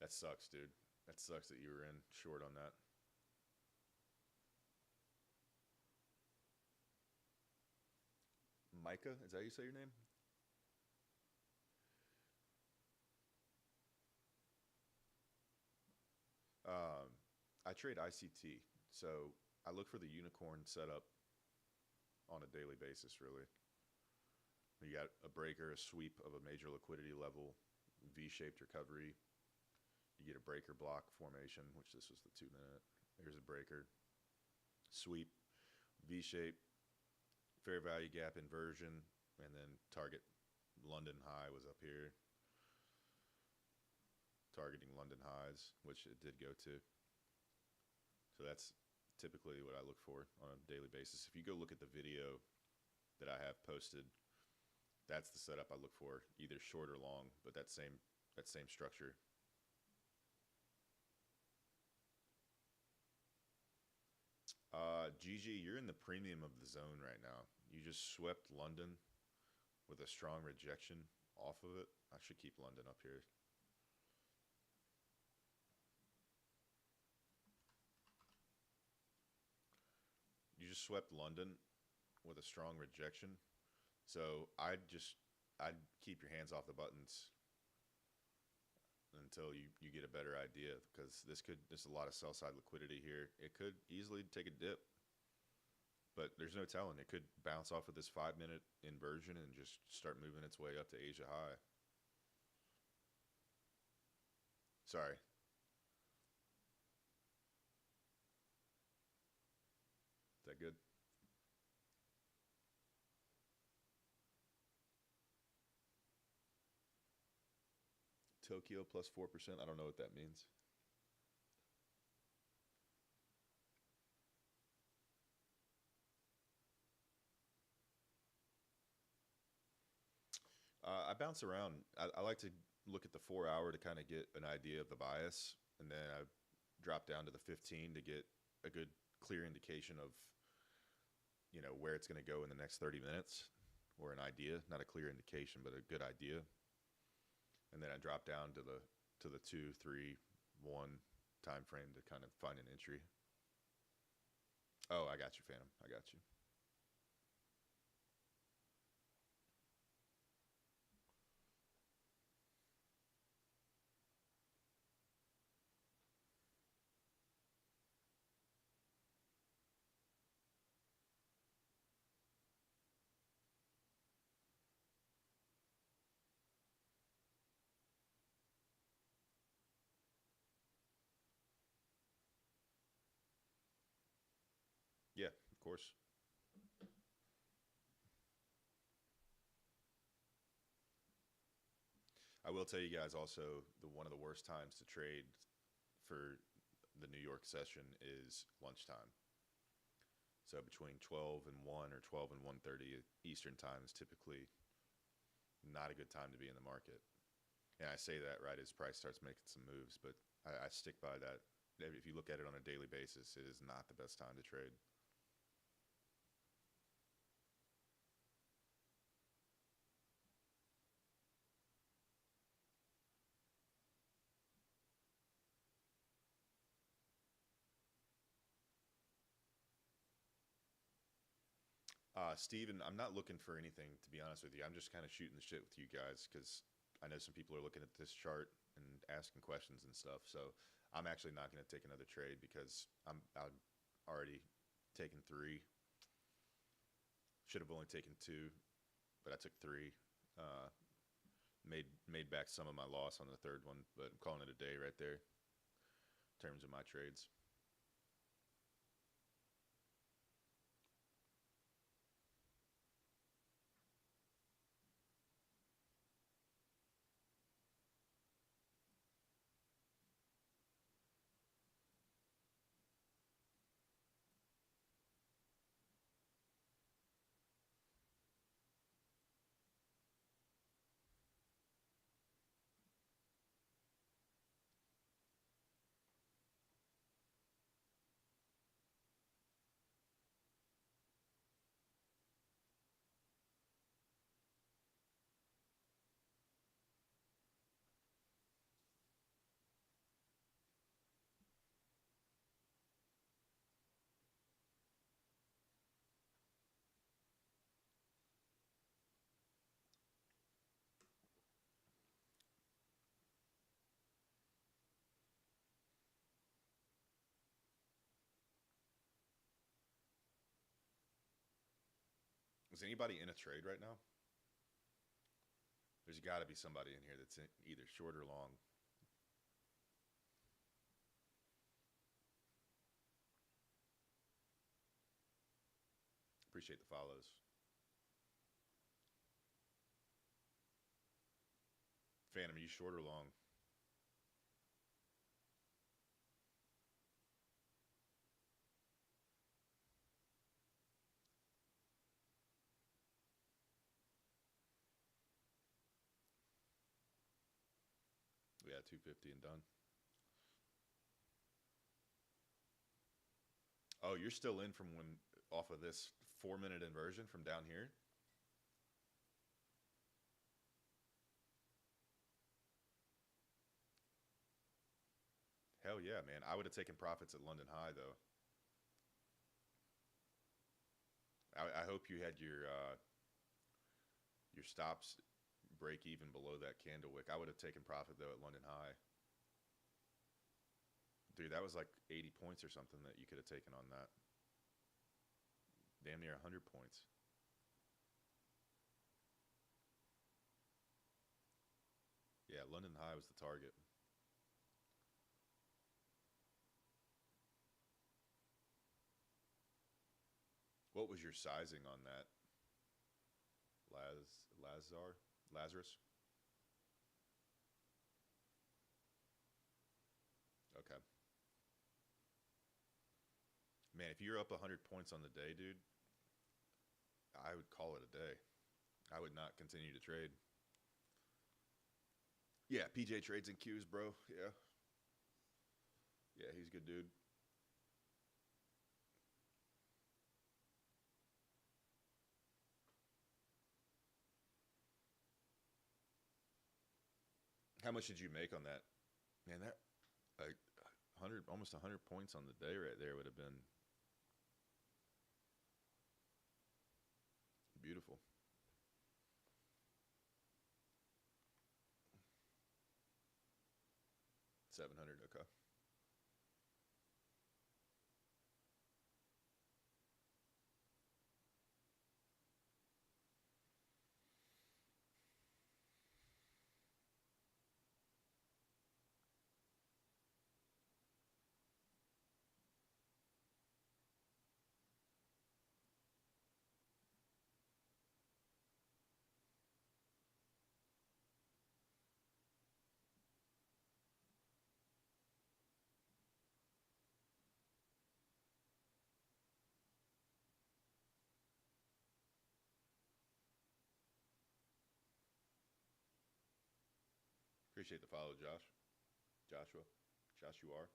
that sucks, dude. That sucks that you were in short on that. Micah, is that how you say your name? Um, I trade ICT, so I look for the unicorn setup on a daily basis. Really, you got a breaker, a sweep of a major liquidity level, V-shaped recovery. You get a breaker block formation, which this was the 2-minute. Here's a breaker, sweep, V-shape, fair value gap inversion, and then target London high was up here, targeting London highs, which it did go to. So that's typically what I look for on a daily basis. If you go look at the video that I have posted, that's the setup I look for, either short or long, but that same structure. GG, you're in the premium of the zone right now. You just swept London with a strong rejection off of it. I should keep London up here. You just swept London with a strong rejection. So I'd keep your hands off the buttons until you get a better idea, because there's a lot of sell side liquidity here. It could easily take a dip, but there's no telling. It could bounce off of this 5-minute inversion and just start moving its way up to Asia high. Sorry. Is that good? Tokyo plus 4%. I don't know what that means. I bounce around. I like to look at the 4-hour to kind of get an idea of the bias, and then I drop down to the 15 to get a good clear indication of, where it's going to go in the next 30 minutes, or an idea, not a clear indication, but a good idea. And then I drop down to the 2, 3, 1 time frame to kind of find an entry. Oh, I got you, Phantom. I got you. Yeah, of course. I will tell you guys also, one of the worst times to trade for the New York session is lunchtime. So between 12 and 1 or 12 and 1:30 Eastern time is typically not a good time to be in the market. And I say that right as price starts making some moves, but I stick by that. If you look at it on a daily basis, it is not the best time to trade. Steven, I'm not looking for anything, to be honest with you. I'm just kind of shooting the shit with you guys because I know some people are looking at this chart and asking questions and stuff. So I'm actually not going to take another trade because I'm already taken 3. Should have only taken 2, but I took 3. Made back some of my loss on the third one, but I'm calling it a day right there in terms of my trades. Is anybody in a trade right now? There's got to be somebody in here that's either short or long. Appreciate the follows. Phantom, are you short or long? 250 and done. Oh, you're still in from when off of this 4-minute inversion from down here? Hell yeah, man. I would have taken profits at London High though. I hope you had your stops break even below that candle wick. I would have taken profit though at London High. Dude, that was like 80 points or something that you could have taken on that. Damn near 100 points. Yeah, London High was the target. What was your sizing on that? Lazarus? Okay. Man, if you're up 100 points on the day, dude, I would call it a day. I would not continue to trade. Yeah, PJ trades and Qs, bro. Yeah. Yeah, he's a good dude. How much did you make on that? Man, that like 100, almost 100 points on the day right there would have been beautiful. 700, okay. Appreciate the follow, Josh. Joshua. Joshua.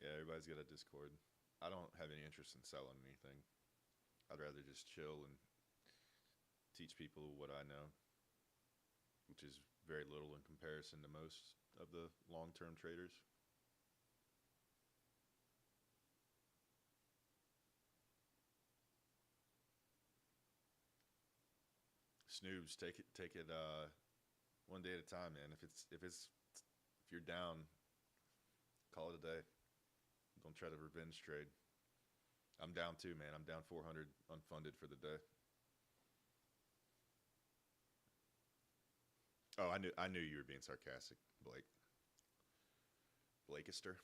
Yeah, everybody's got a Discord. I don't have any interest in selling anything. I'd rather just chill and teach people what I know, which is very little in comparison to most of the long-term traders. Snooze, take it one day at a time, man. If you're down, call it a day. Don't try to revenge trade. I'm down too, man. I'm down 400 unfunded for the day. Oh, I knew you were being sarcastic, Blake. Blakester.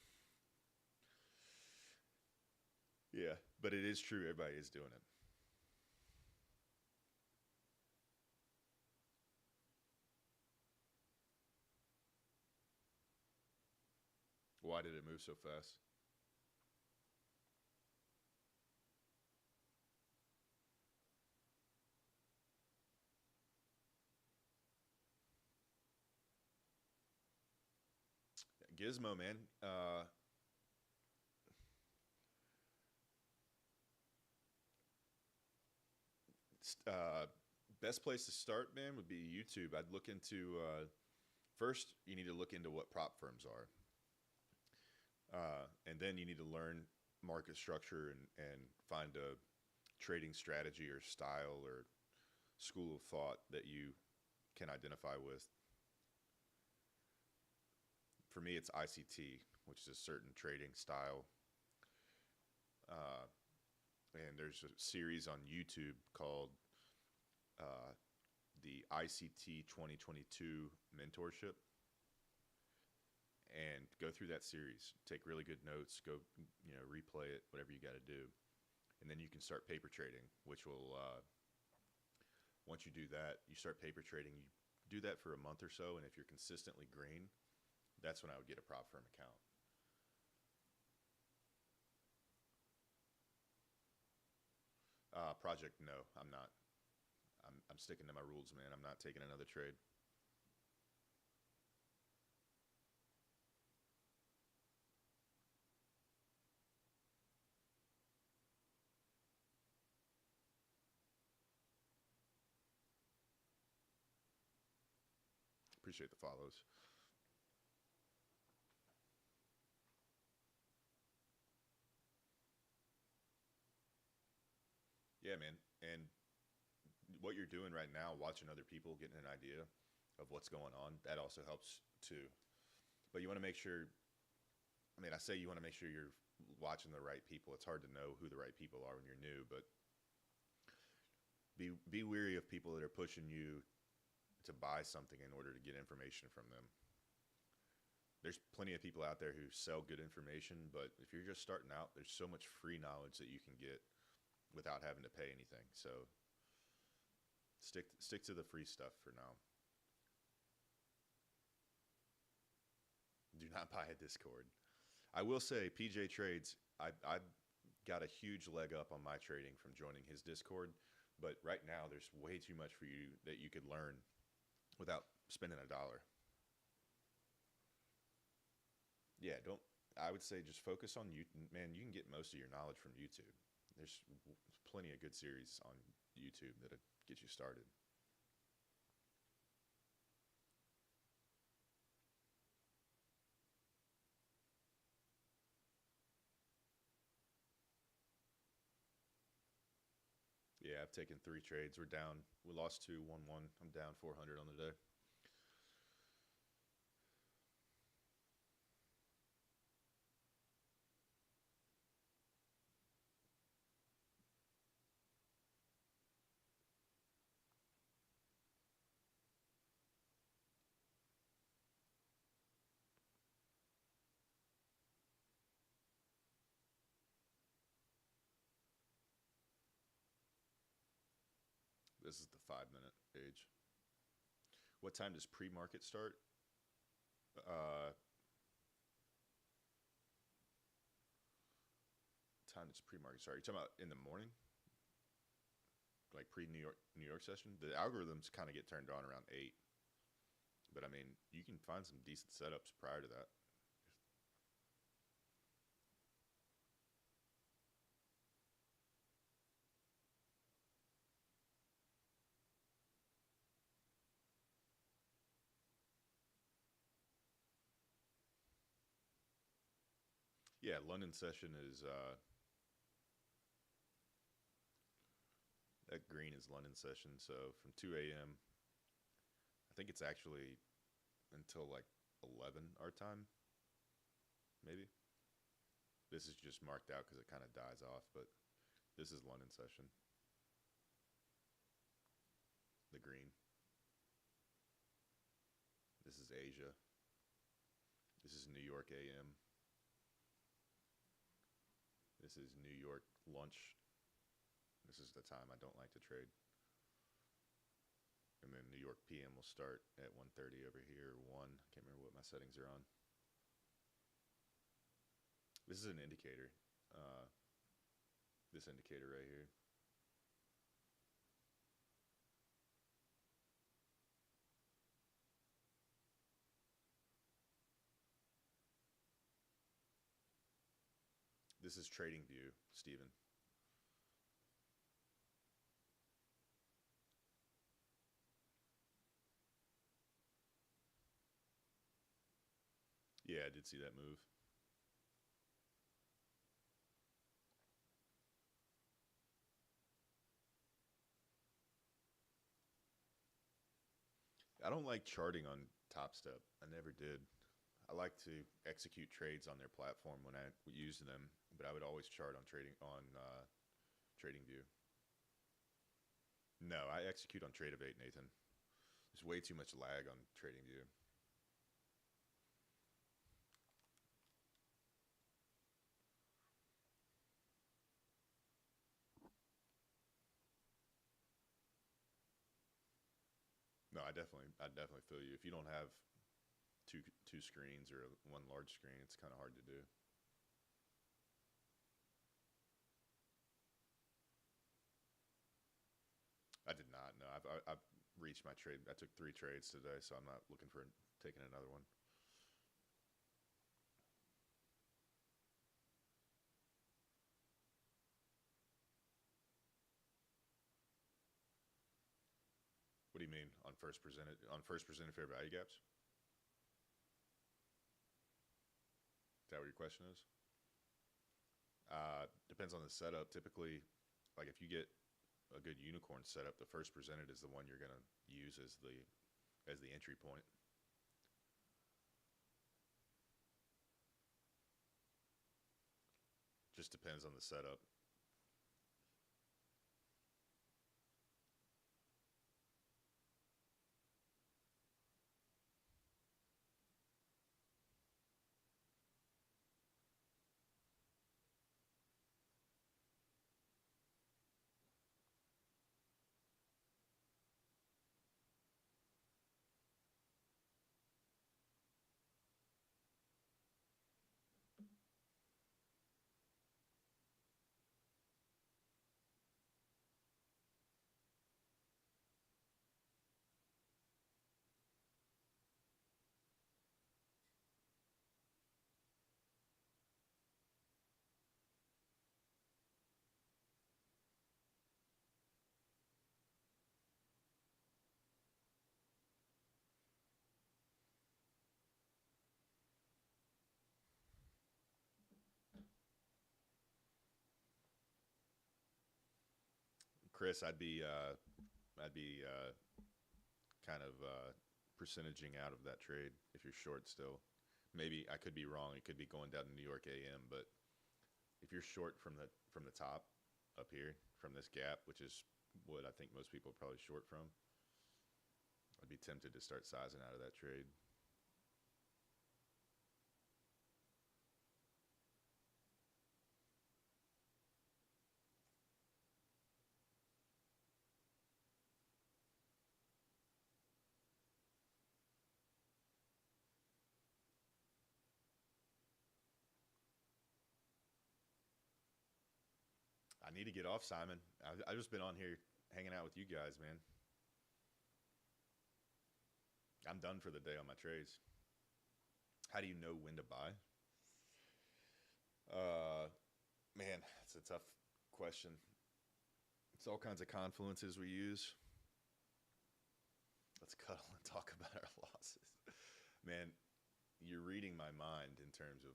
Yeah, but it is true. Everybody is doing it. Why did it move so fast? Gizmo, man. Uh, Best place to start, man, would be YouTube. I'd look into first. You need to look into what prop firms are, and then you need to learn market structure and find a trading strategy or style or school of thought that you can identify with. For me, it's ICT, which is a certain trading style. Uh, and there's a series on YouTube called uh, the ICT 2022 Mentorship. and go through that series. Take really good notes. Go, replay it, whatever you got to do. And then you can start paper trading, which will, once you do that, you start paper trading. You do that for a month or so, and if you're consistently green, that's when I would get a prop firm account. Project, no, I'm not. I'm sticking to my rules, man. I'm not taking another trade. Appreciate the follows. Yeah, man. And what you're doing right now, watching other people, getting an idea of what's going on, that also helps too. But you want to make sure, I say you want to make sure you're watching the right people. It's hard to know who the right people are when you're new, but be weary of people that are pushing you to buy something in order to get information from them. There's plenty of people out there who sell good information, but if you're just starting out, there's so much free knowledge that you can get without having to pay anything. So stick to the free stuff for now. Do not buy a Discord. I will say PJ Trades, I got a huge leg up on my trading from joining his Discord, but right now there's way too much for you that you could learn without spending $1. Yeah, I would say just focus on YouTube. Man, you can get most of your knowledge from YouTube. There's plenty of good series on YouTube that'll get you started. Yeah, I've taken 3 trades. We're down. We lost 2, won 1. I'm down 400 on the day. This is the 5-minute page. What time does pre-market start? Time does pre-market start? You're talking about in the morning? Like pre-New York session? The algorithms kind of get turned on around 8. But you can find some decent setups prior to that. Yeah, London session is that green is London session. So from 2 a.m. I think it's actually until like 11 our time, maybe. This is just marked out because it kind of dies off, but this is London session. The green. This is Asia. This is New York AM. This is New York lunch. This is the time I don't like to trade. And then New York PM will start at 1:30 over here, 1. Can't remember what my settings are on. This is an indicator. This indicator right here. This is Trading View, Steven. Yeah, I did see that move. I don't like charting on Top Step. I never did. I like to execute trades on their platform when I use them, but I would always chart on Trading View. No, I execute on Trade-of-8, Nathan. There's way too much lag on Trading View. I definitely feel you. If you don't have two screens or one large screen, it's kind of hard to do. I did not. No, I've reached my trade. I took 3 trades today, so I'm not looking for taking another one. What do you mean on first presented fair value gaps? Is that what your question is? Depends on the setup. Typically, like if you get a good unicorn setup, the first presented is the one you're gonna use as the entry point. Just depends on the setup. Chris, I'd be kind of percentaging out of that trade if you're short still. Maybe I could be wrong. It could be going down to New York AM, but if you're short from the top up here from this gap, which is what I think most people are probably short from, I'd be tempted to start sizing out of that trade. I need to get off, Simon. I've just been on here hanging out with you guys, man. I'm done for the day on my trades. How do you know when to buy? Uh, Man, it's a tough question. It's all kinds of confluences we use. Let's cuddle and talk about our losses. Man, you're reading my mind in terms of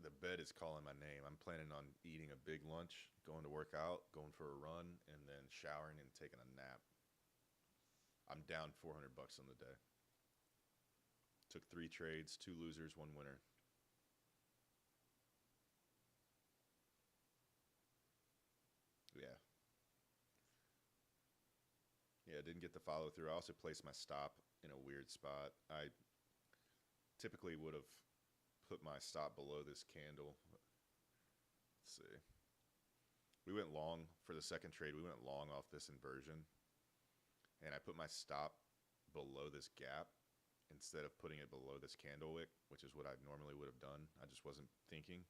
the bed is calling my name. I'm planning on eating a big lunch, going to work out, going for a run, and then showering and taking a nap. I'm down 400 bucks on the day. Took 3 trades, 2 losers, 1 winner. Yeah. Yeah, didn't get the follow through. I also placed my stop in a weird spot. I typically would have put my stop below this candle. Let's see. We went long for the second trade. We went long off this inversion. And I put my stop below this gap instead of putting it below this candle wick, which is what I normally would have done. I just wasn't thinking.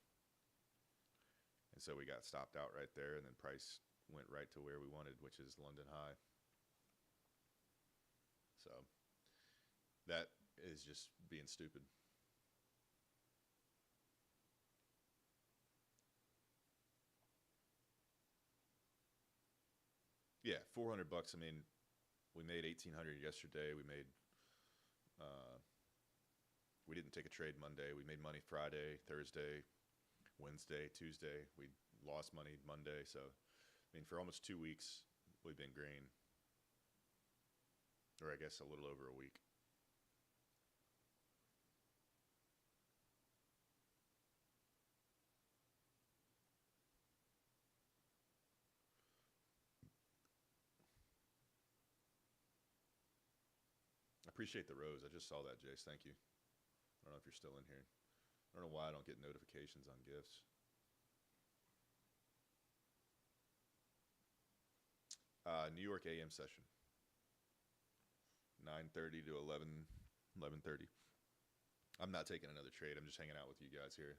And so we got stopped out right there, and then price went right to where we wanted, which is London high. So that is just being stupid. Yeah, 400 bucks. I mean, we made 1,800 yesterday. Uh, we didn't take a trade Monday. We made money Friday, Thursday, Wednesday, Tuesday. We lost money Monday. So, I mean, for almost 2 weeks, we've been green. Or I guess a little over a week. I appreciate the rose. I just saw that, Jace. Thank you. I don't know if you're still in here. I don't know why I don't get notifications on gifts. New York AM session. 9:30 to 11:30. I'm not taking another trade. I'm just hanging out with you guys here.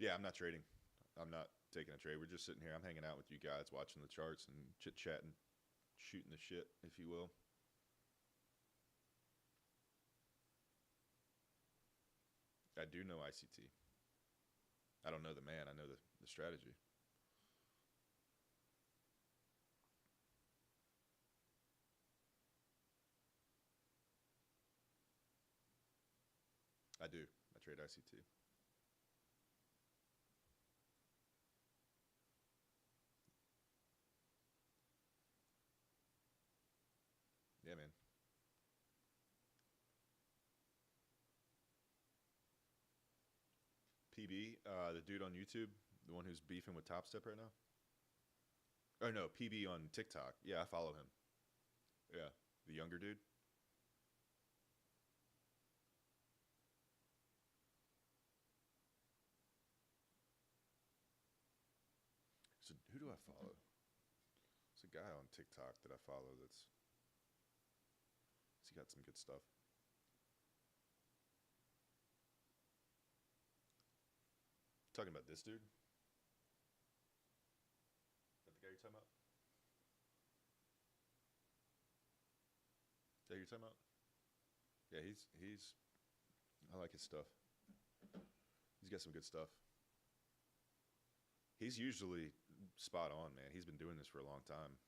Yeah, I'm not trading. I'm not taking a trade. We're just sitting here. I'm hanging out with you guys, watching the charts and chit-chatting, shooting the shit, if you will. I do know ICT. I don't know the man. I know the strategy. I do. I trade ICT. Yeah, man. PB, the dude on YouTube, the one who's beefing with Top Step right now. Oh no, PB on TikTok. Yeah, I follow him. Yeah, the younger dude. So who do I follow? There's a guy on TikTok that I follow that's he's got some good stuff. Talking about this dude? Is that the guy you're talking about? Is that who you're talking about? Yeah, he's I like his stuff. He's got some good stuff. He's usually spot on, man. He's been doing this for a long time.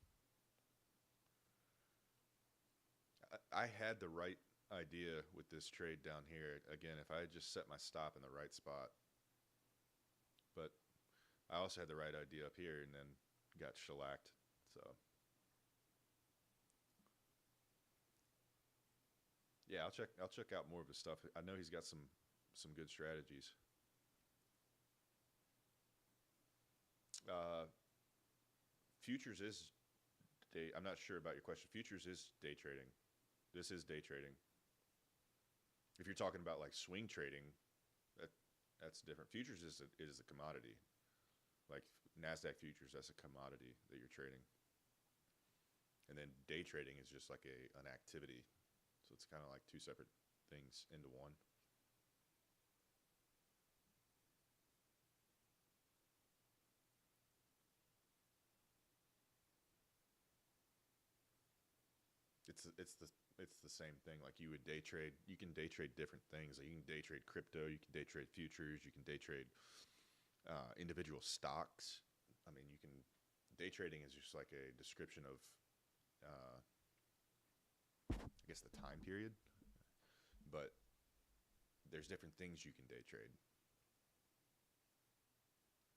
I had the right idea with this trade down here. Again, if I had just set my stop in the right spot, but I also had the right idea up here and then got shellacked. So yeah, I'll check out more of his stuff. I know he's got some good strategies. Uh, futures is day. I'm not sure about your question. Futures is day trading. This is day trading. If you're talking about like swing trading, that that's different. Futures is a commodity. Like Nasdaq futures, that's a commodity that you're trading. And then day trading is just like an activity. So it's kind of like two separate things into one. It's the same thing. Like you would day trade. You can day trade different things. Like you can day trade crypto. You can day trade futures. You can day trade individual stocks. I mean, you can day trading is just like a description of, I guess, the time period. But there's different things you can day trade.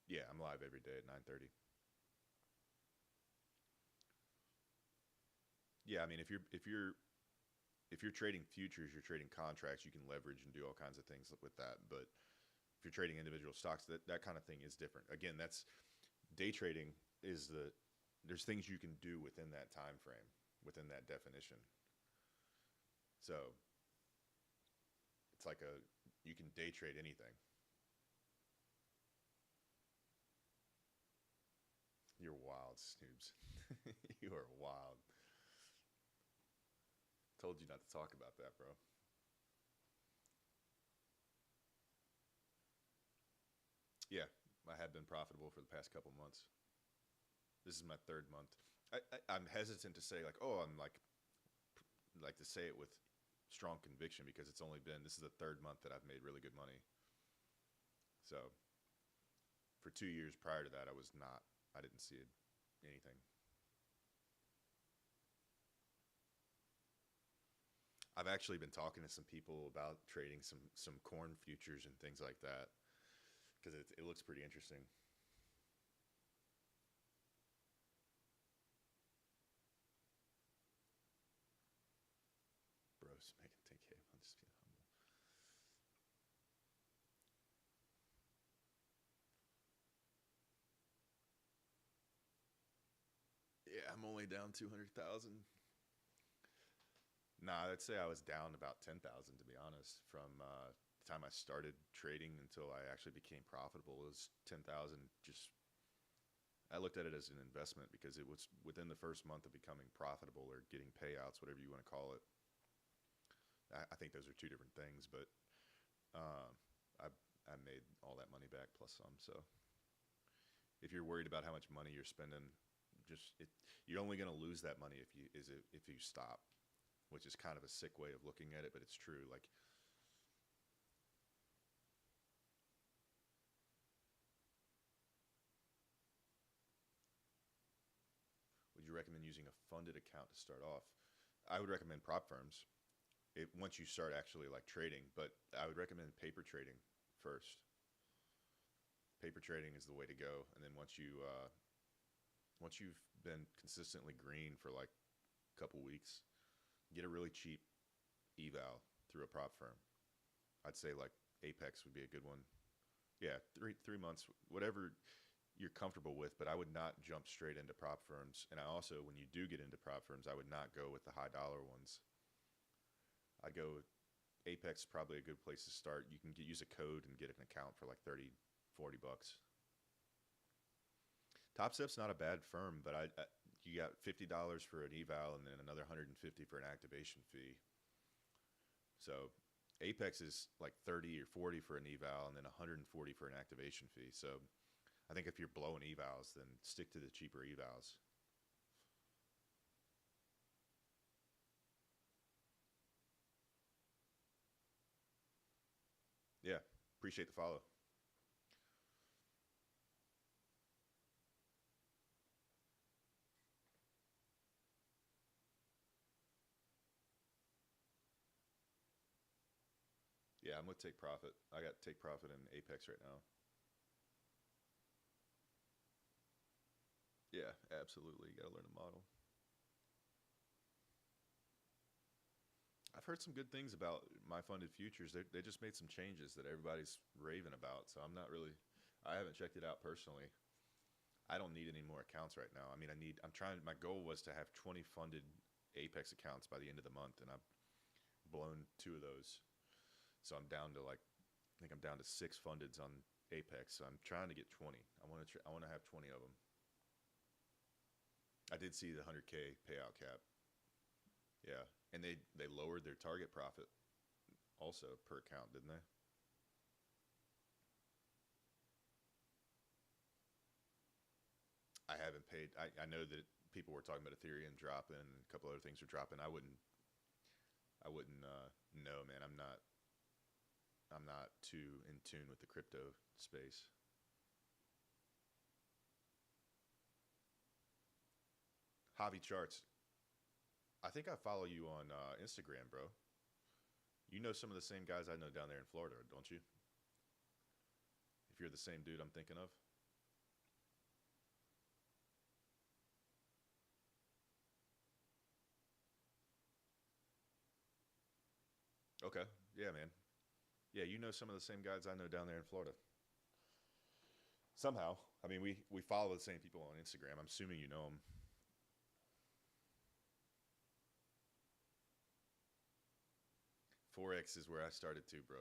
Yeah, I'm live every day at 9:30. Yeah, I mean, if you're trading futures, you're trading contracts, you can leverage and do all kinds of things with that. But if you're trading individual stocks, that kind of thing is different. Again, that's day trading is there's things you can do within that time frame, within that definition. So it's like you can day trade anything. You're wild, Snoobs. You are wild. Told you not to talk about that, bro. Yeah, I have been profitable for the past couple months. This is my third month. I'm hesitant to say like, oh, I'm like to say it with strong conviction because it's only been this is the third month that I've made really good money. So for 2 years prior to that, I was not. I didn't see anything. I've actually been talking to some people about trading some corn futures and things like that because it looks pretty interesting. Bros, making 10K. I'm just being humble. I'm only down 200,000. Nah, I'd say I was down about 10,000 to be honest. From the time I started trading until I actually became profitable, it was 10,000. Just I looked at it as an investment because it was within the first month of becoming profitable or getting payouts, whatever you want to call it. I think those are two different things, but uh, I made all that money back plus some. So if you're worried about how much money you're spending, you're only going to lose that money if you stop, which is kind of a sick way of looking at it, but it's true. Like, would you recommend using a funded account to start off? I would recommend prop firms once you start actually like trading, but I would recommend paper trading first. Paper trading is the way to go, and then once you've been consistently green for like a couple weeks, get a really cheap eval through a prop firm. I'd say like Apex would be a good one. Yeah, three months, whatever you're comfortable with, but I would not jump straight into prop firms. And I also, when you do get into prop firms, I would not go with the high dollar ones. I'd go Apex, probably a good place to start. You can use a code and get an account for like 30, 40 bucks. Top Step's not a bad firm, but you got $50 for an eval and then another $150 for an activation fee. So Apex is like 30 or 40 for an eval and then 140 for an activation fee. So I think if you're blowing evals, then stick to the cheaper evals. Yeah, appreciate the follow. Yeah, I'm with Take Profit. I got Take Profit in Apex right now. Yeah, absolutely. You got to learn the model. I've heard some good things about my funded futures. They just made some changes that everybody's raving about. So I haven't checked it out personally. I don't need any more accounts right now. I mean, my goal was to have 20 funded Apex accounts by the end of the month, and I've blown two of those. So I think I'm down to 6 fundeds on Apex. So I'm trying to get 20. I want to have 20 of them. I did see the 100K payout cap. Yeah, and they lowered their target profit also per account, didn't they? I haven't paid. I know that people were talking about Ethereum dropping and a couple other things are dropping. I wouldn't know, man. I'm not too in tune with the crypto space. Hobby charts. I think I follow you on Instagram, bro. You know some of the same guys I know down there in Florida, don't you? If you're the same dude I'm thinking of. Okay. Yeah, man. Yeah, you know some of the same guys I know down there in Florida. Somehow. I mean, we follow the same people on Instagram. I'm assuming you know them. Forex is where I started too, bro.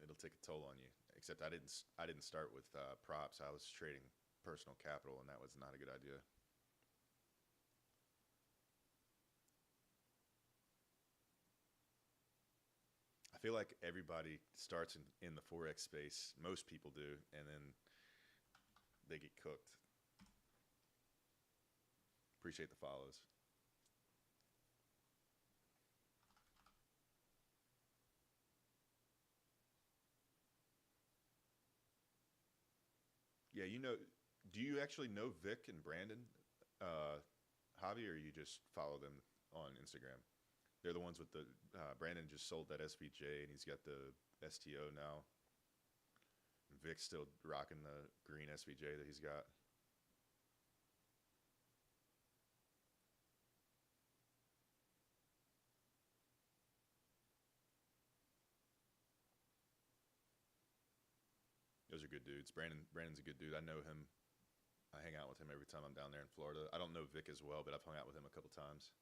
It'll take a toll on you. Except I didn't start with props. I was trading personal capital, and that was not a good idea. I feel like everybody starts in the forex space. Most people do, and then they get cooked. Appreciate the follows. Yeah, do you actually know Vic and Brandon, uh, Hobby, or you just follow them on Instagram? They're the ones with the Brandon just sold that SVJ and he's got the STO now. Vic's still rocking the green SVJ that he's got. Those are good dudes. Brandon's a good dude. I know him. I hang out with him every time I'm down there in Florida. I don't know Vic as well, but I've hung out with him a couple times.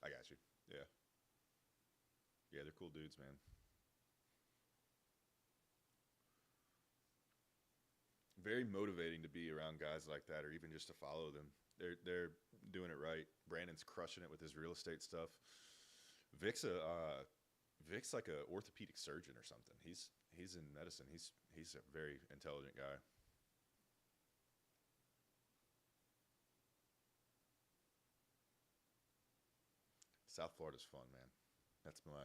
I got you. Yeah. Yeah, they're cool dudes, man. Very motivating to be around guys like that, or even just to follow them. They're doing it right. Brandon's crushing it with his real estate stuff. Vic's a Vic's like a orthopedic surgeon or something. He's in medicine. He's a very intelligent guy. South Florida's fun, man. That's my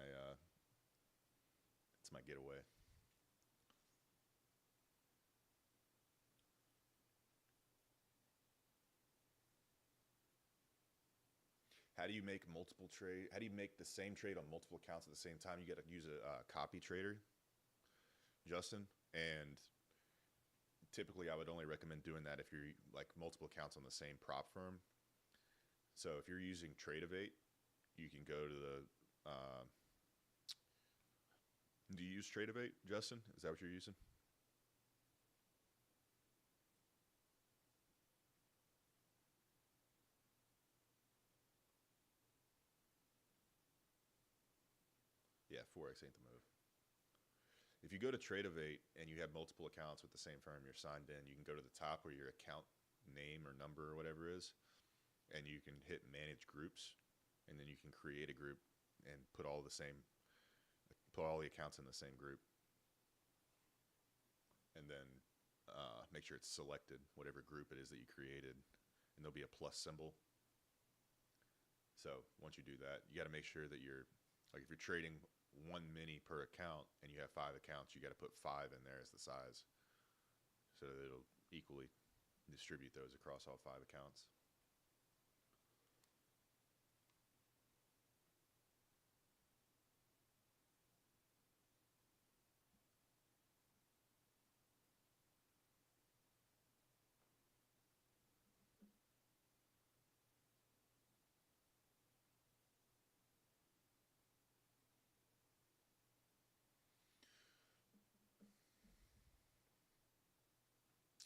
getaway. How do you make multiple trade? How do you make the same trade on multiple accounts at the same time? You got to use a copy trader, Justin. And typically, I would only recommend doing that if you're like multiple accounts on the same prop firm. So if you're using Tradeovate, you can go to the. Do you use Tradeovate, Justin? Is that what you're using? Yeah, Forex ain't the move. If you go to Tradeovate and you have multiple accounts with the same firm, you're signed in, you can go to the top where your account name or number or whatever is, and you can hit manage groups, and then you can create a group and put all the accounts in the same group, and then make sure it's selected, whatever group it is that you created, and there'll be a plus symbol. So once you do that, you got to make sure that you're like if you're trading one mini per account and you have 5 accounts, you got to put 5 in there as the size, so that it'll equally distribute those across all 5 accounts.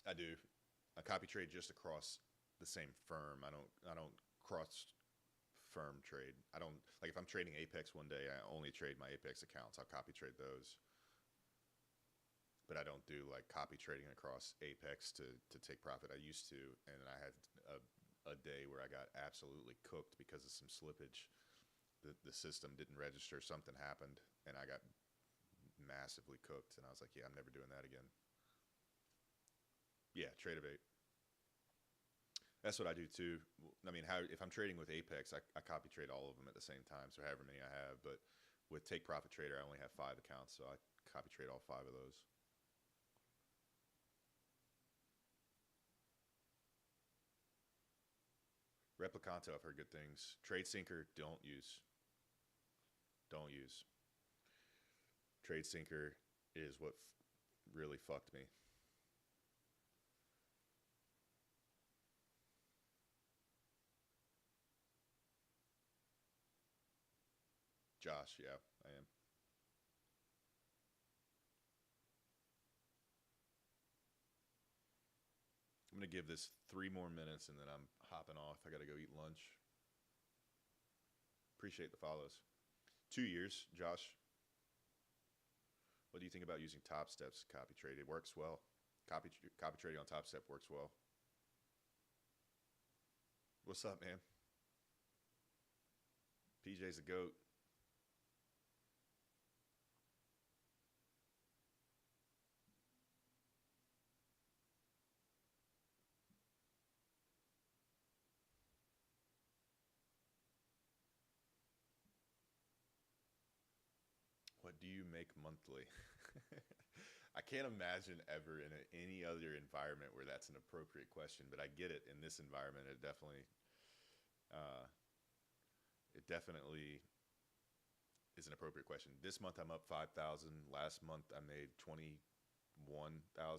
I do. I copy trade just across the same firm. I don't cross firm trade. I don't like if I'm trading Apex one day, I only trade my Apex accounts. I'll copy trade those. But I don't do like copy trading across Apex to take profit. I used to, and then I had a day where I got absolutely cooked because of some slippage. The system didn't register. Something happened, and I got massively cooked. And I was like, yeah, I'm never doing that again. Yeah, Tradeovate. That's what I do too. I mean, how if I'm trading with Apex, I copy trade all of them at the same time, so however many I have. But with Take Profit Trader, I only have 5 accounts, so I copy trade all 5 of those. Replicanto, I've heard good things. Trade Sinker, don't use. Trade Sinker is what really fucked me. Josh, yeah, I am. I'm gonna give this 3 more minutes and then I'm hopping off. I gotta go eat lunch. Appreciate the follows. 2 years, Josh. What do you think about using Top Steps copy trade? It works well. Copy trading on Top Step works well. What's up, man? PJ's a goat. What do you make monthly? I can't imagine ever in any other environment where that's an appropriate question, but I get it in this environment. Uh, it definitely is an appropriate question. This month I'm up 5,000. Last month I made 21,000,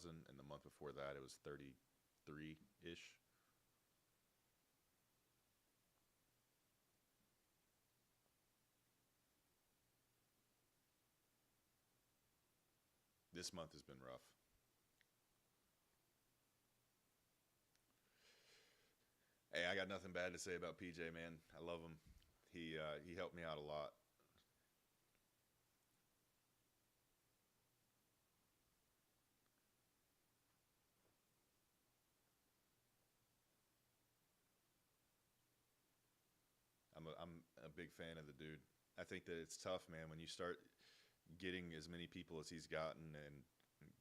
and the month before that it was 33 ish. this month has been rough. Hey, I got nothing bad to say about PJ, man. I love him. He helped me out a lot. I'm a big fan of the dude. I think that it's tough, man, when you start getting as many people as he's gotten and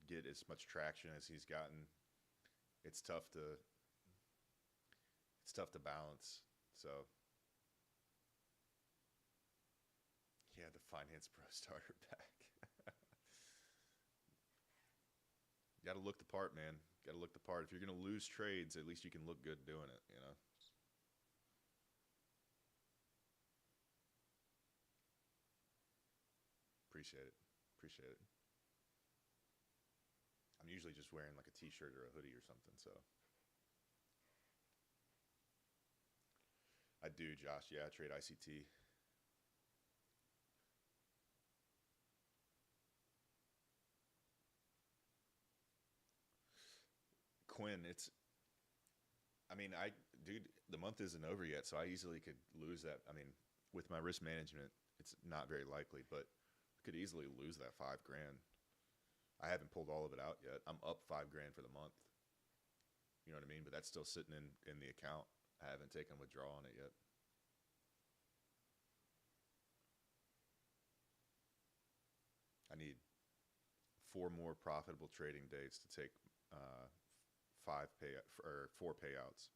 get as much traction as he's gotten. It's tough to balance. So yeah, the Finance Pro starter pack. Got to look the part, man. Got to look the part. If you're gonna lose trades, at least you can look good doing it. You know. Appreciate it. Appreciate it. I'm usually just wearing like a t-shirt or a hoodie or something, so. I do, Josh. Yeah, I trade ICT. Quinn, I mean, dude, the month isn't over yet, so I easily could lose that. I mean, with my risk management, it's not very likely, but I could easily lose that 5 grand. I haven't pulled all of it out yet. I'm up 5 grand for the month. You know what I mean? But that's still sitting in the account. I haven't taken a withdrawal on it yet. I need 4 more profitable trading days to take 4 payouts.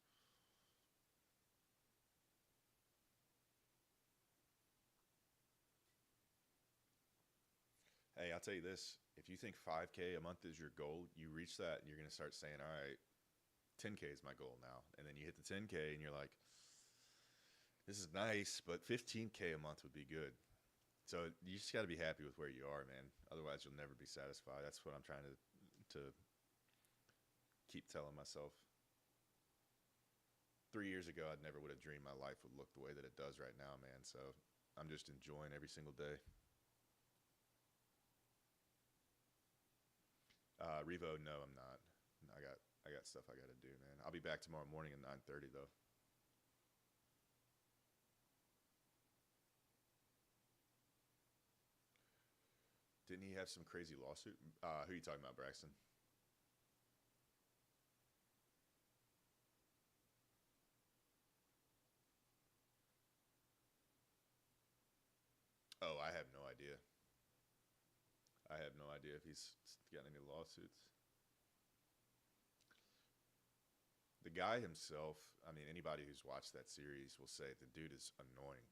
Hey, I'll tell you this. If you think 5K a month is your goal, you reach that and you're going to start saying, all right, 10K is my goal now. And then you hit the 10K and you're like, this is nice, but 15K a month would be good. So you just got to be happy with where you are, man. Otherwise, you'll never be satisfied. That's what I'm trying to keep telling myself. 3 years ago, I never would have dreamed my life would look the way that it does right now, man. So I'm just enjoying every single day. Revo, no, I'm not. I got stuff I got to do, man. I'll be back tomorrow morning at 9:30 though. Didn't he have some crazy lawsuit? Who are you talking about, Braxton? Oh, I have no idea. I have no idea if he's got any lawsuits. The guy himself, I mean, anybody who's watched that series will say the dude is annoying.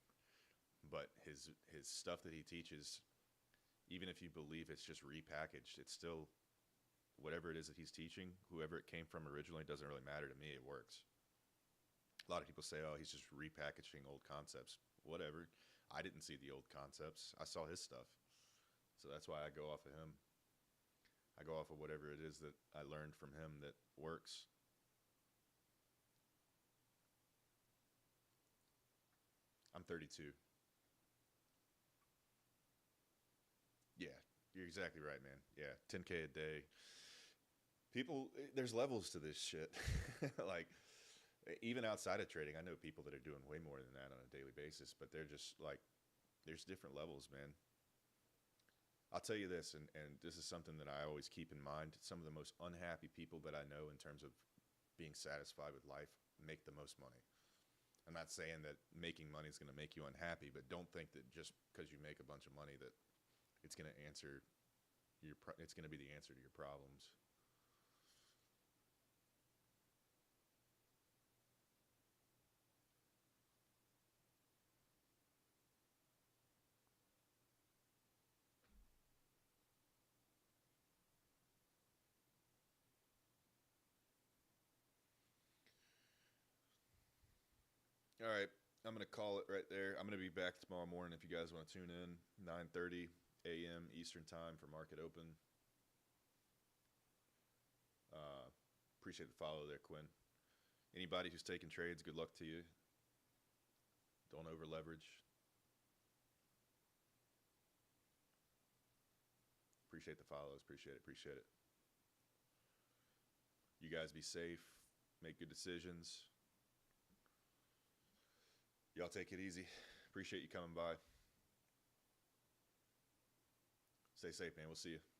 But his stuff that he teaches, even if you believe it's just repackaged, it's still whatever it is that he's teaching, whoever it came from originally, doesn't really matter to me. It works. A lot of people say, oh, he's just repackaging old concepts. Whatever. I didn't see the old concepts. I saw his stuff. So that's why I go off of him. I go off of whatever it is that I learned from him that works. I'm 32. Yeah, you're exactly right, man. Yeah, 10K a day. People, there's levels to this shit. Like, even outside of trading, I know people that are doing way more than that on a daily basis, but they're just like, there's different levels, man. I'll tell you this, and this is something that I always keep in mind. Some of the most unhappy people that I know in terms of being satisfied with life make the most money. I'm not saying that making money is going to make you unhappy, but don't think that just because you make a bunch of money that it's going to answer it's going to be the answer to your problems. All right, I'm going to call it right there. I'm going to be back tomorrow morning if you guys want to tune in, 9:30 a.m. Eastern time for market open. Appreciate the follow there, Quinn. Anybody who's taking trades, good luck to you. Don't over leverage. Appreciate the follows. Appreciate it. You guys be safe. Make good decisions. Y'all take it easy. Appreciate you coming by. Stay safe, man. We'll see you.